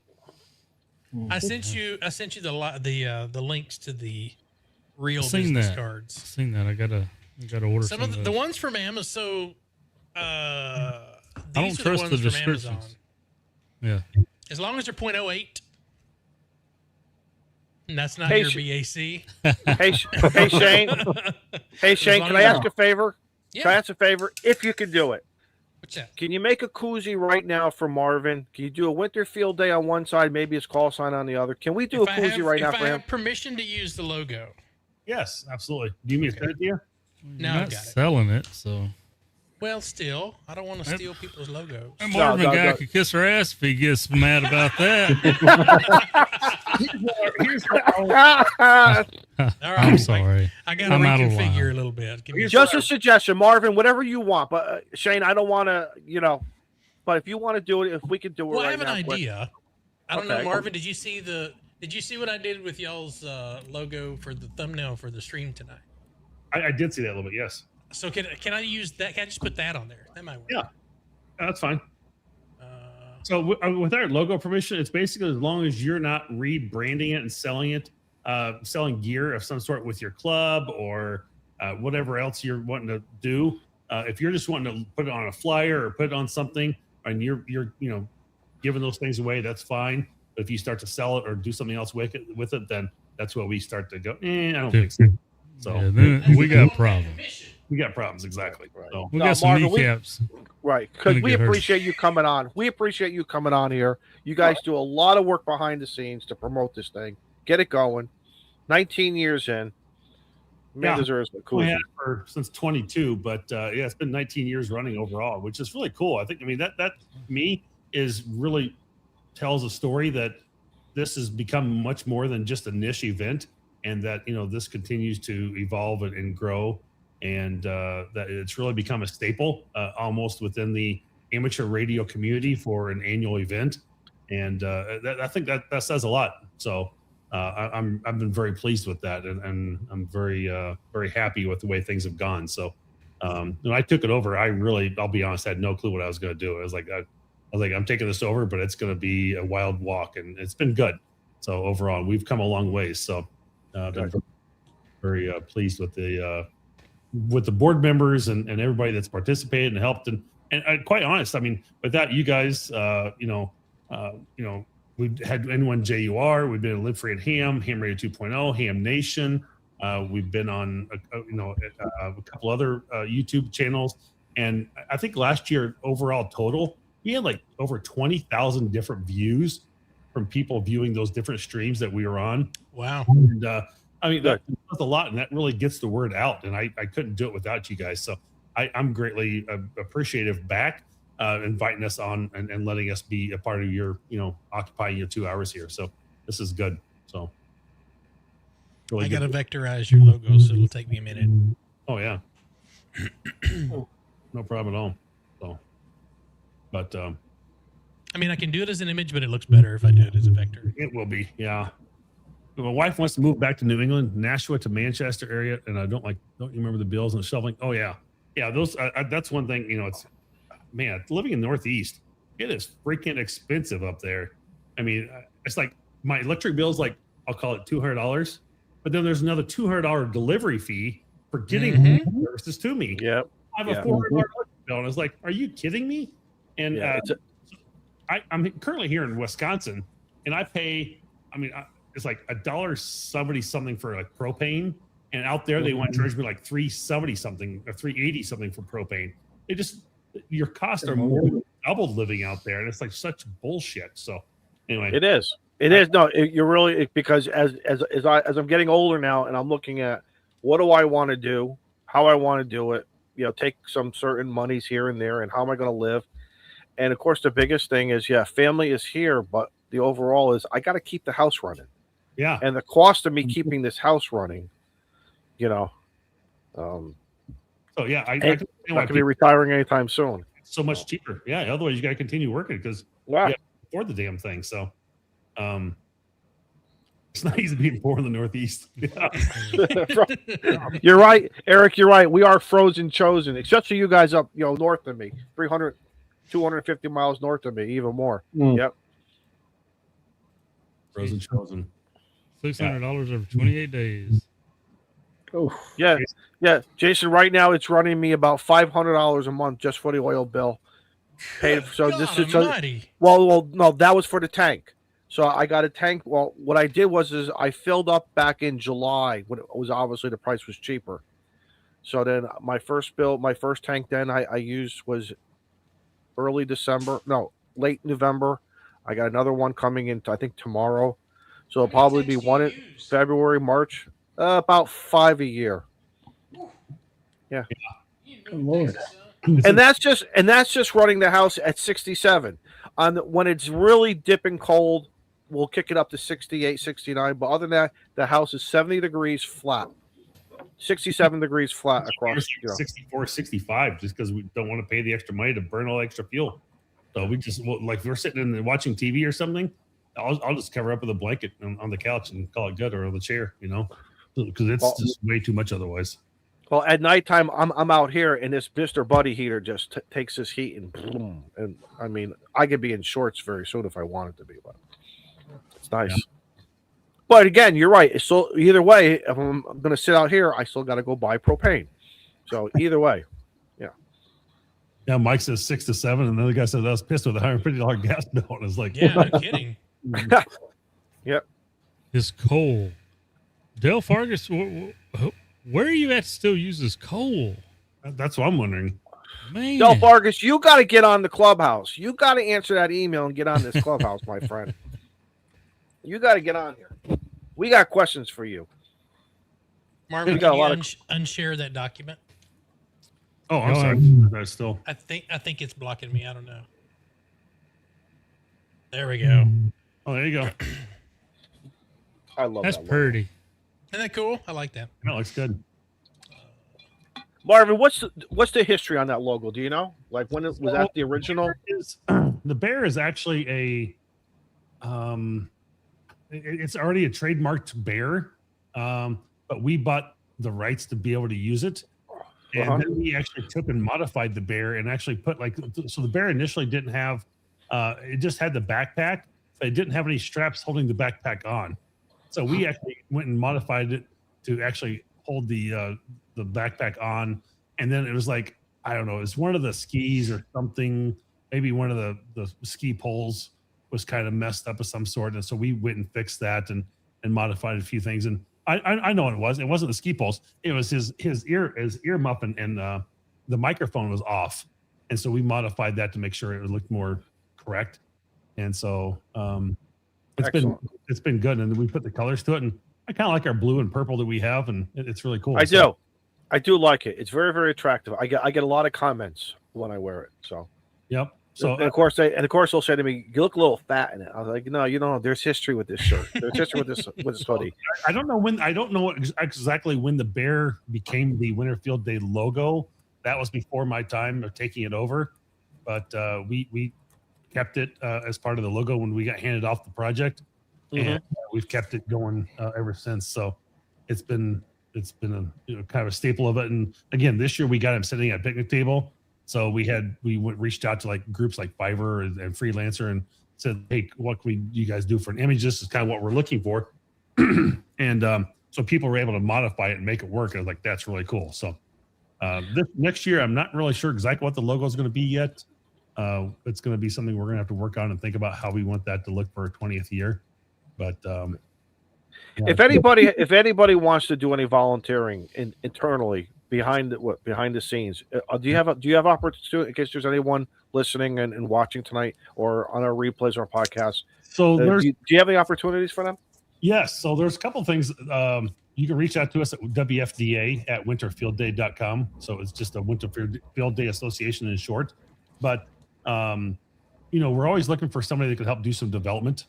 A: I sent you the links to the real
C: Seen
A: business
C: that.
A: cards.
C: Seen that. I gotta order
A: Some of the
C: those.
A: ones from Amazon. So,
C: I don't
A: these are
C: trust
A: the
C: the
A: ones from Amazon.
C: descriptions. Yeah.
A: As long as they're .08, and that's not
B: Hey,
A: your BAC.
B: Hey, hey, Shane. Hey, Shane,
A: long
B: can
A: as
B: I
A: I-
B: ask a favor?
A: Yeah.
B: Can I ask a favor? If you can do it,
A: What's that?
B: can you make a koozie right now for Marvin? Can you do a winter field day on one side, maybe his call sign on the other? Can we do a koozie right now
A: if
B: for
A: I
B: him?
A: have permission to use the logo.
E: Yes, absolutely. Do you mean to send it to you?
A: Now
C: You're
A: I've
C: not
A: got it.
C: selling it, so.
A: Well, still, I don't want to steal people's logos.
C: That Marvin
B: no,
C: guy
B: no.
C: could kiss her ass if he gets mad about that.
E: Here's how
A: All right,
C: I'm sorry.
A: I got to
C: I'm out of
A: reconfigure
C: line.
A: a little bit. Give me
B: Just a suggestion, Marvin. Whatever you want, but Shane, I don't want to, But if you want to do it, if we could do it
A: well,
B: right
A: I have an
B: now, quick.
A: idea. I don't know,
B: Okay.
A: Marvin. Did you see what I did with y'all's logo for the thumbnail for the stream tonight?
E: I did see that a little bit. Yes,
A: So can I use that? Can I just put that on there? That might work.
E: Yeah. That's fine.
A: Uh,
E: So with our logo permission, it's basically as long as you're not rebranding it and selling it, selling gear of some sort with your club or whatever else you're wanting to do. If you're just wanting to put it on a flyer or put it on something, and you're giving those things away, that's fine. But if you start to sell it or do something else with it, then that's where we start to go. I don't think so. So
C: Yeah, then we got problems.
E: we got problems exactly. So
C: We
B: No,
C: got some
B: Marvin,
C: kneecaps.
B: Right, because
C: Gonna
B: we
C: get hurt.
B: appreciate you coming on. We appreciate you coming on here. You guys do a lot of work behind the scenes to promote this thing, get it going. 19 years in, man
E: Yeah.
B: deserves a
E: we
B: koozie.
E: had it for since 22, but yeah, it's been 19 years running overall, which is really cool. I mean that to me is really tells a story that this has become much more than just a niche event, and that this continues to evolve and grow, and that it's really become a staple almost within the amateur radio community for an annual event, and I think that says a lot. So I've been very pleased with that, and I'm very very happy with the way things have gone. So when I took it over, I'll be honest, I had no clue what I was going to do. I was like, I'm taking this over, but it's going to be a wild walk, and it's been good. So overall, we've come a long ways. So I've been very pleased with the board members and everybody that's participated and helped. And quite honest, I mean, without you guys, we've had N1JUR, we've been at Live Free at Ham Radio 2.0, Ham Nation. We've been on a couple other YouTube channels, and I think last year overall total we had like over 20,000 different views from people viewing those different streams that we were on.
A: wow.
E: And I mean that's a lot, and that really gets the word out. And I couldn't do it without you guys, so I'm greatly appreciative back inviting us on and letting us be a part of your occupying your 2 hours here. So this is good. So really
A: I
E: good.
A: got to vectorize your logo, so it'll take me a minute.
E: Oh yeah. No problem at all. So, but
A: I mean, I can do it as an image, but it looks better if I do it as a vector.
E: it will be, yeah. My wife wants to move back to New England, Nashua to Manchester area, and I don't you remember the bills and the shoveling? Oh yeah, those. That's one thing. It's living in Northeast, it is freaking expensive up there. I mean, it's like my electric bill is like I'll call it $200, but then there's another $200 delivery fee for getting services to me.
B: Yep.
E: I have a $400 bill, and I was like, "Are you kidding me?" And
B: Yeah,
E: I'm currently here in Wisconsin, and I pay. I mean, it's like $1.70 something for like propane, and out there they want to charge me like $3.70 something or $3.80 something for propane. Your costs are more than doubled living out there, and it's like such bullshit. So anyway,
B: It is. It is. No, you're really because as I'm getting older now, and I'm looking at what do I want to do, how I want to do it, take some certain monies here and there, and how am I going to live? And of course, the biggest thing is, family is here, but the overall is I got to keep the house running.
E: Yeah.
B: And the cost of me keeping this house running,
E: So yeah, I
B: and
E: can
B: I'm not going to be retiring anytime soon.
E: so much cheaper. Yeah. Otherwise, you got to continue working because
B: Wow.
E: you afford the damn thing. So, it's not easy being poor in the Northeast. Yeah.
B: You're right, Eric. You're right. We are frozen chosen, especially you guys up, north of me, 300, 250 miles north of me, even more.
D: Mm.
B: Yep.
E: Frozen chosen.
C: $600 over 28 days.
D: Oh,
B: Yeah. Jason, right now it's running me about $500 a month just for the oil bill. Paid. So
A: God
B: this is
A: almighty.
B: well, no, that was for the tank. So I got a tank. Well, what I did was I filled up back in July when it was obviously the price was cheaper. So then my first tank then I used was early December, no, late November. I got another one coming in, I think tomorrow. So it'll probably be one in February, March, about 5 a year. Yeah.
D: good Lord.
B: And that's just running the house at 67. When it's really dipping cold, we'll kick it up to 68, 69. But other than that, the house is 70 degrees flat, 67 degrees flat across.
E: 64, 65, just because we don't want to pay the extra money to burn all the extra fuel. So we just like if we're sitting in and watching TV or something, I'll just cover up with a blanket on the couch and call it good, or on the chair, because it's just way too much otherwise.
B: Well, at nighttime, I'm out here, and this Mr. Buddy heater just takes this heat and boom. And I mean, I could be in shorts very soon if I wanted to be, but it's nice. Yeah. But again, you're right. So either way, if I'm going to sit out here, I still got to go buy propane. So either way, yeah.
E: Yeah, Mike says 6 to 7, and the other guy says I was pissed with a $150 gas bill. And it's like,
A: yeah, no kidding.
B: Yep.
C: This coal. Dale Fargus, where are you at to still use this coal?
E: That's what I'm wondering.
C: Man.
B: Del Fargus, you got to get on the Clubhouse. You got to answer that email and get on this Clubhouse, my friend. You got to get on here. We got questions for you.
A: Marvin, can you unshare that document?
E: Oh, I'm sorry. That's still.
A: I think it's blocking me. I don't know. There we go.
E: Oh, there you go.
B: I love
C: that's
B: that.
C: pretty.
A: Isn't that cool? I like that.
E: That looks good.
B: Marvin, what's the history on that logo? Do you know? Like when was that the original?
E: The bear is actually a it's already a trademarked bear, but we bought the rights to be able to use it, and then we actually took and modified the bear and actually put so the bear initially didn't have it just had the backpack, but it didn't have any straps holding the backpack on. So we actually went and modified it to actually hold the backpack on, and then it was like, I don't know, it's one of the skis or something, maybe one of the ski poles was kind of messed up of some sort, and so we went and fixed that and modified a few things. And I know what it was. It wasn't the ski poles. It was his ear muff and the microphone was off, and so we modified that to make sure it looked more correct. And so it's been good, and we put the colors to it, and I kind of like our blue and purple that we have, and it's really cool.
B: I do like it. It's very, very attractive. I get a lot of comments when I wear it. So
E: yep. So
B: and of course they'll say to me, "You look a little fat in it." I was like, "No, there's history with this shirt. There's history with this hoodie."
E: I don't know exactly when the bear became the Winterfield Day logo. That was before my time of taking it over, but we kept it as part of the logo when we got handed off the project, and we've kept it going ever since. So it's been a kind of a staple of it. And again, this year we got him sitting at a picnic table. So we reached out to like groups like Fiverr and Freelancer and said, "Hey, what can you guys do for an image? This is kind of what we're looking for." And so people were able to modify it and make it work. I was like, "That's really cool." So this next year, I'm not really sure exactly what the logo is going to be yet. It's going to be something we're going to have to work on and think about how we want that to look for our 20th year. But
B: if anybody wants to do any volunteering internally behind the scenes, do you have opportunity in case there's anyone listening and watching tonight or on our replays or podcasts?
E: So
B: do you have any opportunities for them?
E: Yes. So there's a couple of things. You can reach out to us at WFDA@winterfieldday.com. So it's just a Winterfield Day Association in short. But, we're always looking for somebody that could help do some development.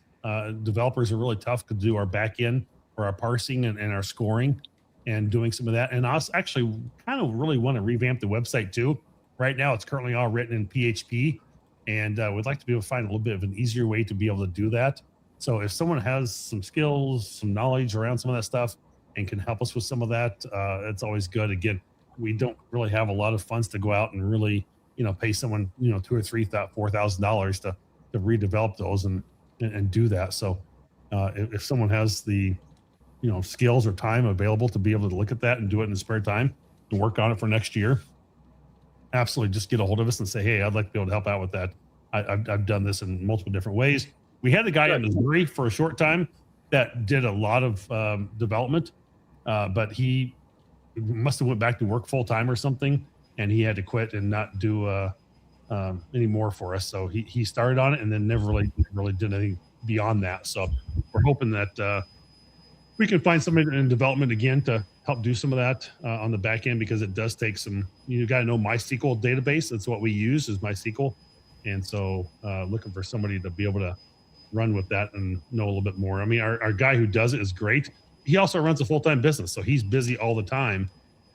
E: Developers are really tough to do our back end for our parsing and our scoring and doing some of that. And I actually kind of really want to revamp the website too. Right now, it's currently all written in PHP, and we'd like to be able to find a little bit of an easier way to be able to do that. So if someone has some skills, some knowledge around some of that stuff and can help us with some of that, it's always good. Again, we don't really have a lot of funds to go out and really, pay someone, $2,000 or $3,000, $4,000 to redevelop those and do that. So if someone has the, skills or time available to be able to look at that and do it in the spare time and work on it for next year, absolutely just get a hold of us and say, hey, I'd like to be able to help out with that. I've done this in multiple different ways. We had the guy in Missouri for a short time that did a lot of development, but he must have went back to work full time or something, and he had to quit and not do any more for us. So he started on it and then never really did anything beyond that. So we're hoping that we can find somebody in development again to help do some of that on the back end, because it does take some, you got to know MySQL database. That's what we use is MySQL. And so looking for somebody to be able to run with that and know a little bit more. I mean, our guy who does it is great. He also runs a full-time business, so he's busy all the time.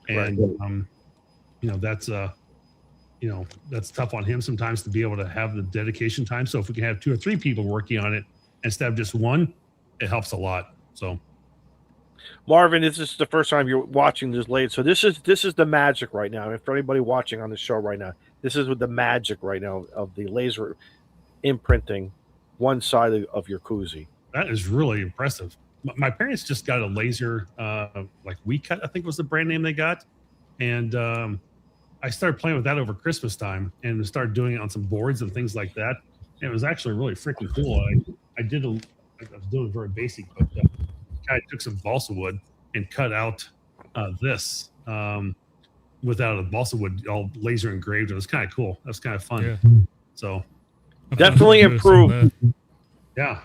E: And, that's tough on him sometimes to be able to have the dedication time. So if we can have 2 or 3 people working on it instead of just one, it helps a lot. So
B: Marvin, this is the first time you're watching this late. So this is the magic right now. And for anybody watching on the show right now, this is with the magic right now of the laser imprinting one side of your koozie.
E: That is really impressive. My parents just got a laser, We Cut, I think was the brand name they got. And I started playing with that over Christmas time and started doing it on some boards and things like that. And it was actually really freaking cool. I was doing very basic, but I took some balsa wood and cut out this without a balsa wood all laser engraved. It was kind of cool. That was kind of fun.
C: Yeah.
E: So
B: definitely improved.
E: Yeah.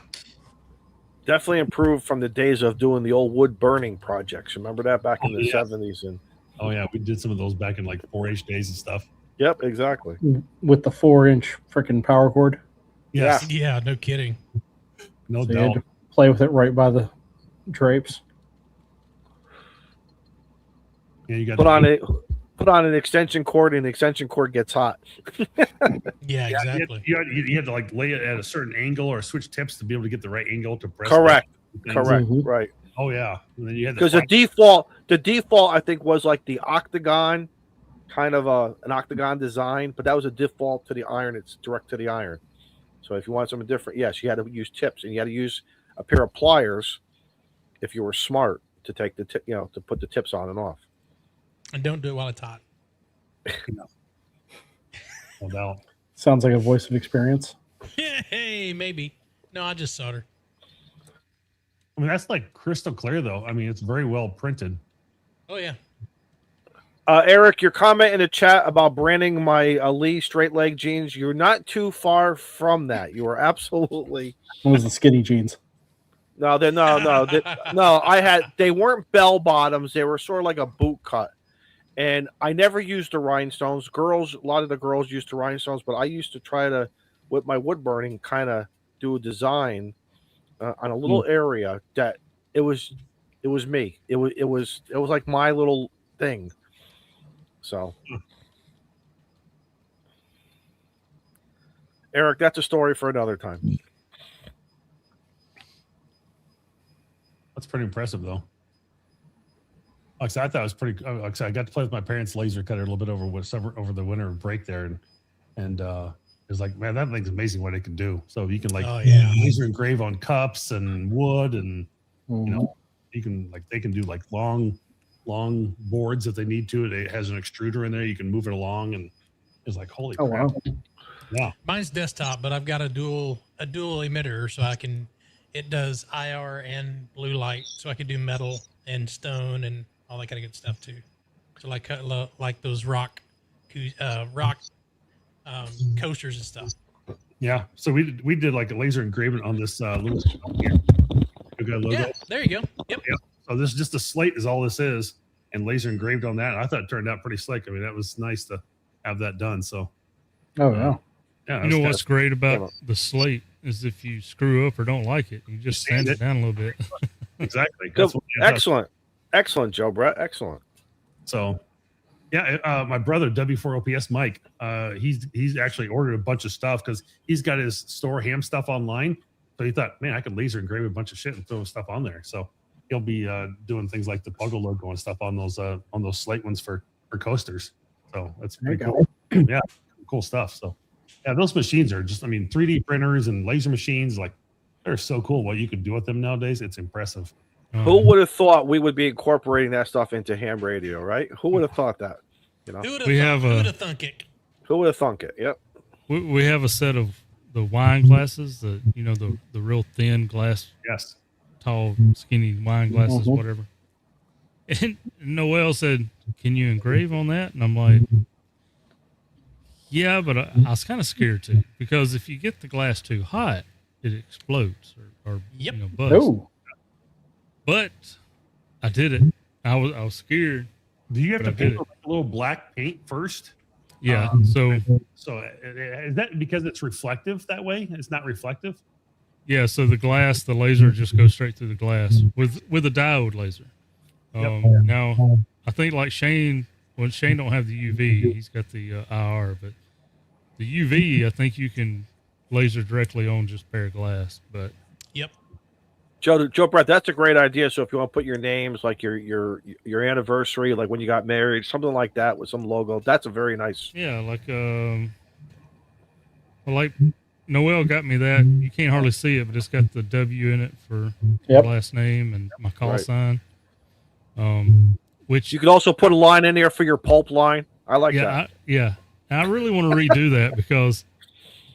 B: Definitely improved from the days of doing the old wood burning projects. Remember that back in the 70s? And
E: oh yeah, we did some of those back in like 4-H days and stuff.
B: Yep, exactly.
D: With the 4-inch freaking power cord.
E: Yes.
A: Yeah, no kidding.
E: No
D: So you
E: doubt.
D: had to play with it right by the drapes.
E: Yeah, you got
B: put on an extension cord, and the extension cord gets hot.
A: Yeah, exactly.
E: You had to like lay it at a certain angle or switch tips to be able to get the right angle to press.
B: Correct.
E: things.
B: Correct.
D: Mhm.
B: Right.
E: Oh yeah. And then you had
B: Because the default I think was like the octagon, kind of an octagon design, but that was a default to the iron. It's direct to the iron. So if you want something different, yes, you had to use tips, and you had to use a pair of pliers if you were smart to take the tip, to put the tips on and off.
A: And don't do it while it's hot.
E: No doubt.
D: Sounds like a voice of experience.
A: Hey, maybe. No, I just solder.
E: I mean, that's like crystal clear though. I mean, it's very well printed.
A: Oh yeah.
B: Eric, your comment in the chat about branding my Lee straight leg jeans, you're not too far from that. You are absolutely.
D: It was the skinny jeans.
B: No. They weren't bell bottoms. They were sort of like a boot cut. And I never used the rhinestones. A lot of the girls used the rhinestones, but I used to try to, with my wood burning, kind of do a design on a little area that it was me. It was like my little thing. So, Eric, that's a story for another time.
E: That's pretty impressive though. Like I said, I thought it was pretty. Like I said, I got to play with my parents' laser cutter a little bit over the winter break there, and it was like, man, that thing's amazing what it can do. So you can like laser engrave on cups and wood, and you can they can do like long boards if they need to. It has an extruder in there. You can move it along, and it's like holy crap.
D: Wow.
E: Yeah.
A: Mine's desktop, but I've got a dual emitter, so it does IR and blue light, so I can do metal and stone and all that kind of good stuff too. So like those rock coasters and stuff.
E: Yeah. So we did like a laser engraving on this little here. Logo.
A: Yeah, there you go. Yep.
E: Yeah. So this is just a slate is all this is, and laser engraved on that. And I thought it turned out pretty slick. I mean, that was nice to have that done. So
D: Oh yeah.
E: yeah,
C: You know what's great about the slate is if you screw up or don't like it, you just sand it down a little bit.
E: exactly.
B: Good.
E: That's what it does.
B: Excellent, Joe Brett. Excellent.
E: So, yeah, my brother W4OPS Mike, he's actually ordered a bunch of stuff because he's got his store ham stuff online. So he thought, man, I could laser engrave a bunch of shit and throw stuff on there. So he'll be doing things like the Puggle logo and stuff on those slate ones for coasters. So that's pretty cool. Yeah, cool stuff. So yeah, those machines are just, I mean, 3D printers and laser machines, like they're so cool. What you can do with them nowadays, it's impressive.
B: Who would have thought we would be incorporating that stuff into ham radio, right? Who would have thought that? You know,
A: Who would
C: We
A: have
C: have
A: thunk it?
B: who would have thunk it? Yep.
C: We have a set of the wine glasses, the real thin glass,
E: Yes.
C: tall, skinny wine glasses, whatever. And Noel said, "Can you engrave on that?" And I'm like, "Yeah, but I was kind of scared too, because if you get the glass too hot, it explodes or
A: Yep.
C: busts."
D: Oh,
C: But I did it. I was scared.
E: Do you have
C: But
E: to
C: I did
E: paint with a little black paint first?
C: Yeah. So
E: Is that because it's reflective that way? It's not reflective.
C: yeah. So the laser just goes straight through the glass with a diode laser. Now I think like Shane, when Shane don't have the UV, he's got the IR, but the UV, I think you can laser directly on just a pair of glass. But
A: Yep.
B: Joe Brett, that's a great idea. So if you want to put your names, like your anniversary, like when you got married, something like that with some logo, that's a very nice.
C: yeah, like Noel got me that. You can't hardly see it, but it's got the W in it for
D: Yep.
C: last name and my call
B: Right.
C: sign. Which
B: You could also put a line in there for your pulp line. I like that.
C: I really want to redo that because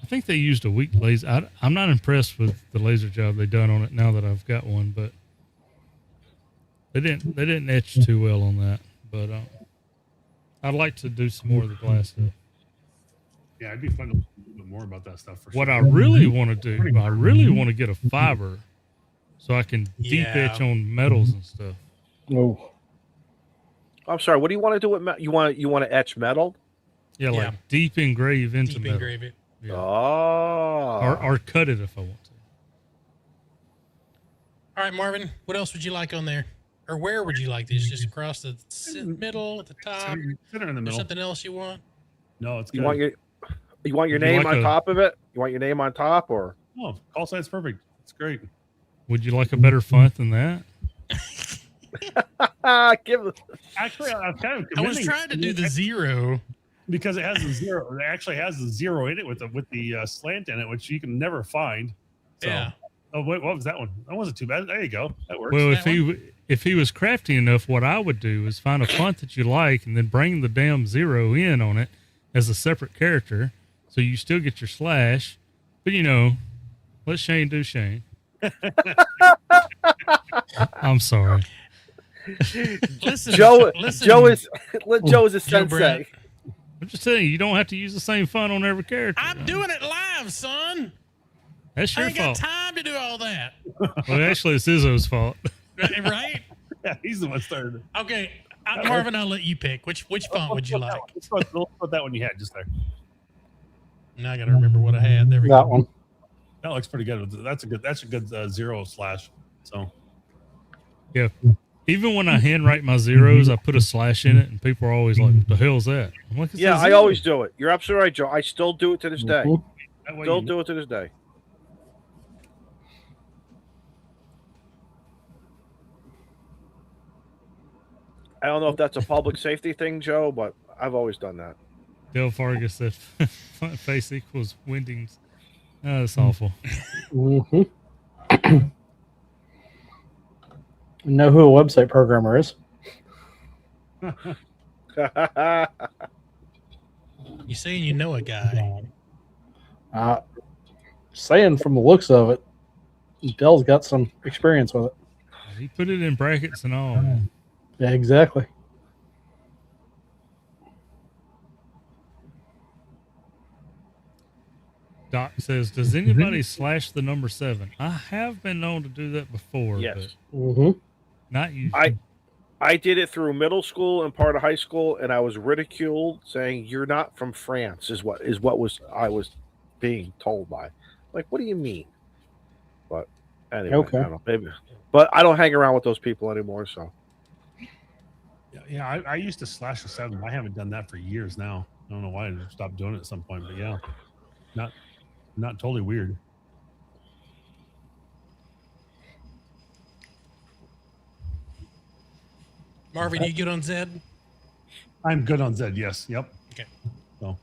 C: I think they used a weak laser. I'm not impressed with the laser job they done on it now that I've got one, but they didn't etch too well on that. But I'd like to do some more of the glass stuff.
E: Yeah, it'd be fun to learn a little bit more about that stuff for
C: What
E: sure.
C: I really want to do, I really want to get a fiber so I can deep
A: Yeah.
C: etch on metals and stuff.
D: oh,
B: I'm sorry. What do you want to do with you want to etch metal?
C: Yeah, like
A: Yeah.
C: deep engrave into
A: Deep
C: metal.
A: engrave it.
C: Yeah.
B: Oh,
C: Or cut it if I want to.
A: All right, Marvin, what else would you like on there? Or where would you like this? Just across the middle, at the top?
E: Center in the
A: Or
E: middle.
A: something else you want?
E: No, it's good.
B: you want your
C: Would you
B: name
C: like
B: on
C: a-
B: top of it? You want your name on top, or
E: Oh, call sign's perfect. It's great.
C: Would you like a better font than that?
B: give?
E: Actually, I'm kind of
A: I was
E: commending
A: trying to do the
E: it
A: zero.
E: because it has a zero. It actually has a zero in it with the slant in it, which you can never find. So,
A: Yeah.
E: Oh, wait, what was that one? That wasn't too bad. There you go. That works.
C: Well,
A: That
C: if he was crafty enough, what I would do is find a font that you like and then bring the damn zero in on it as a separate character, so you still get your slash. But let Shane do Shane. I'm sorry.
A: Listen,
B: Joe
A: listen,
B: Joe is Joe is a
A: Joe
B: sensei.
A: Brett.
C: I'm just telling you don't have to use the same font on every character.
A: I'm doing it live, son.
C: That's
A: I
C: your
A: ain't got
C: fault.
A: time to do all that.
C: Well, actually, it's Izzo's fault.
A: Right?
E: Yeah, he's the one started.
A: Okay. Marvin, I'll let you pick. Which font would you like?
E: Let's put that one you had just there.
A: Now I got to remember what I had. There we
D: that
A: go.
D: one.
E: That looks pretty good. That's a good zero slash. So
C: Yeah. Even when I handwrite my zeros, I put a slash in it, and people are always like, "What the hell's that?" I'm like, "It's a
B: Yeah, I
C: zero."
B: always do it. You're absolutely right, Joe. I still do it to this day.
D: Mhm.
E: that way
B: Still
E: you-
B: do it to this day. I don't know if that's a public safety thing, Joe, but I've always done that.
C: Del Fargus said, "Front face equals Windings." Oh, that's awful.
D: Mm-hmm. Know who a website programmer is?
A: You saying you know a guy?
D: Saying from the looks of it, Dell's got some experience with it.
C: He put it in brackets and all. Man.
D: Yeah, exactly.
C: Doc says, "Does anybody slash the number 7?" I have been known to do that before.
B: Yes.
C: But
D: Mm-hmm.
C: Not usually.
B: I did it through middle school and part of high school, and I was ridiculed, saying "You're not from France," is what I was being told by. Like, what do you mean? But anyway,
D: Okay.
B: I don't know, maybe. But I don't hang around with those people anymore. So
E: Yeah, I used to slash a 7. I haven't done that for years now. I don't know why I stopped doing it at some point, but yeah, not totally weird.
A: Marvin, you good on Zed?
E: I'm good on Zed. Yes. Yep.
A: Okay.
E: So,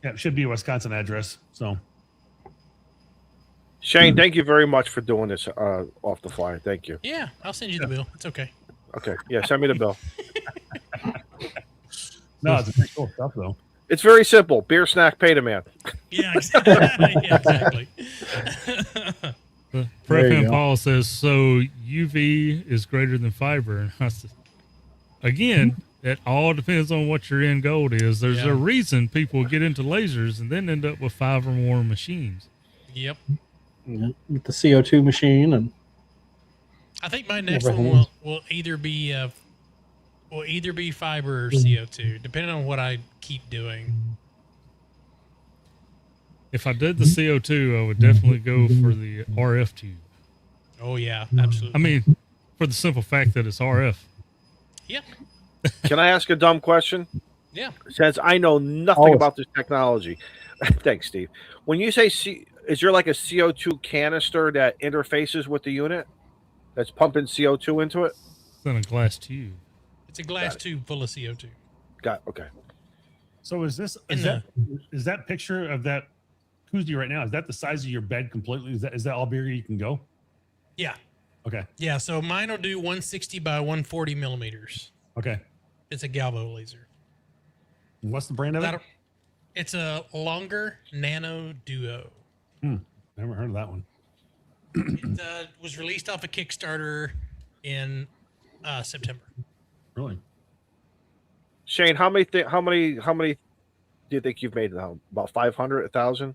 E: yeah, it should be a Wisconsin address. So,
B: Shane, thank you very much for doing this off the fly. Thank you.
A: Yeah, I'll send you the bill. It's okay.
B: Okay, yeah, send me the bill.
E: no, it's pretty cool stuff though.
B: It's very simple. Beer, snack, pay the man.
A: Yeah, exactly. Yeah, exactly.
D: There you
C: Prep
D: go.
C: Paul says, so UV is greater than fiber. And I said, again, it all depends on what your end goal is. There's
A: Yeah.
C: a reason people get into lasers and then end up with 5 or more machines.
A: Yep.
D: Yeah, with the CO2 machine and
A: I think my next
D: Everything
A: one
D: is-
A: will either be fiber or CO2, depending on what I keep doing.
C: If I did the CO2, I would definitely go for the RF tube.
A: Oh yeah, absolutely.
C: I mean, for the simple fact that it's RF.
A: yeah,
B: Can I ask a dumb question?
A: yeah.
B: Since I know nothing
D: Always.
B: about this technology. Thanks, Steve. When you say is there like a CO2 canister that interfaces with the unit that's pumping CO2 into it?
C: It's in a glass tube.
A: It's a glass tube full of CO2.
B: Got okay.
E: So is that picture of that koozie right now? Is that the size of your bed completely? Is that all bigger you can go?
A: Yeah,
E: Okay.
A: yeah. So mine will do 160 by 140 millimeters.
E: Okay.
A: It's a Galvo laser.
E: And what's the brand of it?
A: That'll- It's a longer Nano Duo.
E: Never heard of that one.
A: It was released off a Kickstarter in September.
E: Really?
B: Shane, how many do you think you've made now? About 500, 1,000?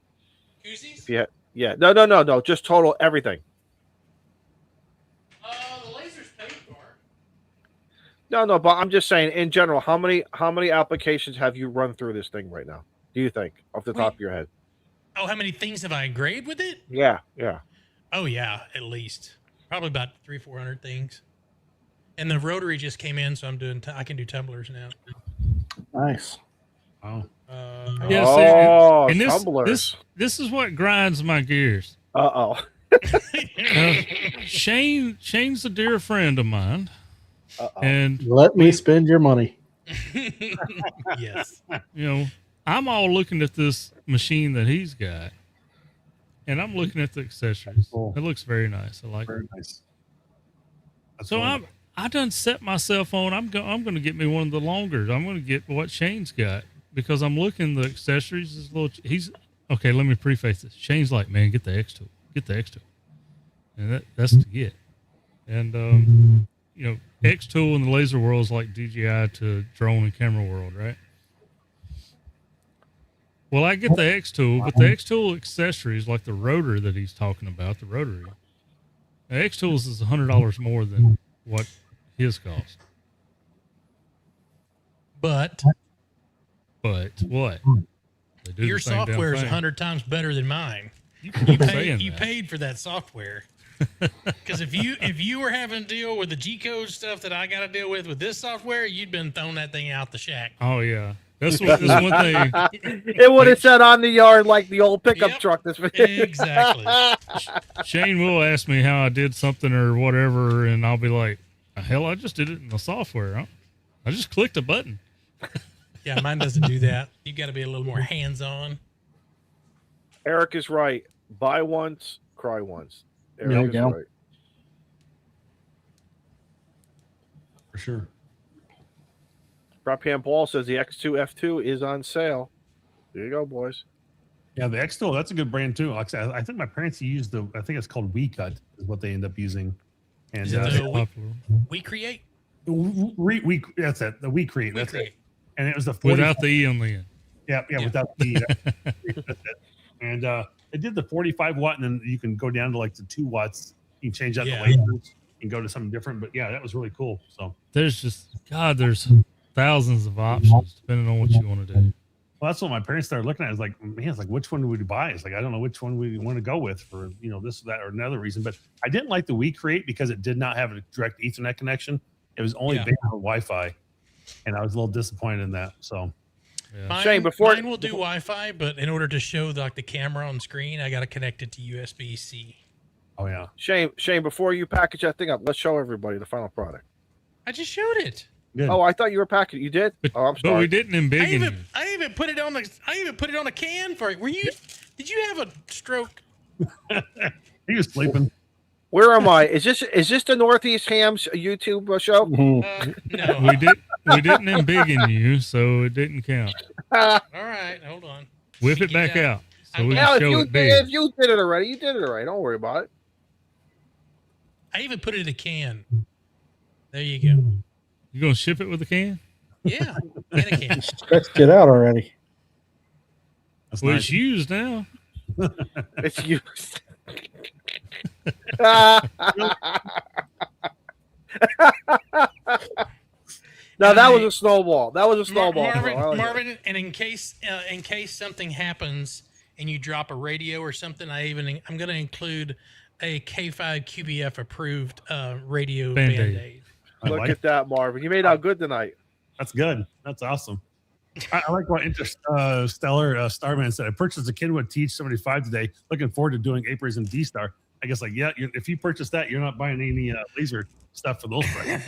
A: Koozies?
B: Yeah. No. Just total everything.
A: The laser's paid for.
B: No, but I'm just saying in general, how many applications have you run through this thing right now? Do you think off the top of your head?
A: Oh, how many things have I engraved with it?
B: Yeah.
A: Oh yeah, at least probably about 300-400 things. And the rotary just came in, so I'm doing. I can do tumblers now.
D: nice.
E: Wow.
C: Yeah,
B: Oh,
C: and
B: tumblers.
C: this is what grinds my gears.
B: Uh-oh.
C: Shane's a dear friend of mine,
B: Uh-oh.
C: and
D: Let me spend your money.
A: Yes.
C: you know, I'm all looking at this machine that he's got, and I'm looking at the accessories.
E: Cool.
C: It looks very nice. I like it.
E: Very nice. That's
C: So
E: wonderful.
C: I done set myself on. I'm going to get me one of the longer. I'm going to get what Shane's got because I'm looking the accessories. Is he's okay. Let me preface this. Shane's like, man, get the X tool. Get the X tool, and that's to get. And you know, X tool in the laser world is like DJI to drone and camera world, right? Well, I get the X tool, but the X tool accessories like the rotor that he's talking about, the rotary. The X tools is $100 more than what his cost.
A: But
C: But what? They do
A: your
C: the same damn
A: software is
C: thing.
A: 100 times better than mine.
C: You can keep saying
A: You
C: that.
A: paid for that software. Because if you were having to deal with the G code stuff that I got to deal with this software, you'd been throwing that thing out the shack.
C: Oh yeah, that's one thing.
B: It would have said on the yard like the old pickup
A: Yep.
B: truck. This
A: Exactly.
C: Shane will ask me how I did something or whatever, and I'll be like, "Hell, I just did it in the software. I just clicked a button."
A: Yeah, mine doesn't do that. You got to be a little more hands-on.
B: Eric is right. Buy once, cry once.
D: There you
B: Eric is
D: go.
B: right.
E: For sure.
B: Prop Hand Paul says the X2 F2 is on sale. There you go, boys.
E: Yeah, the X tool, that's a good brand too. Like I said, I think my parents used I think it's called WeCut is what they end up using. And
A: Is it
C: That's
A: the
C: popular.
A: We create.
E: that's it. The We Create. That's
A: Create.
E: it. And it was the 40,
C: Without the E on the end.
E: yeah,
A: Yeah.
E: without the that's it. And it did the 45 watt, and then you can go down to like the 2 watts. You can change out
A: Yeah.
E: the lasers. and go to something different. But yeah, that was really cool. So
C: There's thousands of options depending on what you want to do.
E: well, that's what my parents started looking at. It's like, man, it's like, which one would we buy? It's like, I don't know which one we want to go with for, this, that, or another reason. But I didn't like the WeCreate because it did not have a direct Ethernet connection. It was only based on Wi-Fi. And I was a little disappointed in that. So
C: Yeah.
B: Shane,
A: Mine will do Wi-Fi, but in order to show the camera on screen, I got to connect it to USB-C.
E: oh yeah.
B: Shane, before you package that thing up, let's show everybody the final product.
A: I just showed it.
E: Good.
B: Oh, I thought you were packaging. You did? Oh, I'm
C: But
B: sorry.
C: we didn't embiggen you.
A: I even put it on a can for it. Did you have a stroke?
E: He was sleeping.
B: Where am I? Is this the Northeast Hams YouTube show?
A: No.
C: We didn't embiggen you, so it didn't count.
A: All right, hold on.
C: Whip it back out so we
B: Now,
C: can show it big.
B: if you did it already, you did it already. Don't worry about it.
A: I even put it in a can. There you go.
C: You gonna ship it with a can?
A: Yeah, in a can.
D: Let's get out already.
E: That's
C: Well,
E: nice.
C: it's used now.
B: It's used. No, that was a snowball. That was a snowball. I like it.
A: Marvin, and in case something happens and you drop a radio or something, I'm going to include a K5 QBF approved radio
C: Band-Aid.
A: Band-Aid.
E: I
B: Look
E: like
B: at that, Marvin. You made out good tonight.
E: That's good. That's awesome. I like what Interstellar Starman said. I purchased a Kenwood TH75 today. Looking forward to doing Apres and D-Star. I guess if you purchase that, you're not buying any laser stuff for those prices.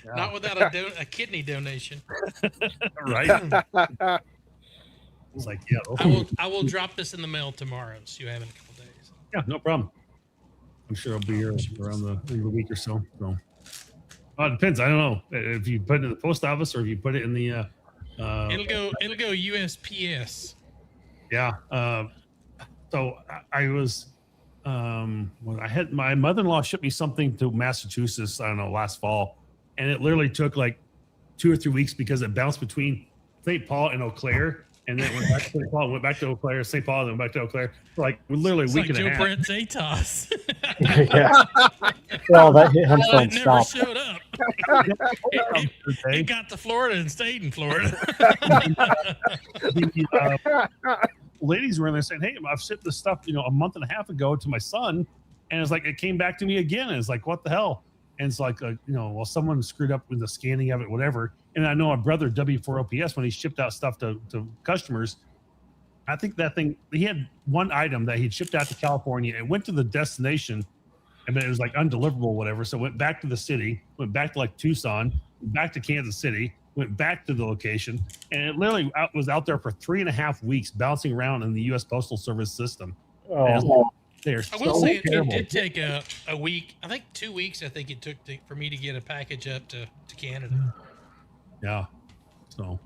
A: Not without a kidney donation.
E: Right? It's like, yeah.
A: I will drop this in the mail tomorrow, so you have it in a couple days.
E: Yeah, no problem. I'm sure it'll be here around the week or so. So, it depends. I don't know if you put it in the post office or if you put it in the.
A: It'll go USPS.
E: Yeah. So I was, when I had my mother-in-law ship me something to Massachusetts. I don't know, last fall, and it literally took like 2 or 3 weeks because it bounced between St. Paul and Eau Claire. And then went back to St. Paul, went back to Eau Claire, St. Paul, then went back to Eau Claire. Like literally a week and a half.
A: Joe Brent's ATOS.
D: Yeah. Well, that hit him
A: It
D: don't
A: never
D: stop.
A: showed up. It got to Florida and stayed in Florida.
E: The ladies were in there saying, "Hey, I've shipped this stuff, a month and a half ago to my son," and it's like it came back to me again. And it's like, what the hell? And it's like, well, someone screwed up with the scanning of it, whatever. And I know our brother W4OPS, when he shipped out stuff to customers, I think that thing, he had one item that he'd shipped out to California. It went to the destination, and it was like undeliverable, whatever. So it went back to the city, went back to like Tucson, back to Kansas City, went back to the location, and it literally was out there for 3.5 weeks, bouncing around in the U.S. Postal Service system.
D: Oh,
E: They're
A: I will
E: so
A: say it
E: terrible.
A: did take a week. I think 2 weeks. I think it took for me to get a package up to Canada.
E: Yeah. So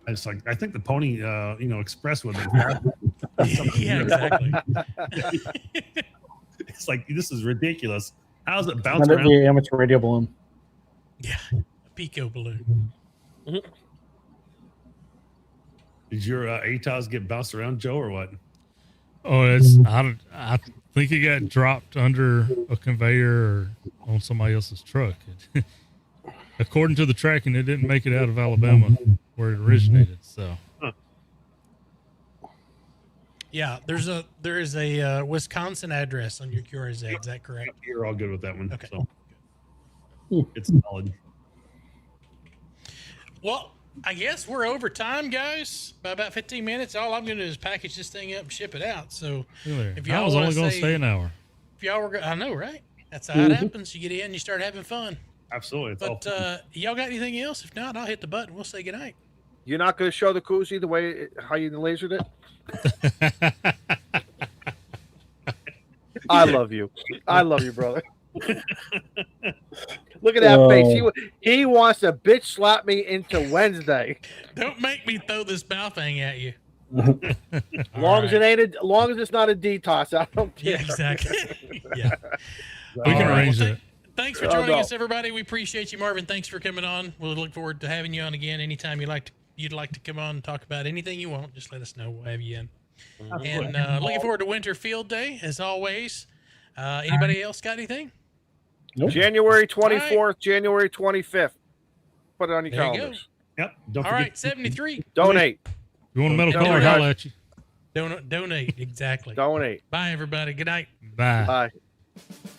E: I think the Pony, Express would be.
A: Yeah, exactly.
E: It's like, this is ridiculous. How's it bounce
D: send it
E: around?
D: via amateur radio balloon.
A: Yeah, a Pico balloon.
E: Did your ATOS get bounced around, Joe, or what?
C: Oh, I think it got dropped under a conveyor or on somebody else's truck. According to the tracking, it didn't make it out of Alabama where it originated. So,
A: Yeah, there is a Wisconsin address on your QRZ. Is that correct?
E: You're all good with that one.
A: Okay.
E: So it's solid.
A: Well, I guess we're over time, guys, by about 15 minutes. All I'm going to do is package this thing up and ship it out. So if
C: I
A: y'all
C: was
A: wanna
C: only going to
A: say-
C: stay an hour.
A: if y'all were, I know, right? That's how it happens. You get in, you start having fun.
E: Absolutely. It's all
A: But y'all got anything else? If not, I'll hit the button. We'll say goodnight.
B: You're not going to show the koozie the way how you lasered it? I love you. I love you, brother. Look at that face. He wants to bitch slap me into Wednesday.
A: Don't make me throw this bow thing at you.
B: Long as it's not a detox, I don't care.
A: Yeah, exactly. Yeah.
C: We can
A: All right,
C: arrange
A: well,
C: that.
A: Thanks for joining us, everybody. We appreciate you, Marvin. Thanks for coming on. We'll look forward to having you on again. Anytime you'd like to come on and talk about anything you want, just let us know. We'll have you in. And looking forward to Winter Field Day, as always. Anybody else got anything?
D: Nope.
B: January 24th,
A: All
B: January 25th. Put it on your
A: There you go.
B: calendars.
E: Yep. Don't
A: All
E: forget.
A: right, 73.
B: Donate.
C: You want a metal
B: Don't
C: card?
B: forget-
C: Holla at you.
A: Donate. Exactly.
B: Donate.
A: Bye, everybody. Good night.
C: Bye.
B: Bye.